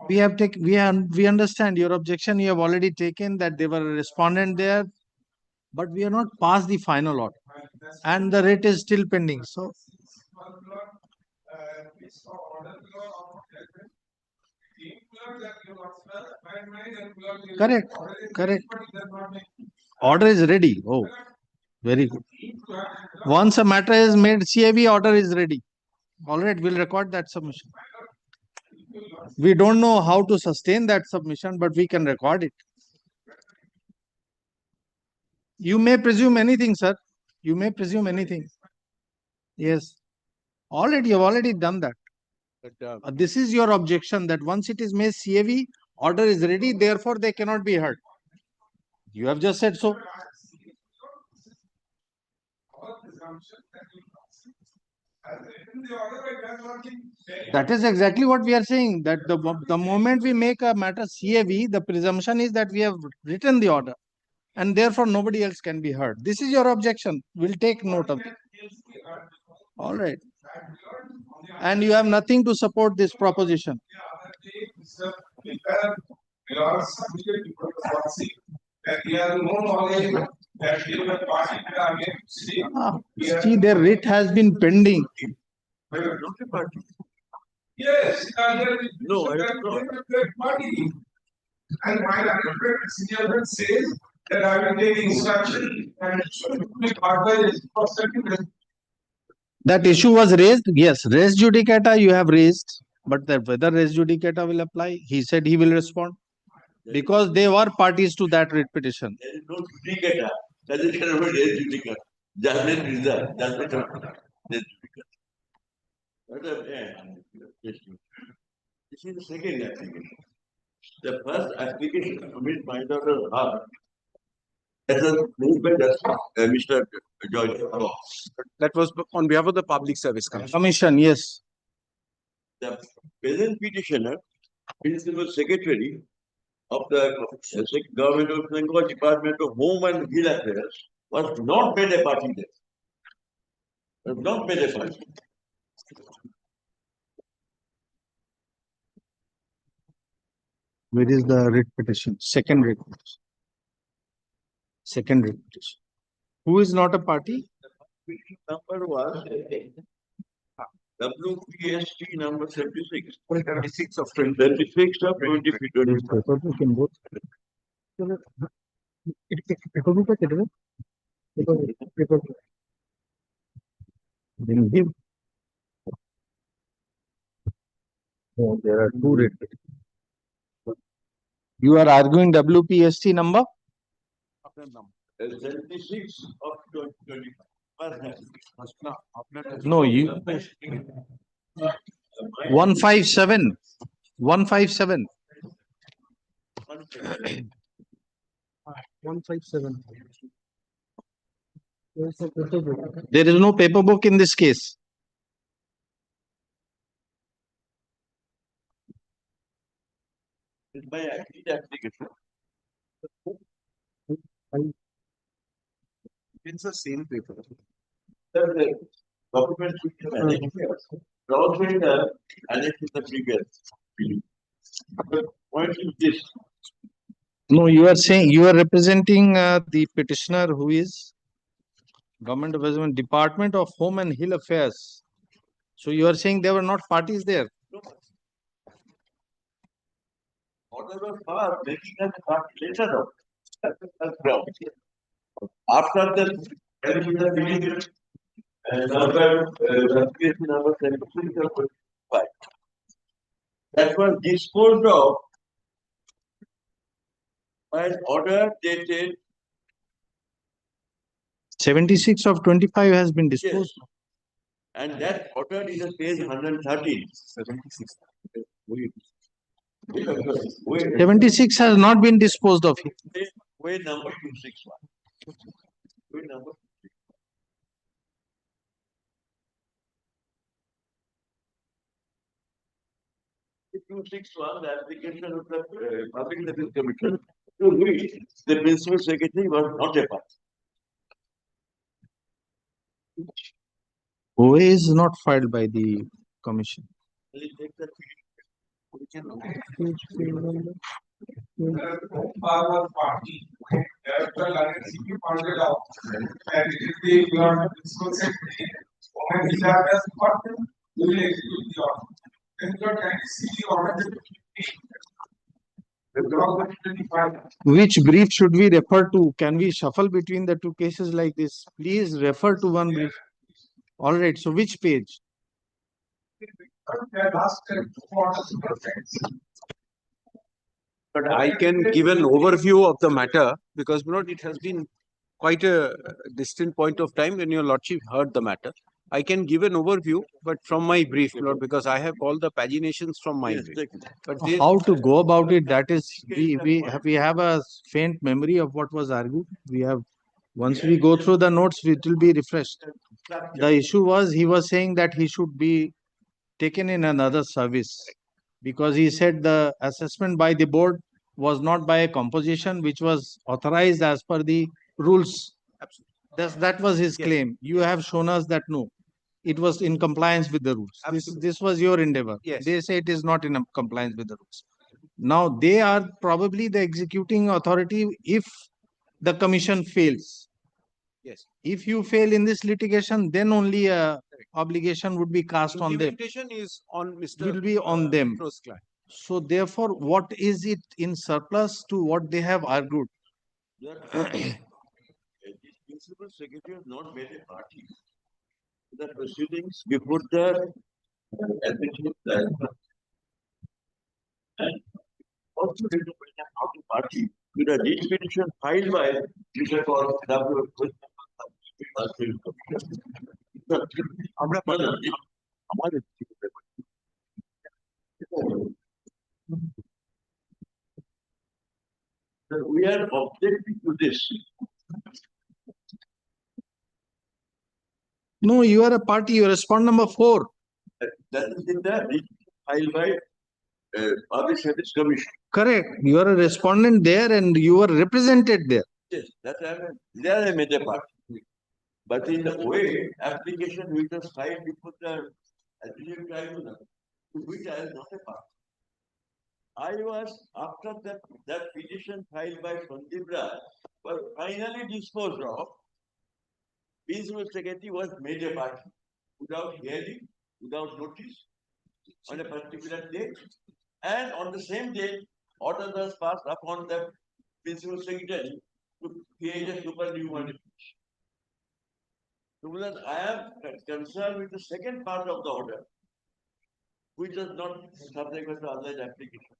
We understand your objection. You have already taken that they were a respondent there, but we are not past the final order, and the writ is still pending. So. Correct, correct. Order is ready. Oh, very good. Once a matter is made CAV, order is ready. All right, we'll record that submission. We don't know how to sustain that submission, but we can record it. You may presume anything, sir. You may presume anything. Yes. Already, you've already done that. But, this is your objection that once it is made CAV, order is ready, therefore they cannot be heard. You have just said so. That is exactly what we are saying, that the moment we make a matter CAV, the presumption is that we have written the order and therefore nobody else can be heard. This is your objection. We'll take note of it. All right. And you have nothing to support this proposition. See, their writ has been pending. Yes, no, I don't know. And my advocate senior friend says that I will take instruction and That issue was raised. Yes, res judicata you have raised, but that whether res judicata will apply, he said he will respond because they were parties to that writ petition. There is no judicata. That is kind of a res judicata. Judgment is the judgment of res judicata. This is the second application. The first application submitted by Dr. Hart, that was moved by Mr. George. That was on behalf of the Public Service Commission. Commission, yes. The present petitioner, Principal Secretary of the Government of Bengal Department of Home and Hill Affairs, was not made a party there. Was not made a party. Where is the writ petition? Second writ petition. Second writ petition. Who is not a party? Number was WPST number 76. 76 of 20. 36 of 2020. Oh, there are two writ petitions. You are arguing WPST number? 76 of 2025. No, you. 157. 157. 157. There is no paper book in this case. By application. It's the same paper. The document should be annexed. Government annexed the previous. The point is this. No, you are saying you are representing the petitioner who is Government of West Bengal Department of Home and Hill Affairs. So you are saying there were not parties there. Order of power making us part later on. After the number 76 that was disposed of by an order dated 76 of 25 has been disposed. Yes. And that order is on page 113. 76. Wait. Wait. 76 has not been disposed of. Wait number 261. Wait number 261, the application of the Public Service Commission to which the Principal Secretary was not a part. OA is not filed by the commission. Will you take that? Party, as well as CP pointed out, that it is the beyond principal secretary, when he has department, we will execute the order. Then you can see the order. Which brief should we refer to? Can we shuffle between the two cases like this? Please refer to one brief. All right, so which page? But I can give an overview of the matter because it has been quite a distant point of time when your lordship heard the matter. I can give an overview, but from my brief, Lord, because I have all the paginations from my brief. But How to go about it? That is, we have a faint memory of what was argued. We have, once we go through the notes, it will be refreshed. The issue was, he was saying that he should be taken in another service because he said the assessment by the board was not by a composition which was authorized as per the rules. That was his claim. You have shown us that no, it was in compliance with the rules. This was your endeavor. Yes. They say it is not in compliance with the rules. Now they are probably the executing authority if the commission fails. Yes. If you fail in this litigation, then only a obligation would be cast on them. Implementation is on Mr. Will be on them. Pro's client. So therefore, what is it in surplus to what they have argued? The Principal Secretary has not made a party. The proceedings before the and also they don't have to party with a lead petition filed by Mr. W. আমরা আমাদের we are objecting to this. No, you are a party. You respond number 4. That is in the filed by Public Service Commission. Correct. You are a respondent there and you are represented there. Yes, that there I made a part. But in the way application which was filed before the administrative tribunal, to which I am not a part. I was after that petition filed by Sandeep Raj was finally disposed of. Principal Secretary was made a party without hearing, without notice, on a particular date, and on the same day, order was passed upon the Principal Secretary to create a supernumerary petition. So I am concerned with the second part of the order, which is not subject to other application,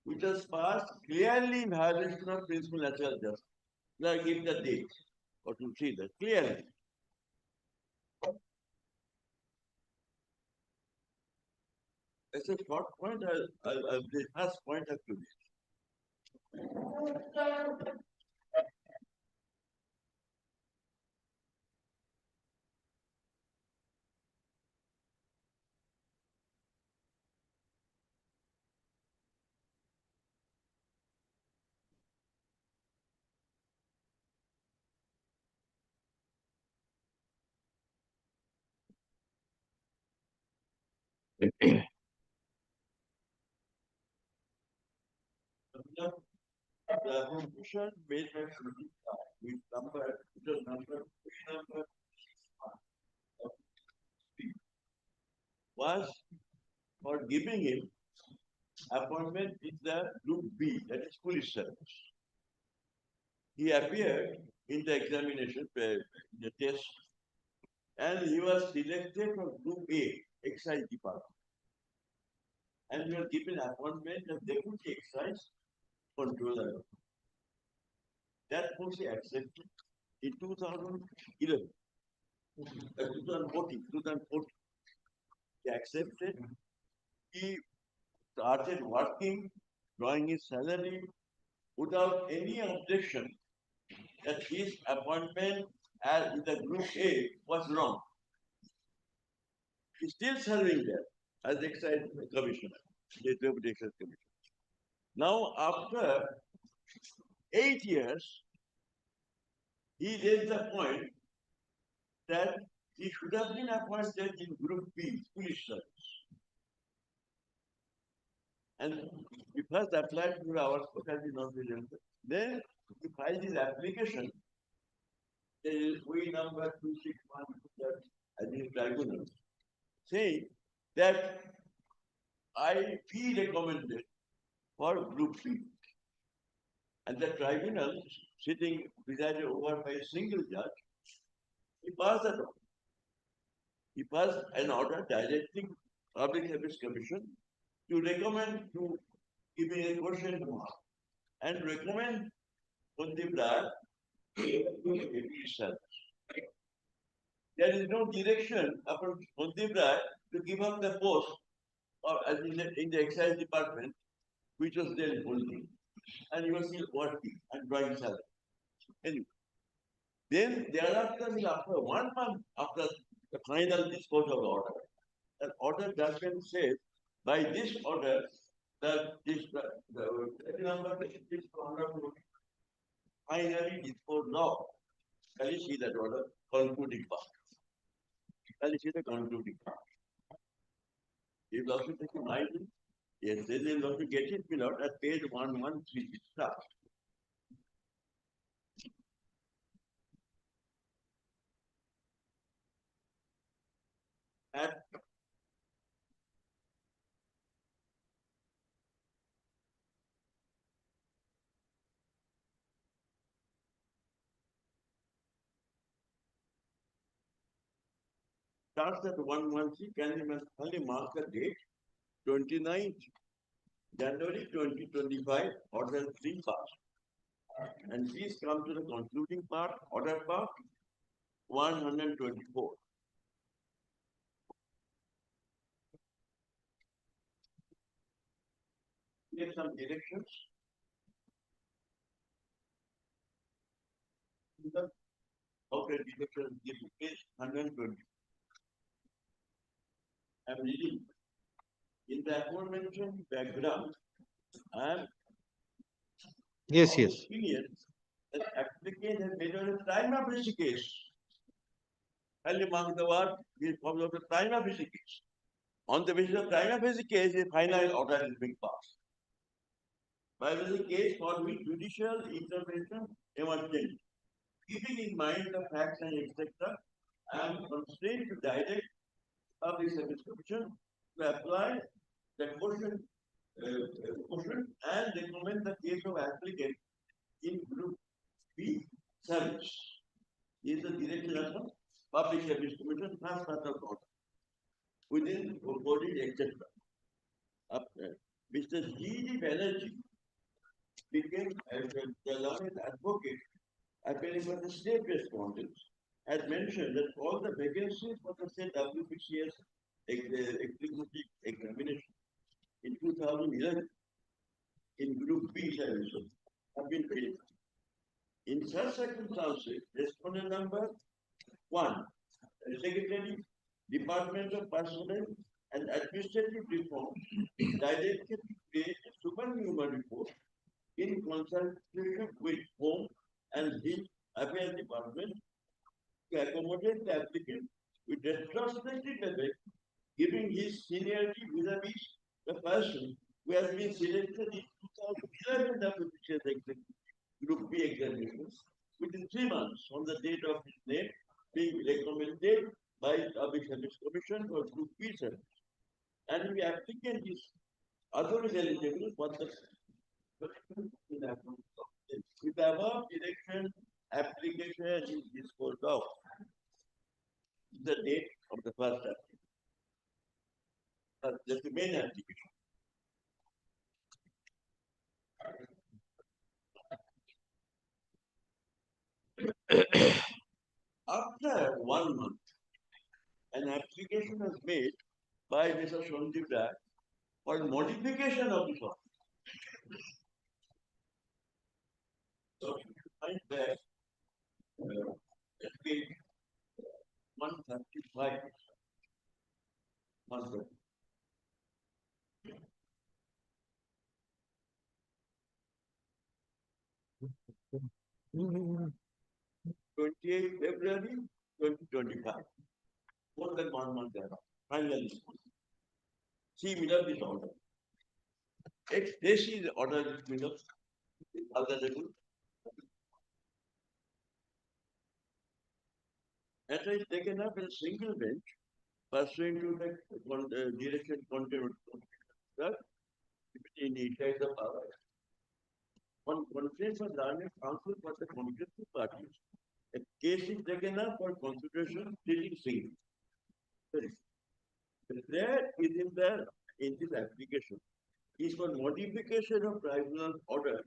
which was passed clearly in violation of principal natural justice. Like give the date or to see that clearly. As a short point, the first point have to be. The conclusion made by with number, was for giving him appointment in the group B, that is police service. He appeared in the examination, the test, and he was selected for group A, excise department. And we were given appointment of deputy excise controller. That was accepted. in 2011, 2014, he accepted. He started working, drawing his salary without any objection that his appointment as in the group A was wrong. He's still serving there as excise commissioner, state deputy excise commissioner. Now, after 8 years, he raised the point that he should have been appointed in Group B, police service. And we first applied for our faculty non-religion. Then he filed his application. There is we number 2612 at the tribunal, saying that he recommended for Group B. And the tribunal, sitting presided over by a single judge, he passed that order. He passed an order directing Public Service Commission to recommend to give a question mark and recommend Kundip Raj to itself. There is no direction upon Kundip Raj to give up the post or as in the excise department, which was there holding. And he was still working and drawing salary. Anyway, then thereafter, after 1 month after the final disposal order, an order judgment says, by this order, that this number this order finally disposed of. Can you see that order? Concluding part. Can you see the concluding part? If also taking my view, yes, then they'll also get it out at page 113 itself. At starts at 113, can you only mark the date 29th January 2025, order 3 passed. And please come to the concluding part, order part 124. Give some directions. Okay, directions give page 120. I'm reading. In the aforementioned background, I am Yes. opinion that applicant has made on a prima facie case. Only mark the word will follow the prima facie case. On the basis of prima facie case, a final order is being passed. By the case for which judicial intervention emergent. Keeping in mind the facts and etc., I am constrained to direct Public Service Commission to apply the question and recommend the case of applicant in Group B service. Is the direction of Public Service Commission first part of order within body etc. Mr. G. Banerjee became the learned advocate appearing for the state respondents had mentioned that all the vacancies for the state WPCS executive examination in 2011 in Group B services have been filled. In such circumstances, respondent number 1, Secretary, Department of Personnel and Administrative Reform, directed to create a supernumerary report in consultation with Home and his Affairs Department to accommodate the applicant with retrospective effect, giving his seniority vis-a-vis the person who has been selected in 2011 WPCS Group B examinations within 3 months from the date of his name being recommended by the Public Service Commission for Group B service. And the applicant is otherwise eligible for the with the above direction, application is disposed of. The date of the first application. That's the main application. After 1 month, an application was made by Mr. HON'BLE for modification of the software. So you find that at page 135. 28th February 2025. More than 1 month thereafter. Finally, see middle this order. This is order this middle. Other than and it is taken up in a single bench pursuant to the direction content in the exercise of power. On conference of learned counsel for the conflicted parties, a case is taken up for consideration treating single. There is in this application is for modification of tribunal order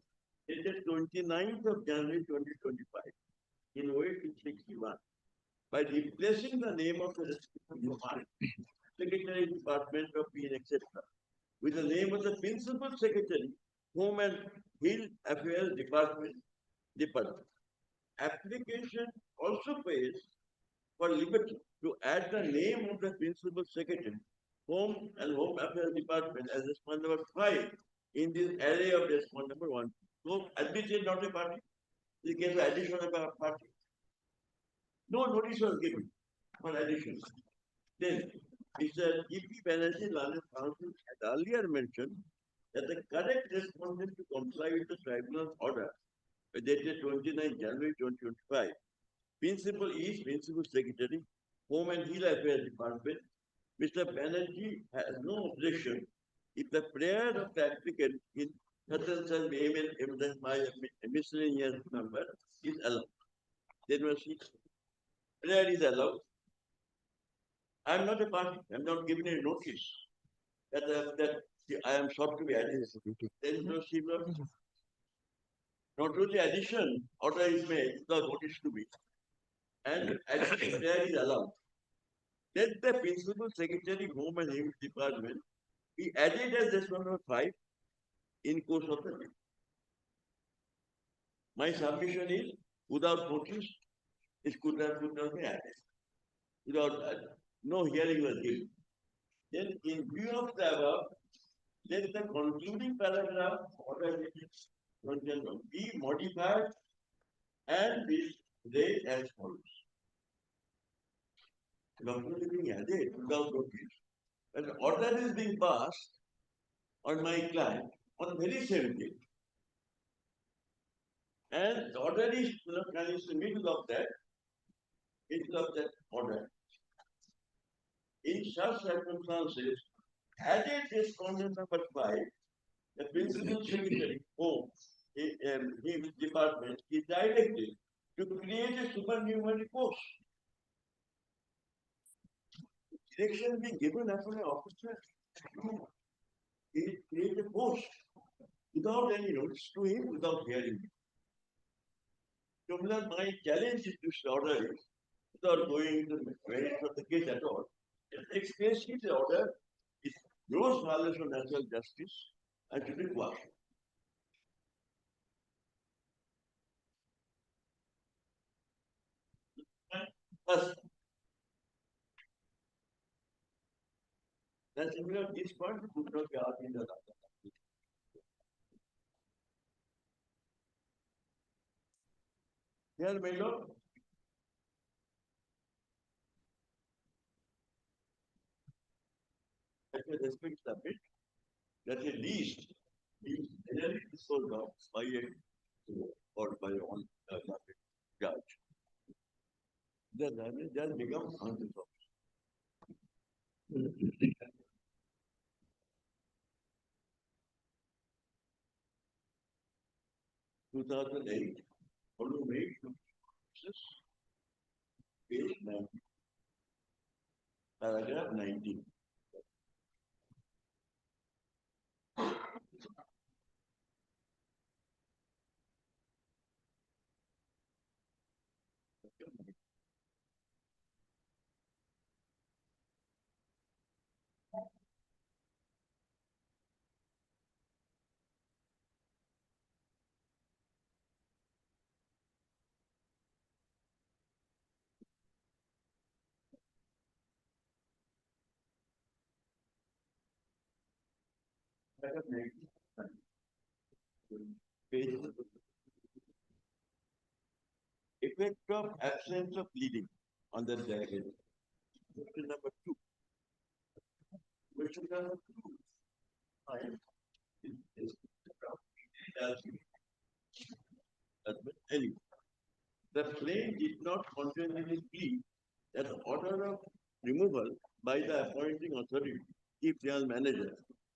dated 29th of January 2025 in OA 261 by replacing the name of the Secretary Department of PN, etc. with the name of the Principal Secretary, Home and Hill Affairs Department. Application also pays for liberty to add the name of the Principal Secretary, Home and Home Affairs Department as respondent number 5 in this array of respondent number 1. So, admitted not a party. This case of addition of a party. No notice was given for addition. Then, Mr. E.P. Banerjee, Learned Counsel, had earlier mentioned that the correct respondent to comply with the tribunal's order dated 29 January 2025. Principal is Principal Secretary, Home and Hill Affairs Department. Mr. Banerjee has no objection if the prayer of the applicant in certain my miscellaneous number is allowed. Then prayer is allowed. I am not a party. I am not given a notice that I am sought to be added. There is no civil. Not only addition, order is made, the notice to be, and addition prayer is allowed. Then the Principal Secretary, Home and Hill Department be added as this number 5 in course of the day. My submission is, without notice, it could not be added. Without that, no hearing was given. Then, in view of the above, let the concluding paragraph order be modified and be read as follows. Document is being added without notice. An order is being passed on my client on very same day. And the order is in the middle of that order. In such circumstances, added respondent number 5, the Principal Secretary, Home, his department is directed to create a supernumerary post. Direction being given upon an officer, he create a post without any notice to him, without hearing him. So, my challenge is to order is, without going into the merits of the case at all, explicitly the order is gross violation of natural justice and should be quashed. First, that's this point could not be asked in the here, my lord. Let me respect the bit that at least generally sold out by a or by one judge. Then judge becomes conscious of. 2008, Olu made page 90, paragraph 19. Effect of absence of bleeding on the diagram. Question number 2. Question number 2. Anyway, the plane did not contain any plea that order of removal by the appointing authority, chief general manager,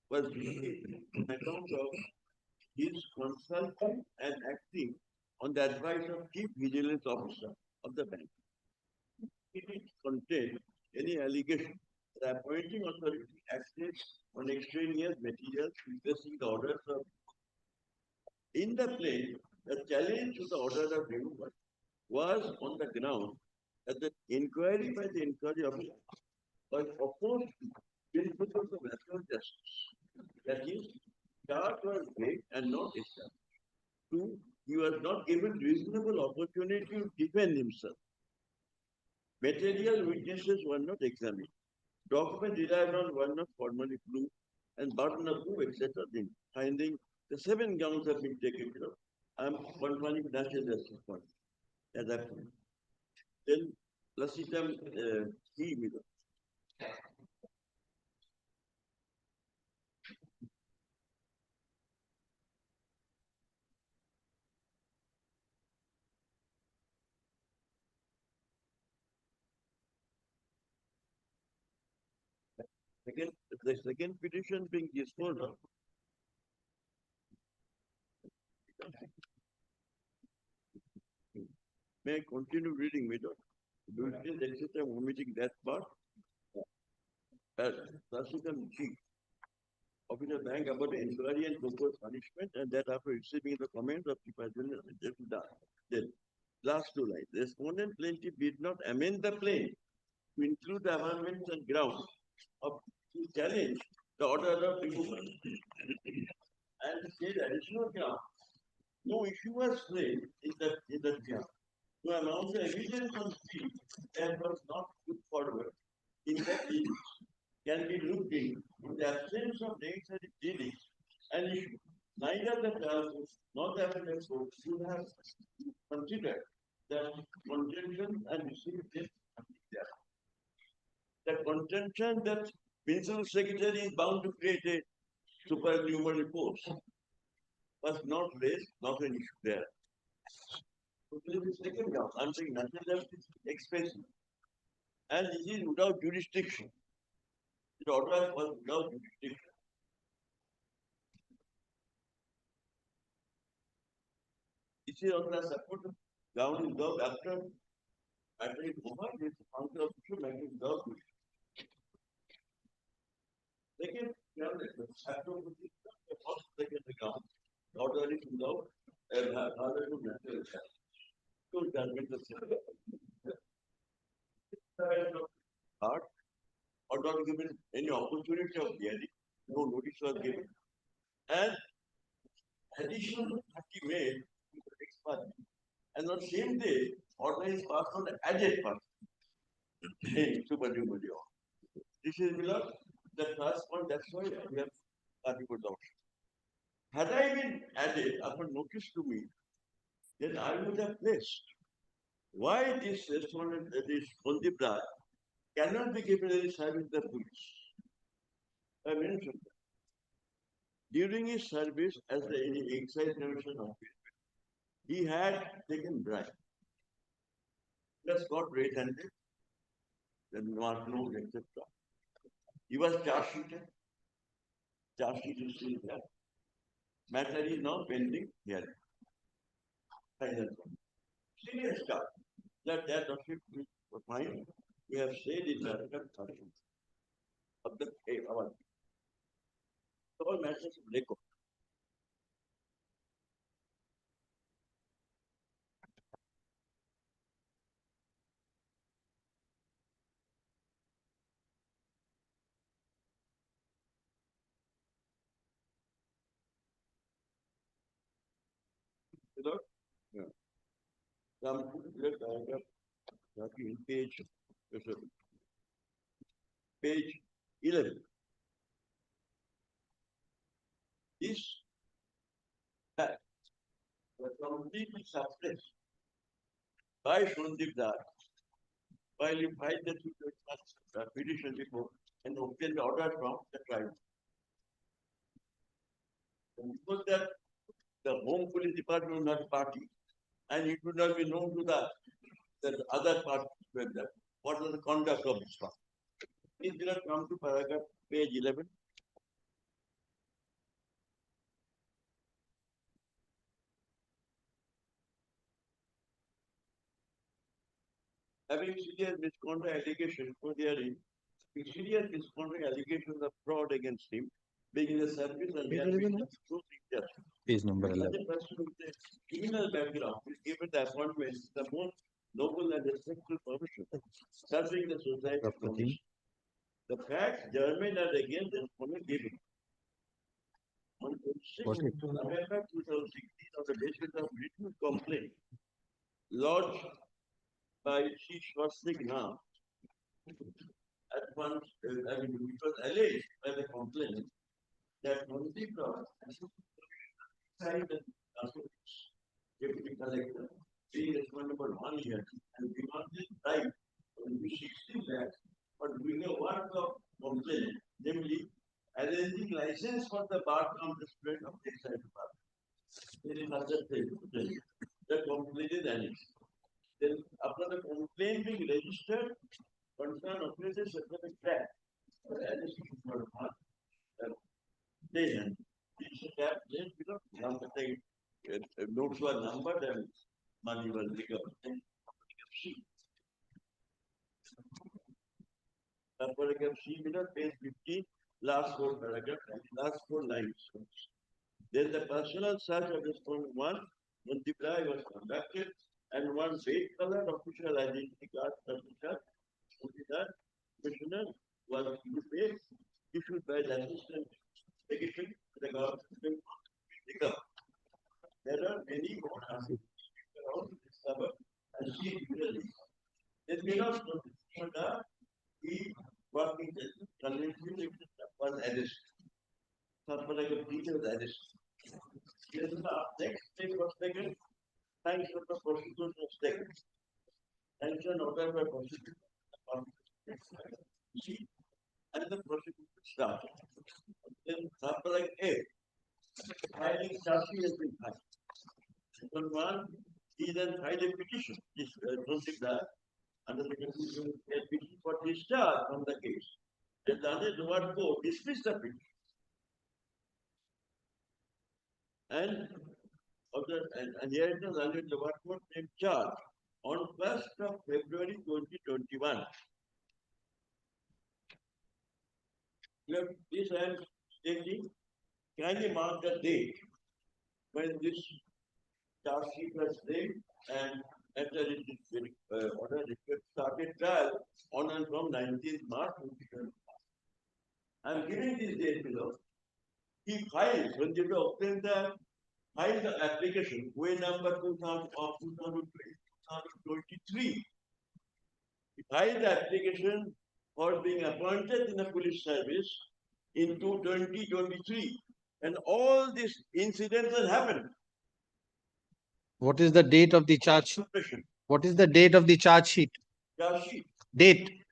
was received on account of his consulting and acting on the advice of chief vigilance officer of the bank. It did contain any allegation that appointing authority acted on extraneous materials replacing the orders of. In the plane, the challenge to the order of removal was on the ground that the inquiry by the inquiry officer was opposed to principles of natural justice. That is, charge was vague and not established. 2, he was not given reasonable opportunity to defend himself. Material witnesses were not examined. Documents relied on were not formally proved, and burden of proof, etc. Finding the 7 grounds have been taken care of. I am confirming natural justice point at that point. Then, Lasitam he with the second petition being disposed of. May I continue reading without? Do you feel that I'm omitting that part? Lasitam G. Officer Bank about inquiry and proposed punishment, and that after receiving the comments of the president, then last 2 lines. The respondent plaintiff did not amend the plain to include the amendments and grounds of to challenge the order of removal and said additional ground. No issue was raised in the ground. To announce the evidence on fee that was not put forward in the case can be looked in the absence of necessary pleadings and issue. Neither the trial nor the appellate court should have considered that contention and received this. The contention that Principal Secretary is bound to create a supernumerary report was not raised, not an issue there. So this is the second ground. I'm saying nothing else is expensive. And it is without jurisdiction. The order was without jurisdiction. This is on the support ground without after matter is over, this council official matter is without jurisdiction. Second, after the first, second account, order is without order to natural so judgment of heart or not given any opportunity of hearing, no notice was given, and additional 30 made to the next party. And on the same day, order is passed on the added party in supernumerary. This is below the first one, that's why we have party put out. Had I been added upon notice to me, then I would have placed. Why this respondent, this Kundip Raj, cannot be given any service the police? I mentioned that. During his service as the excise division officer, he had taken bribe. Just got red-handed, then not known, etc. He was charge sheeted. Charge sheet is still there. Matter is now pending here. Final one. Serious stuff. That document was fine. We have said in the fashion of the our all matters of record. You know? Yeah. Come to the paragraph 13, page 11. This fact was completely suppressed by Shundip Dar while he filed the petition before and obtained order from the tribe. And because that the Home Police Department was not a party, and it would not be known to the other parties what was the conduct of this party. Please do not come to paragraph page 11. Having serious misconduct allegation for hearing, serious misconduct allegations of fraud against him, being in the service and Page number 11. Such a person with a criminal background is given the appointment the most noble and respectful profession, serving the society. The facts germane are again the respondent given. On 26 November 2016, on the basis of written complaint lodged by Sri Swastikna, at once, it was alleged by the complainant that Manipura signed the deputy collector, being responsible 1 year, and demanded right to 60 lakhs for doing a work of complaint, namely arranging license for the bar accomplishment of the excise department. There is another thing, the complaint is annexed. Then, after the complaint being registered, concerned offences certificate track for annexation for a month. Then, this tap then below number notes were numbered and money was recovered. Paragraph C below page 15, last 4 paragraph and last 4 lines. Then the personal search of respondent 1 multiply was conducted and one weight color official identity card certificate commissioner was issued by the assistant secretary to the government. There are many more discovered and see clearly. Then we not the working convention was arrested. Something like a teacher was arrested. Here is the next step was taken. Thanks for the prosecution was taken. Sanction order by prosecution. And the prosecution started. Then something like A. Filing charge has been filed. Second one, he then filed a petition. This under the constitution, a petition for discharge from the case. And the other lower court dismissed the petition. And here it is under the lower court named charge on 1st of February 2021. This I am stating, can you mark the date when this charge sheet was laid and after it order started trial on and from 19th March 2021. I am giving this date below. He filed, when they obtained the application, way number 2023. He filed the application for being appointed in the police service in 2023. And all these incidents have happened. What is the date of the charge sheet? What is the date of the charge sheet? Charge sheet. Date.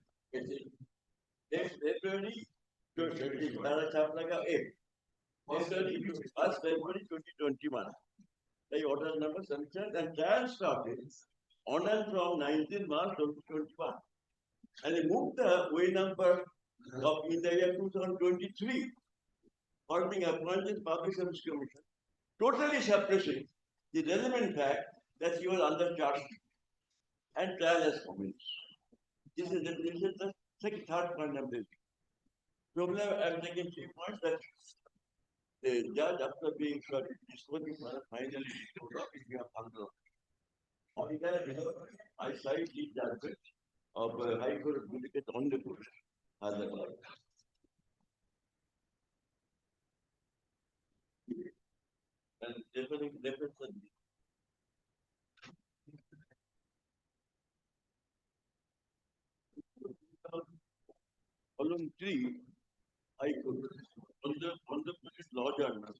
Next February 2021. February 2021. The order number sanctioned and trial started on and from 19th March 2021. And they moved the way number of in the year 2023 for being appointed Public Service Commission, totally suppressing the relevant fact that he was under charge and trial has commenced. This is the second, third point of this. So I am taking 3 points that the judge, after being shot, disposing finally showed up if you have under. On the other hand, I cite the judgment of High Court advocate on the court as a clerk. And definitely, column 3, I could, on the law journal,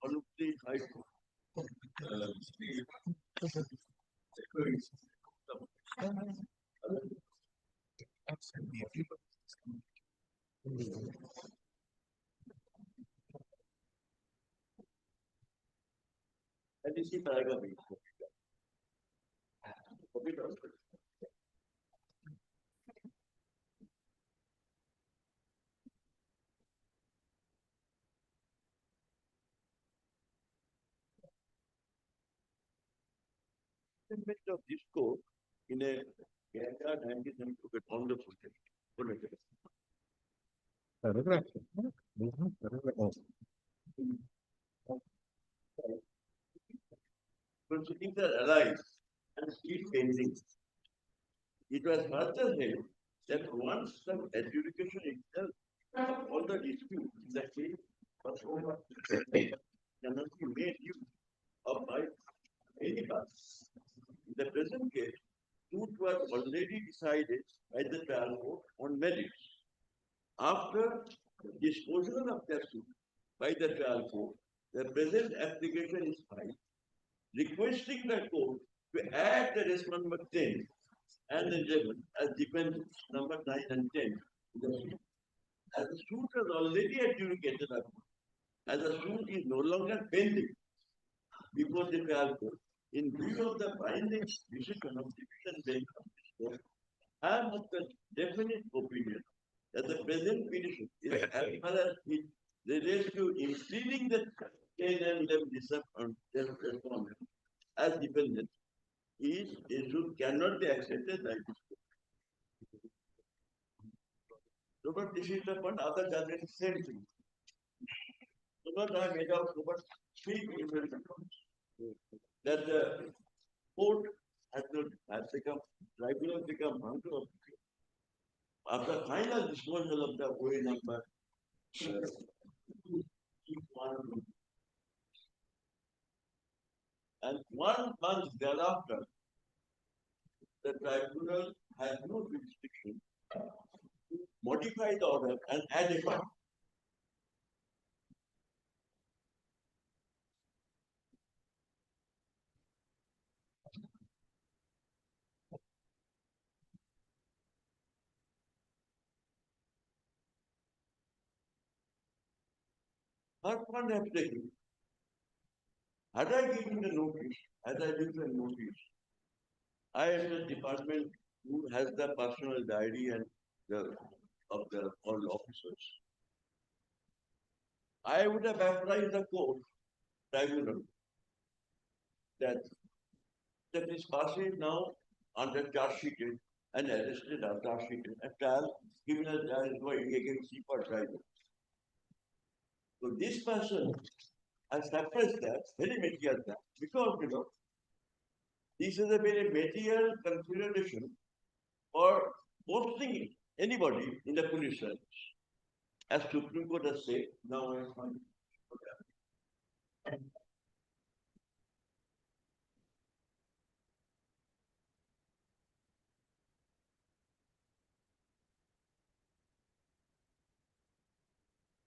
column 3, I could. And you see paragraph 8. Of this code in a Calcutta 1972 on the footage. Paragraph. Proceedings are alive and still pending. It was further said that once the adjudication itself, all the dispute in the case was over, cannot be made use of by any party. In the present case, suit was already decided by the trial court on merits. After disposal of the suit by the trial court, the present application is filed, requesting the court to add the rest number 10 and 11 as dependents, number 9 and 10. As the suit was already adjudicated upon, as the suit is no longer pending before the trial court, in view of the binding decision of division bench of this court, I am of the definite opinion that the present petition is as far as it relates to including the 10 and 11 respondents as dependent is issue cannot be accepted by this court. So, but this is the point other judges same thing. So, but I made out about 3 that the court has become, tribunal become bound after final disposal of the OA number, and 1 month thereafter, the tribunal has no jurisdiction to modify the order and add a fine. Not one have taken. Had I given the notice, as I did the notice, I am the department who has the personal diary and of the all officers. I would have apprised the court tribunal that this person is now under charge sheeted and arrested or charge sheeted and trial given a trial going against C for trial. So this person has suppressed that, very material that, because this is a very material consideration for posting anybody in the police service. As Supreme Court has said, now I am fine.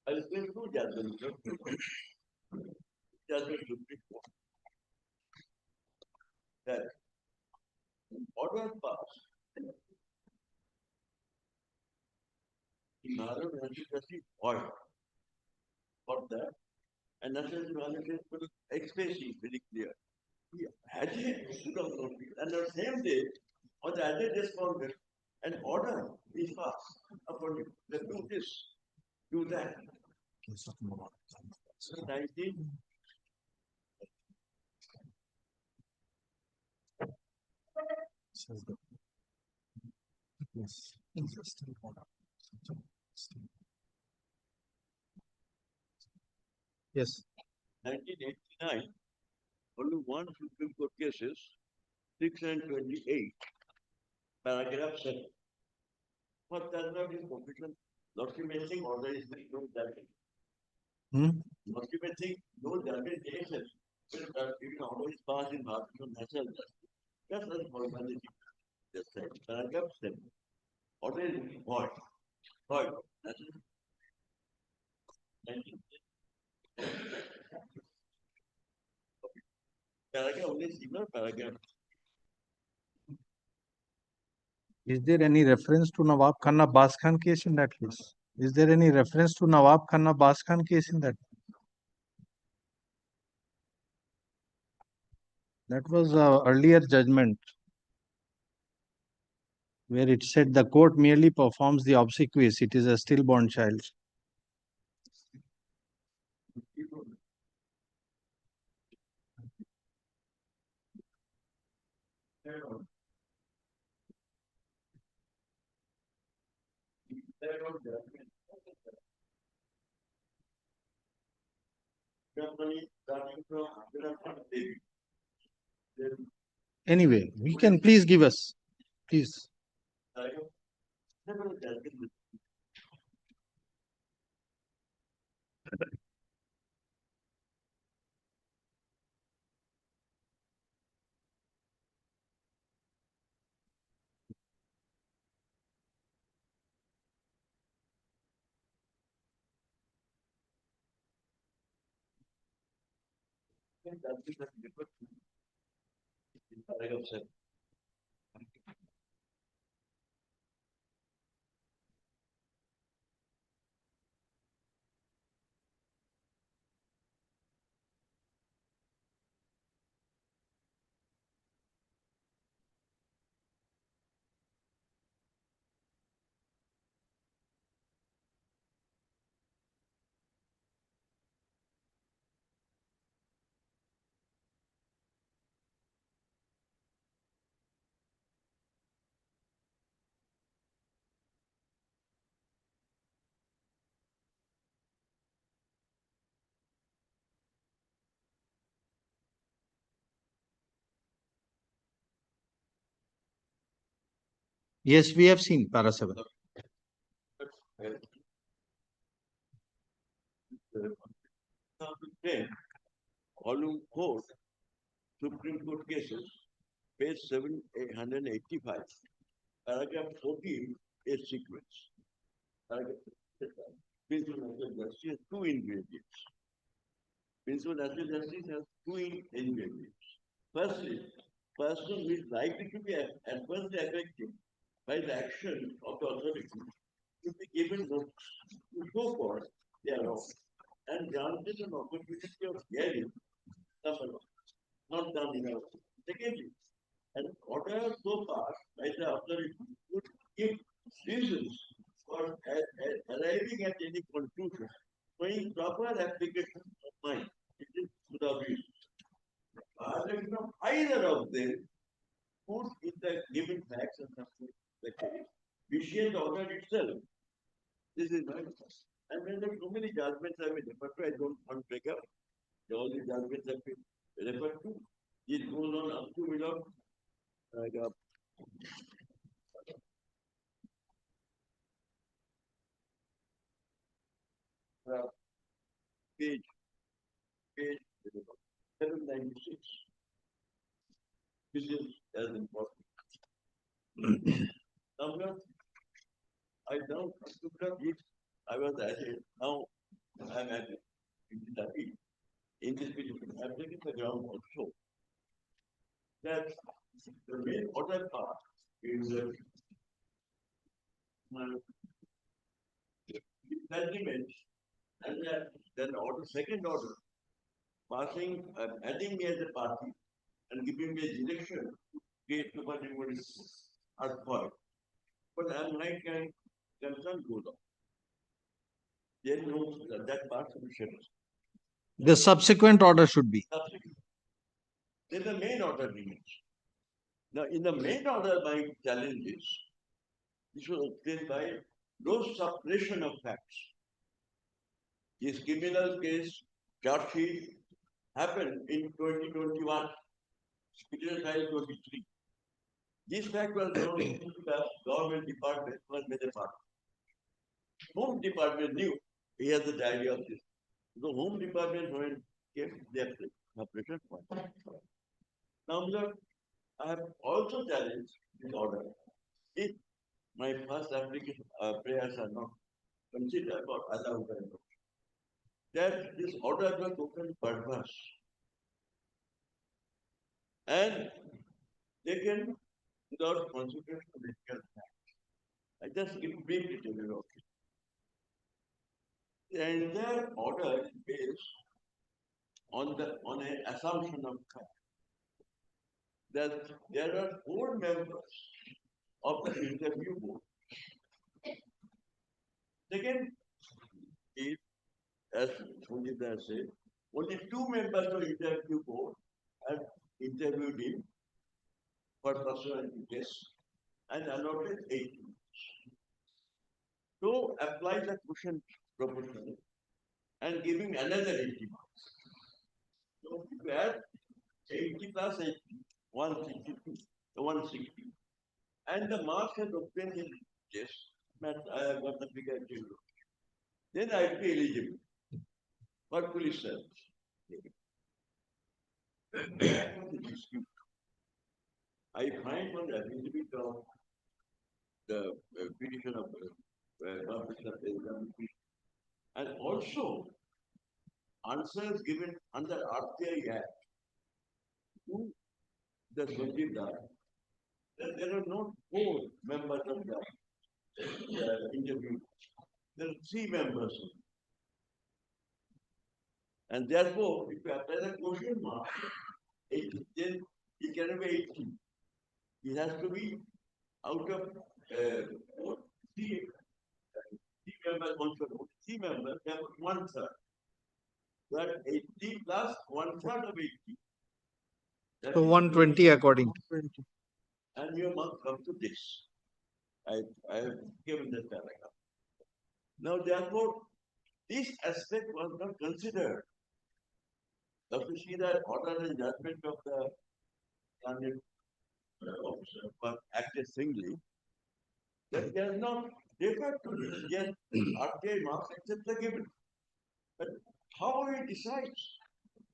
I'll explain two judgments. Judgment Supreme Court. That order passed. The Maharaj has received order for that, and National Evaluation expression is very clear. He added and the same day, on the added respondent, an order is passed upon you. Let's do this, do that. 19. Yes. Interesting order. Yes. 1989, only one Supreme Court cases, 6 and 28, paragraph 7. But that's not his profession. Documenting order is no damage. Documenting no damage cases. Even order is passed in Bharatiya national justice. That's not formality. That's right. Paragraph 7. Order is void. Void. That's it. Paragraph only single paragraph. Is there any reference to Nawab Khan Abbas Khan case in that case? Is there any reference to Nawab Khan Abbas Khan case in that? That was a earlier judgment where it said the court merely performs the obsequies. It is a stillborn child. Anyway, we can please give us, please. Paragraph 7. Yes, we have seen para 7. Volume 4, Supreme Court cases, page 785, paragraph 14 is sequence. Paragraph Principal natural justice has two ingredients. Principal natural justice has two ingredients. Firstly, person who is likely to be adversely affected by the action of the authority should be given notice to show for their wrong and granted an opportunity of hearing number one, not done enough. Secondly, an order so passed by the authority would give reasons for arriving at any conclusion, showing proper application of mind. It is without reason. Violation of either of them would, in the given facts and the case, vitiate the order itself. This is my and when there are so many judgments have been referred to, I don't want to break up. All the judgments have been referred to. It goes on up to below. Page 796. This is as important. Now, I don't I was at it. Now I'm at it. In this video, I'm taking the ground also. That the main order part is agreement and then order, second order, passing, adding me as a party and giving me a direction to create the party what is at point. But I'm like concern goes on. Then no, that part should be settled. The subsequent order should be. Then the main order remains. Now, in the main order, my challenge is this was obtained by no suppression of facts. This criminal case, charge sheet, happened in 2021. Petition file 23. This fact was known to the government department, was made a part. Home Department knew he has the diary of this. The Home Department when came their suppression point. Now, I have also challenged this order. If my first application prayers are not considered or allowed by law. That this order was totally perverse and taken without consideration of legal facts. I just give brief detail of it. The entire order is based on an assumption of fact that there are 4 members of the interview board. Second, is, as Sunita said, only 2 members of interview board have interviewed him for personality test and allotted 8 minutes. So apply the question proportional and giving another 80 marks. So if you add 80 plus 80, 162, 160, and the marks are obtained in test, but I have got the figure to you. Then I will be eligible for police service. I find on the affidavit of the petition of and also answers given under RTI Act to the Sanjita that there are not 4 members of the interview. There are 3 members. And therefore, if you apply the question mark, then it cannot be 80. It has to be out of 3 members, 3 members, they have 1/3. That 80 plus 1/3 of 80. So 120 according. And your mark comes to this. I have given that paragraph. Now, therefore, this aspect was not considered. Now, to see the order and judgment of the landed officer was acted singly, that they are not referred to this. Yes, RTI marks except the given. But how he decides?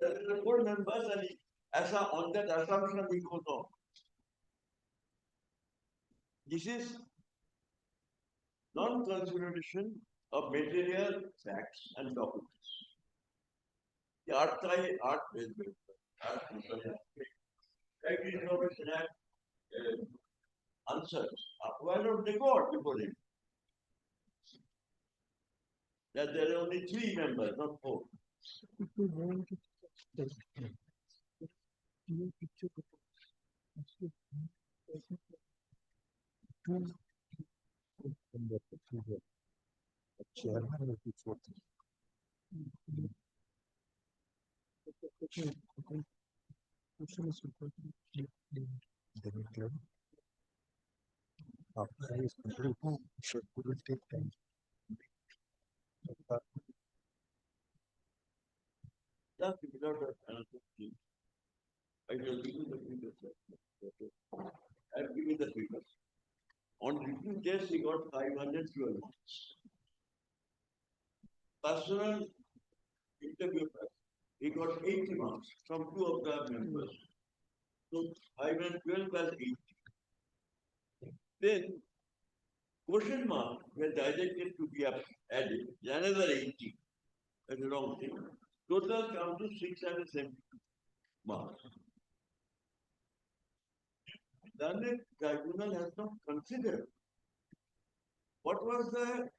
There are 4 members and on that assumption he goes on. This is non-consideration of material facts and documents. The Innovation Act answers. Why not record before him? That there are only 3 members, not 4. After his complete, it will take time. Just without another thing. I will give you the figures. I will give you the figures. On written test, he got 512 marks. Personal interview, he got 80 marks from 2 of the members. So 512 plus 80. Then question mark were directed to be added, another 80. That's the wrong thing. Total comes to 672 marks. Then the tribunal has not considered what was the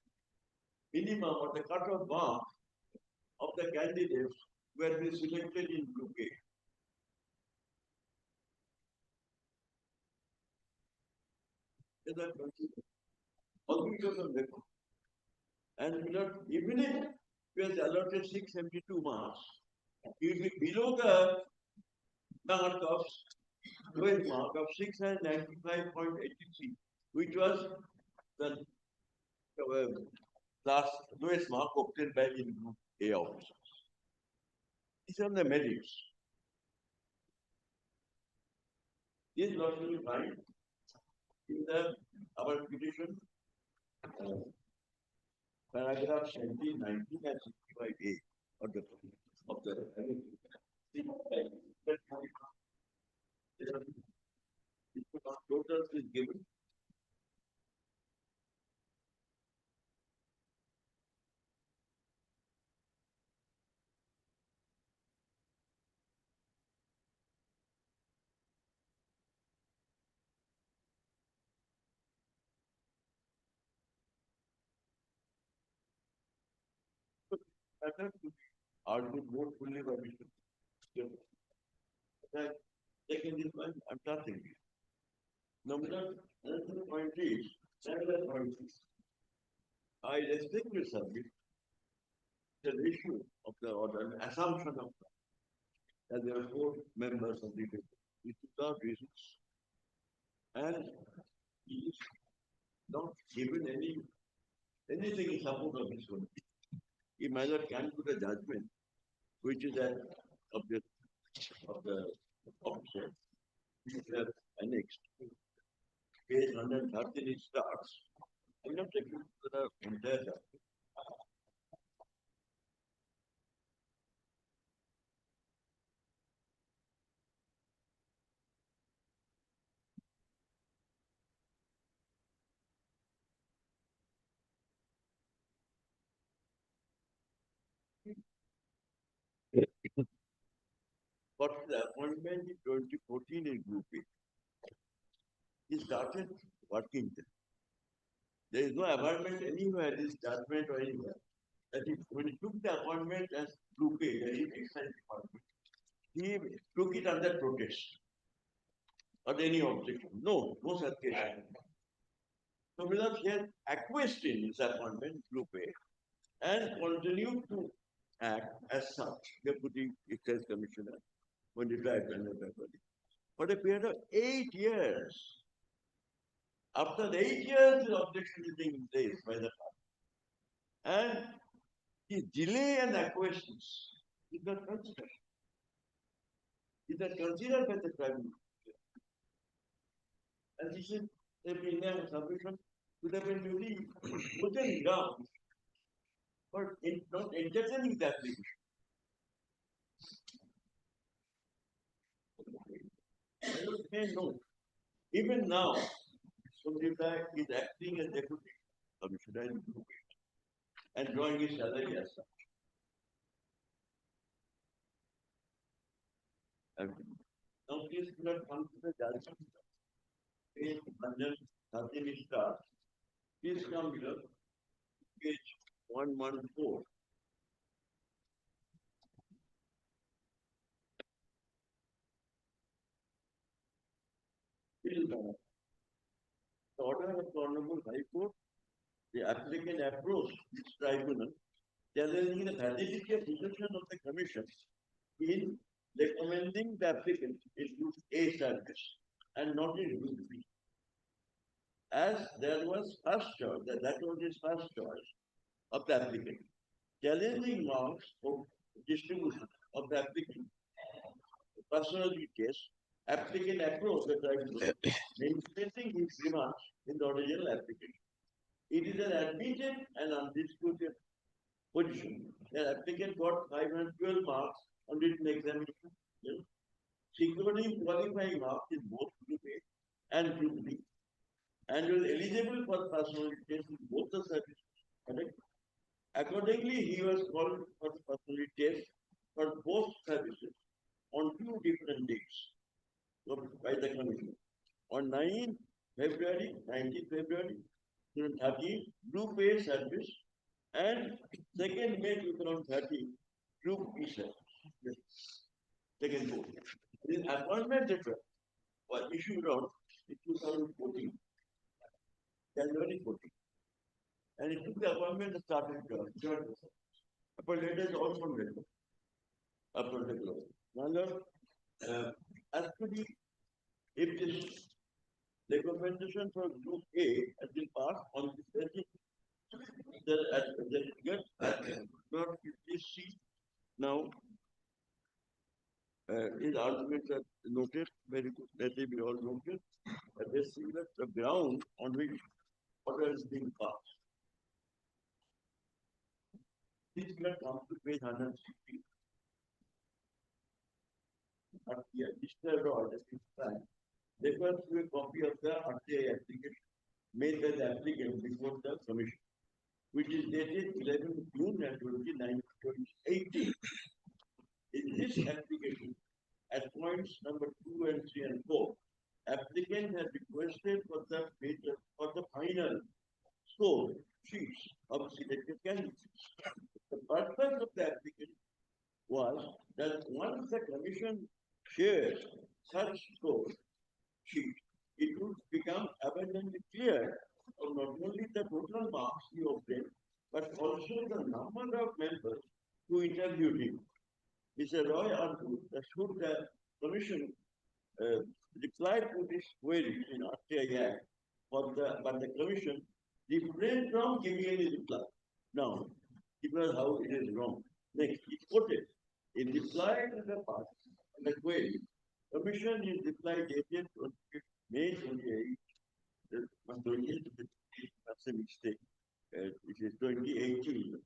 minimum or the cut-off mark of the candidates who were selected in Group A. They are considered. All because of record. And even if he has allotted 672 marks, he will be below the mark of lowest mark of 695.83, which was the last lowest mark obtained by the Group A officers. These are the merits. This is what we find in our petition, paragraph 17, 19, and 65A of the totals is given. matter to be argued more fully by Mr. Chairman. But taking this one, I'm touching it. Another point is, I respectfully submit the issue of the order, assumption of that there are 4 members of the group, which without reasons, and he is not given anything in support of this one. He neither can put a judgment, which is an object of the officer, which is annexed. Page 113 it starts. I'm not taking the entire chapter. But the appointment in 2014 in Group A, he started working there. There is no appointment anywhere, this judgment or anywhere. That is, when he took the appointment as Group A, the excise department, he took it under protest. Or any objection. No such case. So without he has acquiesced in his appointment, Group A, and continued to act as such, Deputy Excise Commissioner, when retired for a period of 8 years. After the 8 years, the objection is being raised by the party. And his delay and acquiescence is not considered. Is not considered by the Prime Minister. And this is the Indian submission would have been really put down for not entertaining the application. I would say no. Even now, Sundita is acting as deputy commissioner in Group A and drawing his salary as such. Now please do not come to the judgment. Page 113 starts. Please come below. Page 114. The order of the Honorable High Court, the applicant approached this tribunal challenging the validity of decision of the Commission in recommending the applicant in Group A service and not in Group B. As there was first choice, that was his first choice of the applicant, challenging marks of distribution of the applicant personality test, applicant approached the tribunal, mainstreaming his remarks in the original application. It is an admitted and undisputed position. The applicant got 512 marks on written examination, securing qualifying marks in both Group A and Group B, and was eligible for personality test in both the services. Correct? Accordingly, he was called for the personality test for both services on 2 different dates by the Commission. On 19 February 2013, Group A service, and 2nd May 2013, Group B service. Second vote. This appointment letter was issued on 2014, January 14. And it took the appointment started third. Appointment letter is also letter. Appointment letter. Now, as to the, if this recommendation for Group A has been passed on the 30th, now, his arguments are noted, very good, let they be all noted. They see that the ground on which order is being passed. This will come to page 160. Yeah, disturbed order is time. Refers to a copy of the RTI application made by the applicant before the Commission, which is dated 11 June 2018. In this application, at points number 2 and 3 and 4, applicant has requested for the final score sheets of selected candidates. The purpose of the application was that once the commission shares such score sheet, it would become abundantly clear of not only the total marks he obtained, but also the number of members who interviewed him. Mr. Roy argued that should the commission reply to this query in RTI Act, but the commission refrained from giving any reply. Now, it was how it is wrong. Next, it quoted in reply to the part of the query, commission in reply dated 25th May 28, that's a mistake. It is 2018.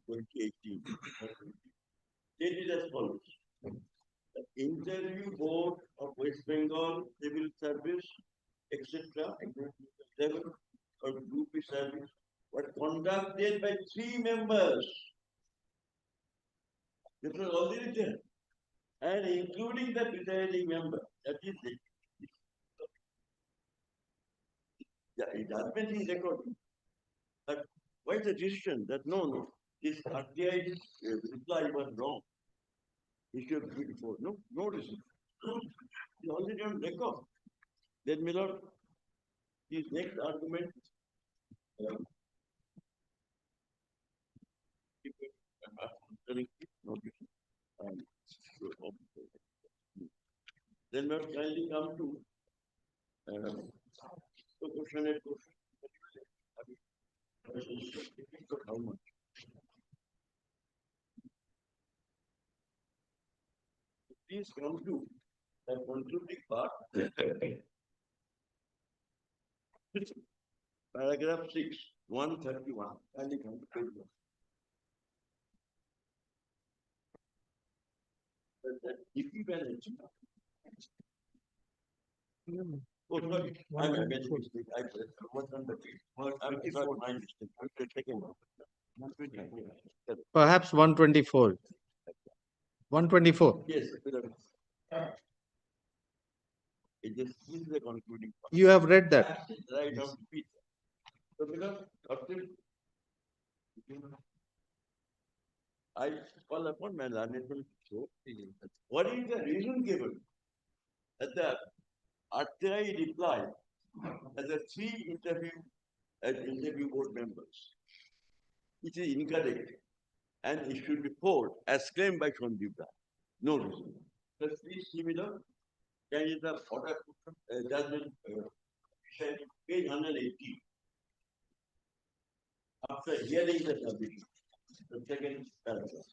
Stated as follows. The interview board of West Bengal Civil Service, etc., level or group service were conducted by 3 members. This was already there. And including the presiding member, that is it. The judgment is recorded. But why is the decision that no, this RTI reply was wrong? It should be before. No reason. It's already on record. Then, my lord, his next argument. Then, my lord, kindly come to the question and question. How much? Please come to the concluding part. Paragraph 6, 131. Kindly come to page 1. Equivalence. Oh, sorry. I made a mistake. I was on the page. I'm sorry, my mistake. I'm taking Perhaps 124. 124. Yes. This is the concluding part. You have read that. Right on the page. So, because I call upon my learned so what is the reason given that the RTI reply as a 3 interview board members? It is incorrect and it should be 4 as claimed by Sandeep Rai. No reason. Just please see me the candidate order judgment page 180. After hearing the submission, the second paragraph.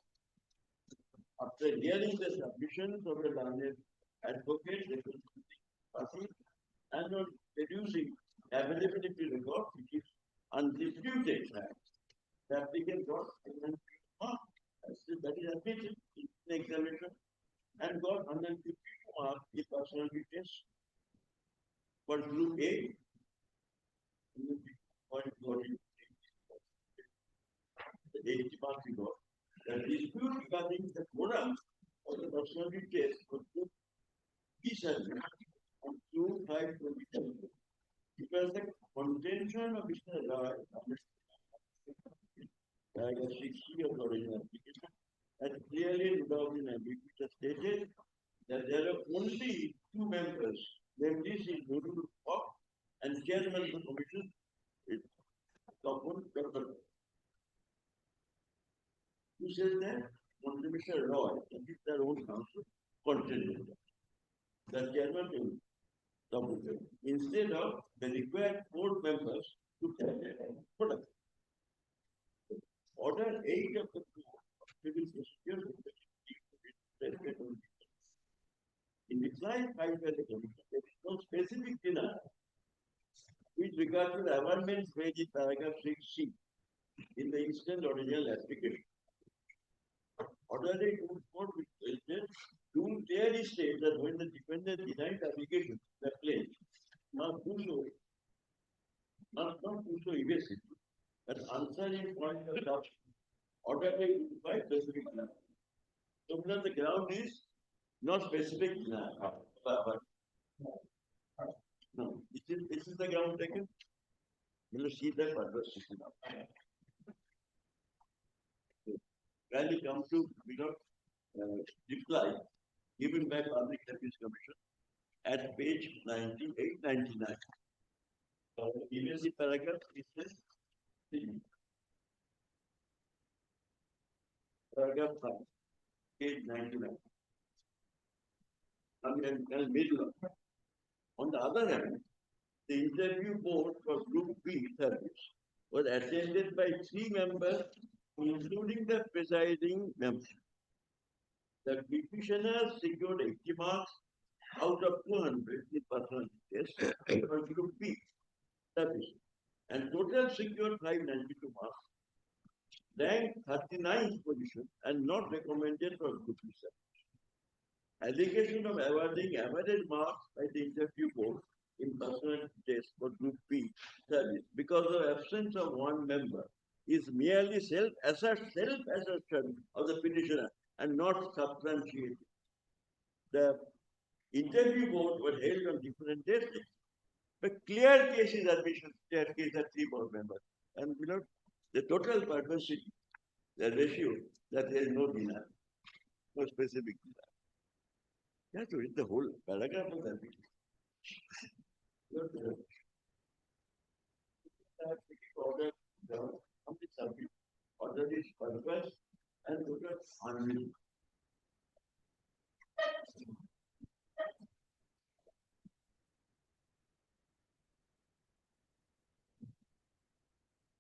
After hearing the submissions of the learned advocate, and on producing availability record, which is undisputed fact, the applicant got that is admitted in the examination and got 152 marks in personality test for group A. The 80 marks he got. The dispute regarding the quorum of the personality test for group B survey on June 5, 2010. It was the contention of Mr. Rai, paragraph 60 of the original application, and clearly without an ambiguity stated that there are only 2 members, namely his Nurul Haq and chairman of the commission, who says that Mr. Roy, that is their own counsel, contended the chairman instead of the required 4 members to product. Order 8 of the civil procedure in reply filed by the commission, there is no specific denial with regard to the amendments made in paragraph 6C in the instant original application. Order 8 would not be questioned to clearly state that when the defendant denied the application, the claim not do so evasive, but answering point of doubt. Order 8 would by specific denial. So the ground is not specific denial. No, this is the ground taken. You will see that purpose. kindly come to, reply given by Public Service Commission at page 98, 99. Even the paragraph is this. Paragraph 5, page 99. And middle. On the other hand, the interview board for Group B service was attended by 3 members, including the presiding member. The petitioner secured 80 marks out of 200 in personal test for Group B service, and total secured 592 marks, ranked 39th position and not recommended for Group B service. Allegation of awarding average marks by the interview board in personal test for Group B service because of absence of one member is merely self-assertion of the petitioner and not substantiated. The interview board was held on different days, but clear cases admission, clear case at 3 board members. And the total perversity, the ratio, that there is no denial, no specific denial. You have to read the whole paragraph of that video. Order is purpose and total harmony.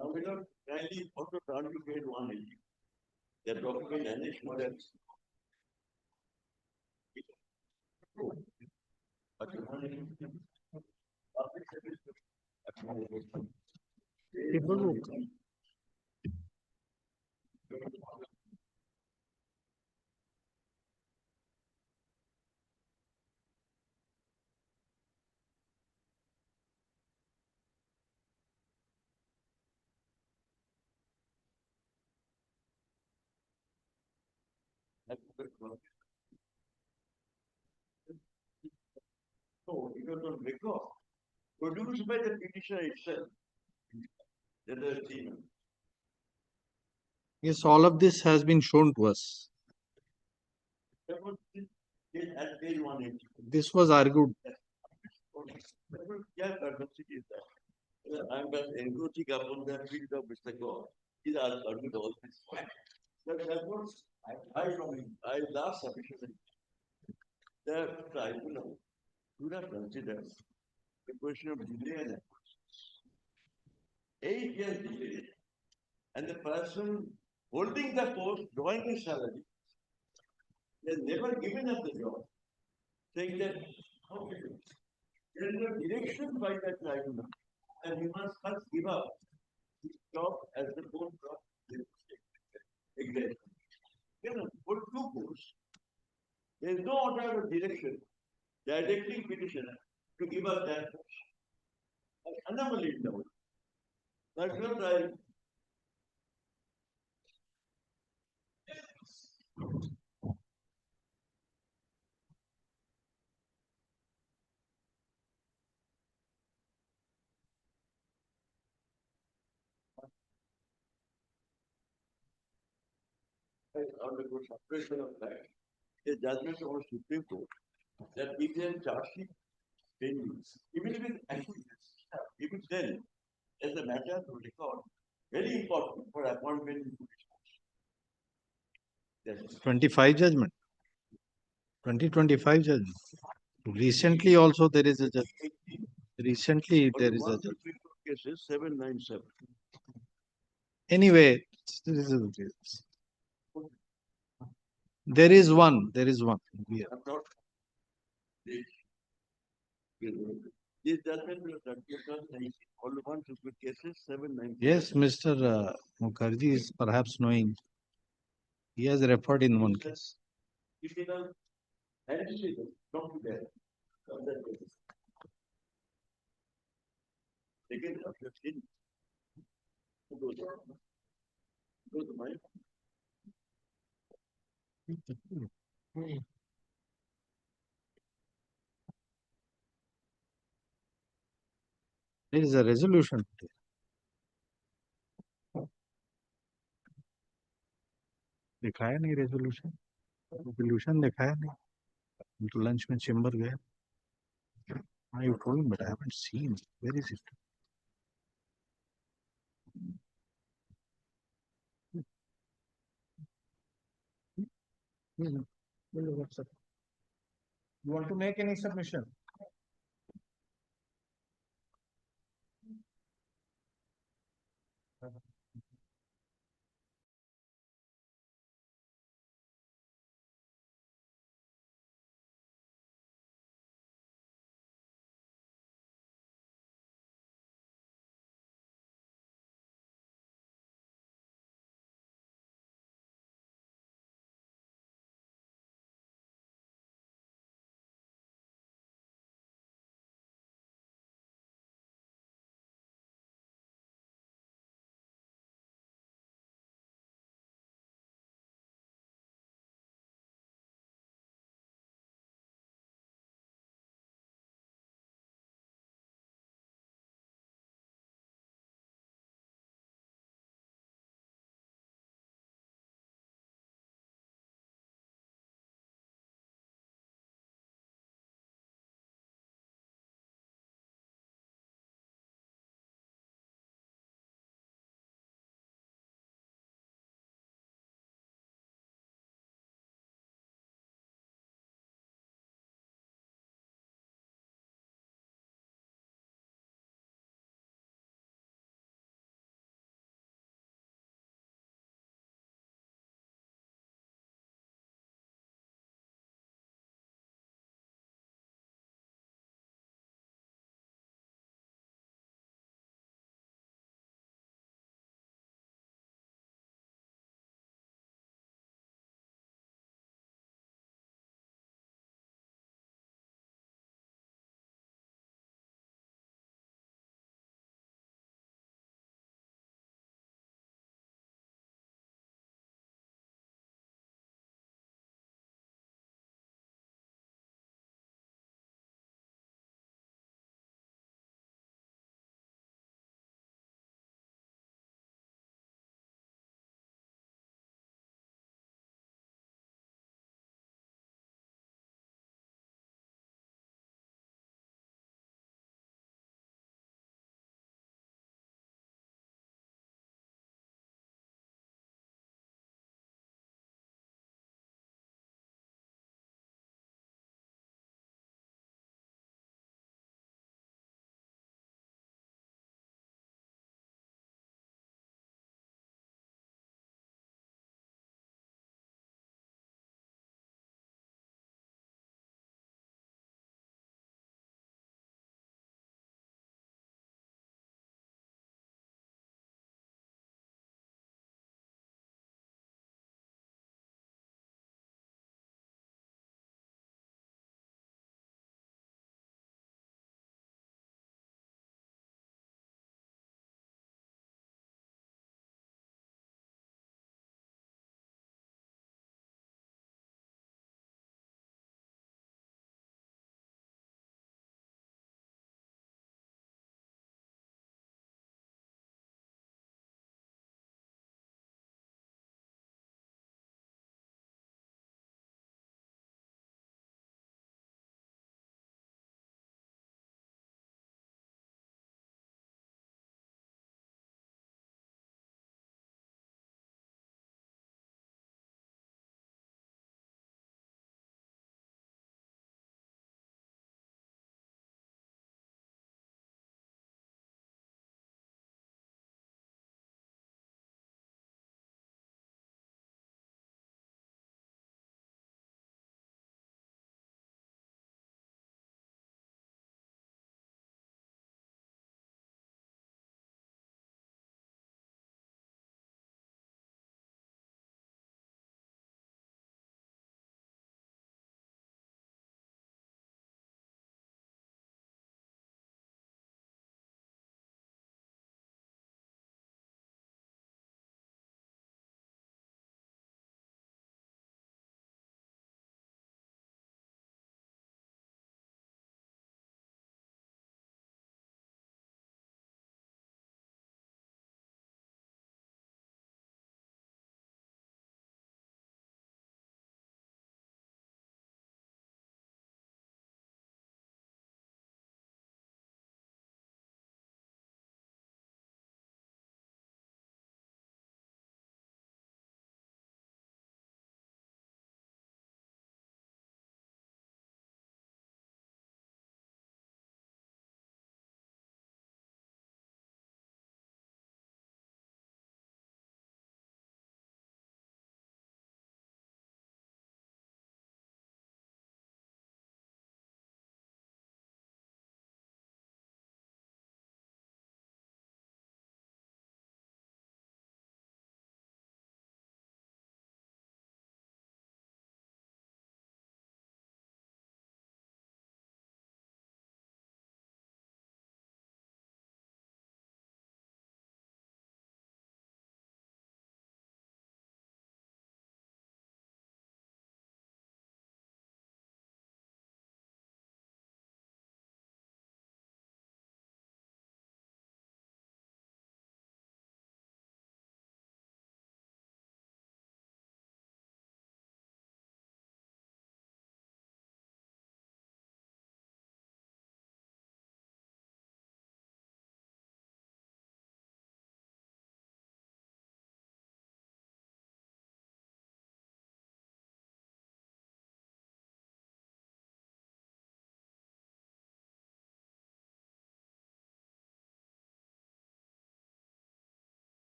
Now we don't kindly also turn to page 180. The document and its models. So, it was on record, produced by the petitioner itself. Yes, all of this has been shown to us. At page 180. This was argued. Yeah, perversity is that. I'm encroaching upon the field of Mr. God. He's argued all this. But that was, I last sufficiently. The tribunal should have considered the question of delay and acquisition. 8 years delay, and the person holding the post, drawing his salary, he has never given up the job, saying that there is no direction by the tribunal, and he must first give up his job as the post of executive. For 2 posts, there is no order of direction directing petitioner to give up that post. Anomaly in the world. That's what I. On the suppression of that, a judgment of the Supreme Court that if there is charge sheet pending, even if it's actually, even then, as a matter to record, very important for appointment in police. 25 judgment. 2025 judgment. Recently also there is a judgment. Recently there is a judgment. Cases 797. Anyway, there is one. Yeah. This judgment will continue all the ones with cases 797. Yes, Mr. Mukherjee is perhaps knowing. He has referred in one case. If you know, and this is not to there. Again, after 15, go to my. There is a resolution today. दिखाया नहीं resolution दिखाया नहीं तो lunch में chamber गए you told me but I haven't seen where is it You want to make any submission?